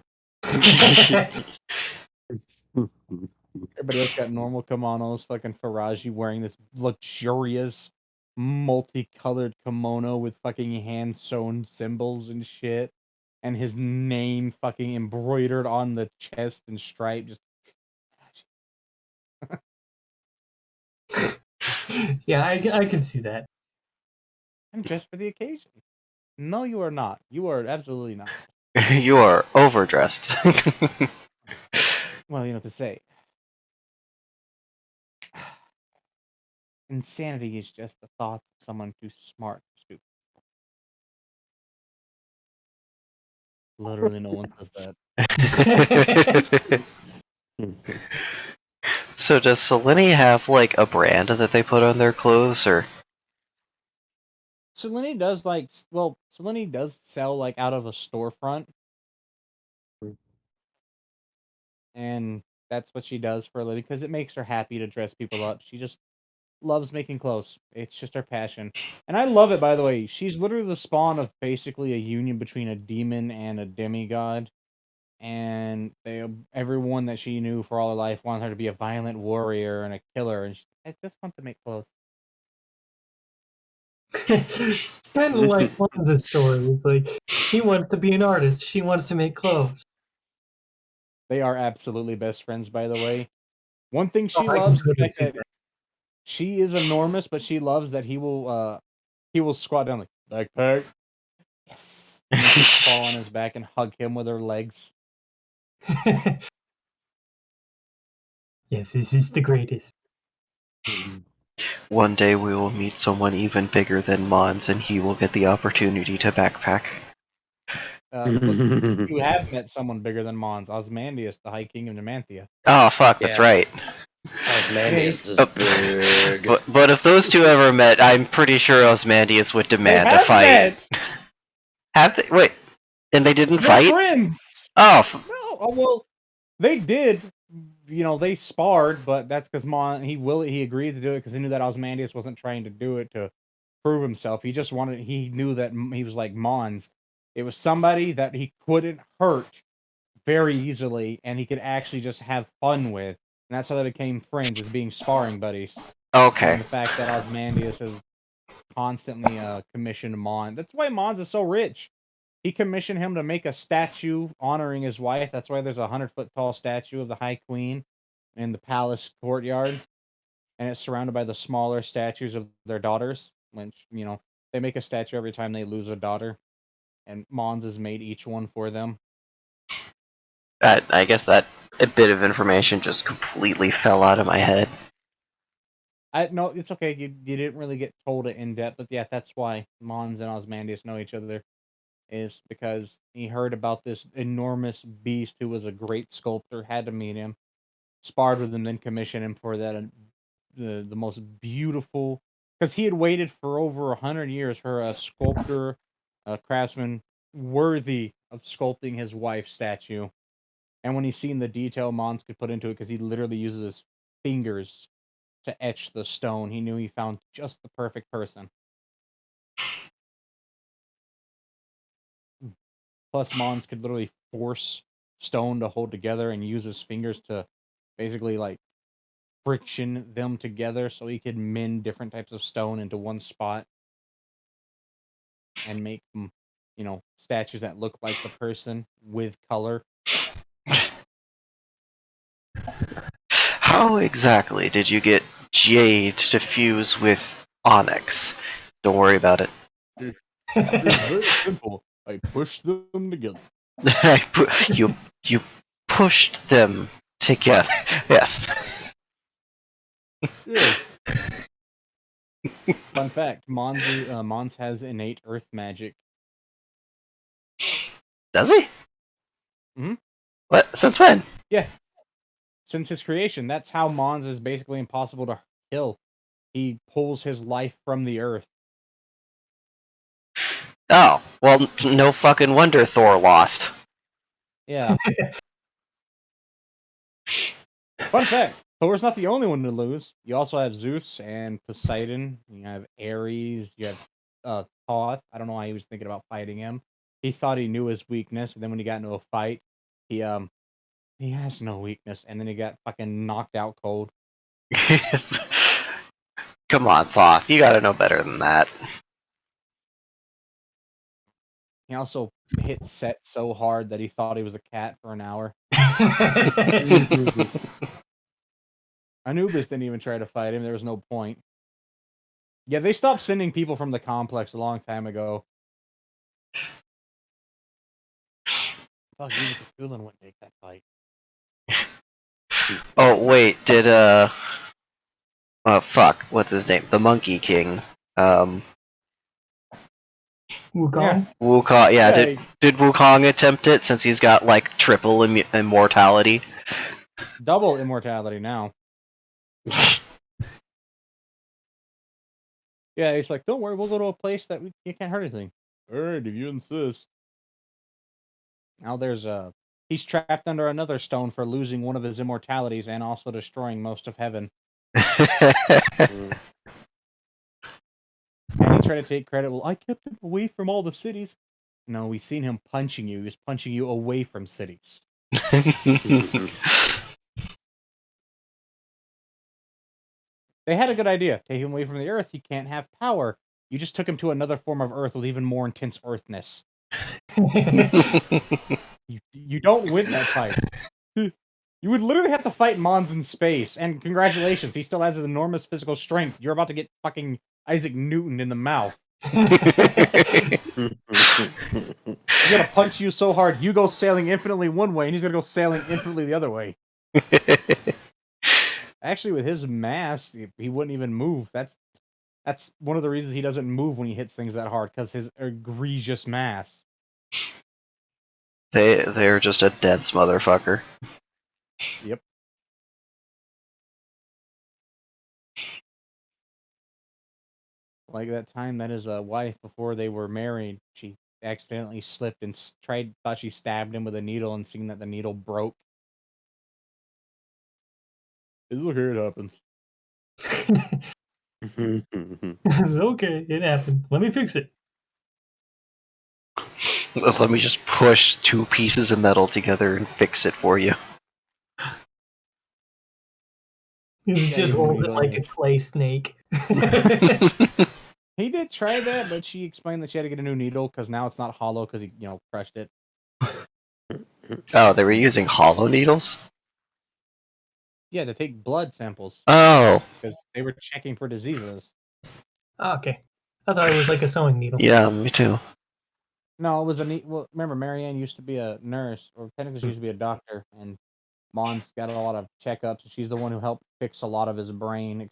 Everybody else got normal kimonos. Fucking Faraji wearing this luxurious, multicolored kimono with fucking hand sewn symbols and shit, and his name fucking embroidered on the chest and stripe. Just Yeah, I can see that. I'm dressed for the occasion. No, you are not. You are absolutely not. You are overdressed. Well, you know what to say. Insanity is just the thoughts of someone too smart for stupid. Literally, no one says that. So does Selene have like a brand that they put on their clothes, or? Selene does sell like out of a storefront, and that's what she does for a living because it makes her happy to dress people up. She just loves making clothes. It's just her passion, and I love it. By the way, she's literally the spawn of basically a union between a demon and a demigod, and everyone that she knew for all her life wanted her to be a violent warrior and a killer, and I just want to make clothes. Kind of like Lonza's story. It's like he wants to be an artist. She wants to make clothes. They are absolutely best friends, by the way. One thing she I can loves the totally fact see that she is enormous, but she loves that he will squat down like backpack. Yes. And then she'll fall on his back and hug him with her legs. that. Yes, this is the greatest. One day we will meet someone even bigger than Mons, and he will get the opportunity to backpack. Look, you have met someone bigger than Mons, Osmandius, the High King of Nemantia. Oh fuck, that's Yeah. right. Osmandius is Oh. big. But if those two ever met, I'm pretty sure Osmandius would They demand a have fight. met. Have they? Wait, and they didn't They're fight? friends. Oh, No, well, they did. You know, they sparred, but that's because he agreed to do it because he knew that Osmandius wasn't trying to do it to prove himself. He knew that he was like Mons. It was somebody that he couldn't hurt very easily, and he could actually just have fun with. And that's how they became friends, as being sparring buddies. okay. And the fact that Osmandius has constantly commissioned Mons. That's why Mons is so rich. He commissioned him to make a statue honoring his wife. That's why there's a 100-foot tall statue of the High Queen in the palace courtyard, and it's surrounded by the smaller statues of their daughters. Which they make a statue every time they lose a daughter, and Mons has made each one for them. I guess that a bit of information just completely fell out of my head. No, it's okay. You didn't really get told it in depth, but yeah, that's why Mons and Osmandius know each other. Is because he heard about this enormous beast who was a great sculptor, had to meet him, sparred with him, then commissioned him for that the most beautiful. Because he had waited for over 100 years for a sculptor, a craftsman worthy of sculpting his wife's statue. And when he seen the detail Mons could put into it, because he literally uses his fingers to etch the stone, he knew he found just the perfect person. Plus, Mons could literally force stone to hold together and use his fingers to basically like friction them together so he could mend different types of stone into one spot and make them, statues that look like the person with color. How exactly did you get jade to fuse with onyx? Don't worry about it. It's very simple. I push them together. you pushed them together. Yes. Yes. Fun fact: Mons has innate earth magic. Does he? Mhm. What? Since when? Yeah. Since his creation, that's how Mons is basically impossible to kill. He pulls his life from the earth. Oh, well, no fucking wonder Thor lost. Yeah. Fun fact: Thor's not the only one to lose. You also have Zeus and Poseidon. You have Ares. You have Thoth. I don't know why he was thinking about fighting him. He thought he knew his weakness, and then when he got into a fight, he has no weakness, and then he got fucking knocked out cold. Come on, Thoth. You gotta know better than that. He also hit Set so hard that he thought he was a cat for an hour. Anubis didn't even try to fight him. There was no point. Yeah, they stopped sending people from the complex a long time ago. Fuck, even Cthulhu wouldn't take that fight. Oh, wait, did, oh, fuck, what's his name? The Monkey King. Wukong? Wukong, yeah, Yeah, did Wukong attempt it since he's got, like, triple immortality? double immortality now. Yeah, he's like, don't worry, we'll go to a place that you can't hurt anything. Alright, if you insist. Now he's trapped under another stone for losing one of his immortalities and also destroying most of heaven. And he tried to take credit. Well, I kept him away from all the cities. No, we've seen him punching you. He was punching you away from cities. They had a good idea. Take him away from the earth. He can't have power. You just took him to another form of Earth with even more intense Earthness. You don't win that fight. You would literally have to fight Mons in space, and congratulations, he still has his enormous physical strength. You're about to get fucking Isaac Newton in the mouth. He's gonna punch you so hard, you go sailing infinitely one way, and he's gonna go sailing infinitely the other way. Actually, with his mass, he wouldn't even move. That's one of the reasons he doesn't move when he hits things that hard, because his egregious mass. They're just a dense motherfucker. Yep. Like that time that his wife, before they were married, she accidentally slipped and thought she stabbed him with a needle, and seeing that the needle broke. It's okay, it happens. Okay, it happened. Let me fix it. Let me just push two pieces of metal together and fix it for you. He was Yeah, just you rolled it needle like it. a clay snake. He did try that, but she explained that she had to get a new needle because now it's not hollow because he, crushed it. Oh, they were using hollow needles? Yeah, to take blood samples Oh, because they were checking for diseases. Okay. I thought it was like a sewing needle. yeah, me too. No, it was well, remember, Marianne used to be a nurse, or technically she used to be a doctor, and Mons got a lot of checkups, and she's the one who helped fix a lot of his brain,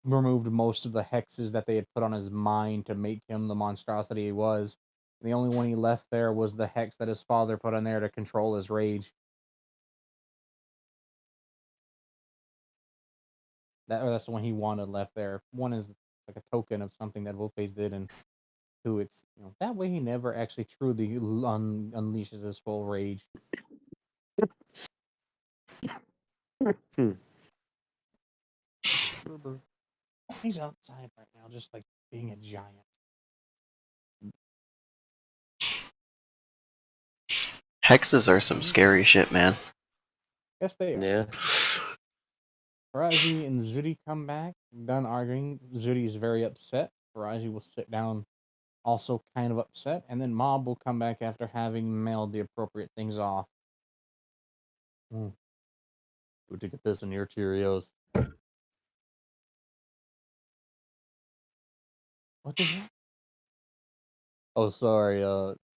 removed most of the hexes that they had put on his mind to make him the monstrosity he was. And the only one he left there was the hex that his father put on there to control his rage. That's the one he wanted left there. One is like a token of something that Wolfface did, and two, it's that way he never actually truly unleashes his full rage. He's outside right now, just like being a giant. Hexes are some scary shit, man. Yes, they are. Yeah. Faraji and Zuri come back, done arguing. Zuri is very upset. Faraji will sit down, also kind of upset, and then Mob will come back after having mailed the appropriate things off. Go take a piss in your Cheerios. What is that? Oh, sorry,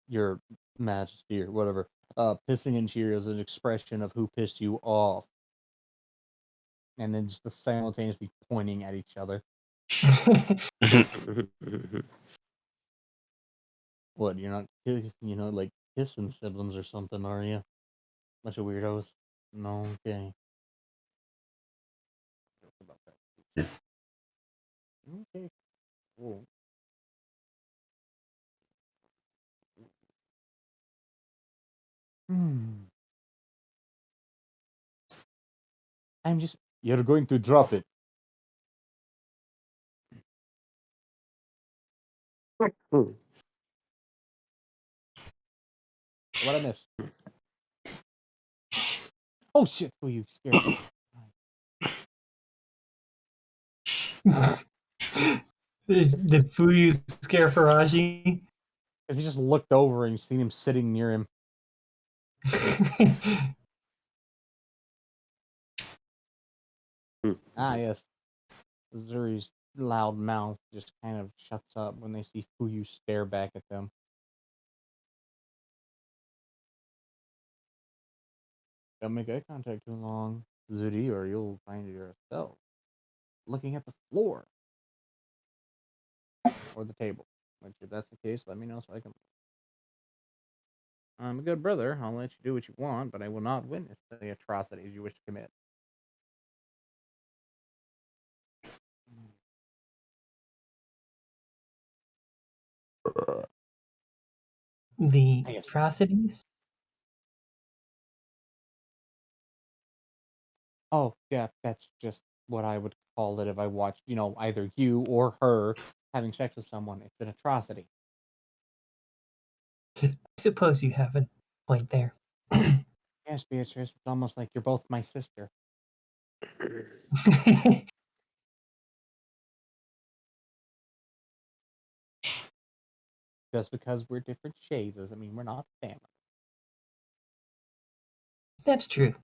your Majesty or whatever. Pissing in Cheerios is an expression of who pissed you off. And then just simultaneously pointing at each other. What, you're not, like kissing siblings or something, are you? Bunch of weirdos. No, okay. About that. Okay, cool. You're going to drop it. What I miss? Oh shit! Who you scared me? Did Fuyu scare Faraji? Because he just looked over and seen him sitting near him. Yes. Zuri's loud mouth just kind of shuts up when they see Fuyu stare back at them. Don't make eye contact too long, Zuri, or you'll find yourself looking at the floor or the table. Which, if that's the case, let me know so I can. I'm a good brother. I'll let you do what you want, but I will not witness the atrocities you wish to commit. The atrocities? Oh, yeah, that's just what I would call it if I watched, either you or her having sex with someone. It's an atrocity. I suppose you have a point there. Yes, Beatrice, it's almost like you're both my sister. Just because we're different shades doesn't mean we're not family. That's true.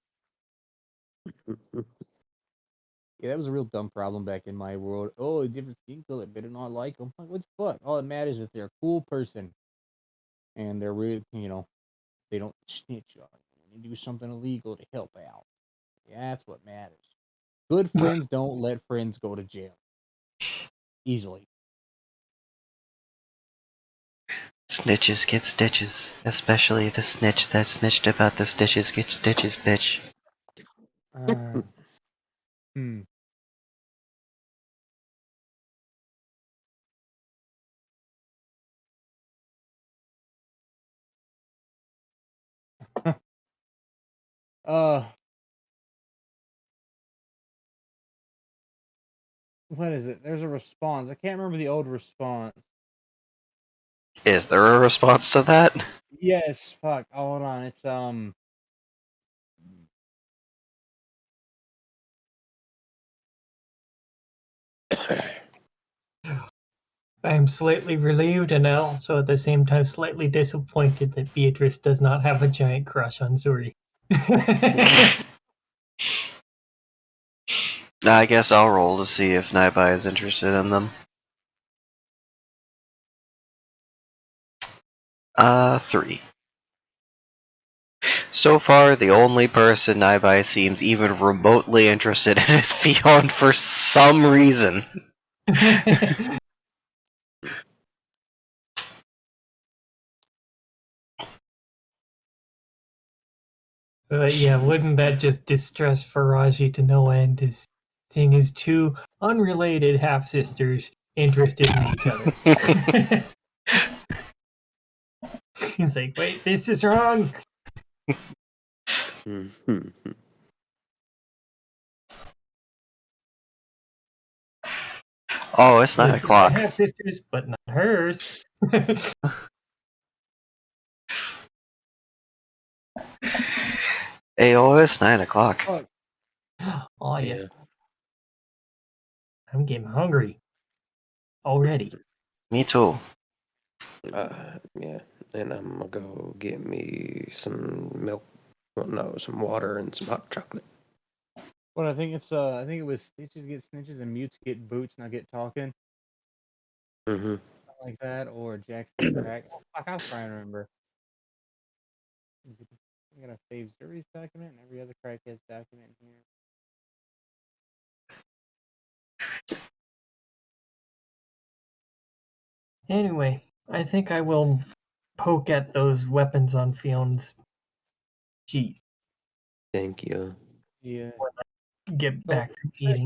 Yeah, that was a real dumb problem back in my world. Oh, different skin color, better not like them. Like, what the fuck? All that matters is they're a cool person, and they're really, they don't snitch on you and do something illegal to help out. Yeah, that's what matters. Good friends don't let friends go to jail easily. Snitches get stitches, especially the snitch that snitched about the stitches gets stitches, bitch. What is it? There's a response. I can't remember the old response. Is there a response to that? Yes, fuck. Oh, hold on. It's I am slightly relieved and also at the same time slightly disappointed that Beatrice does not have a giant crush on Zuri. I guess I'll roll to see if Naibai is interested in them. 3. So far, the only person Naibai seems even remotely interested in is Fion for some reason. But yeah, wouldn't that just distress Faraji to no end, is seeing his two unrelated half-sisters interested in each other. He's like, wait, this is wrong! Oh, it's 9 Like, o'clock. I have sisters, but not hers. Ayo, it's 9 o'clock. Oh, yes. Yeah. I'm getting hungry. Already. Me too. Yeah. And I'm gonna go get me some milk. Well, no, some water and some hot chocolate. Well, I think I think it was stitches get snitches and mutes get boots, not get talking. Mm-hmm. Something like that, or Jack's the crack. Oh, fuck, I was trying to remember. I'm gonna save Zuri's document and every other crackhead's document here. Anyway, I think I will poke at those weapons on Fion's sheet. Thank you. Yeah. Get back from eating.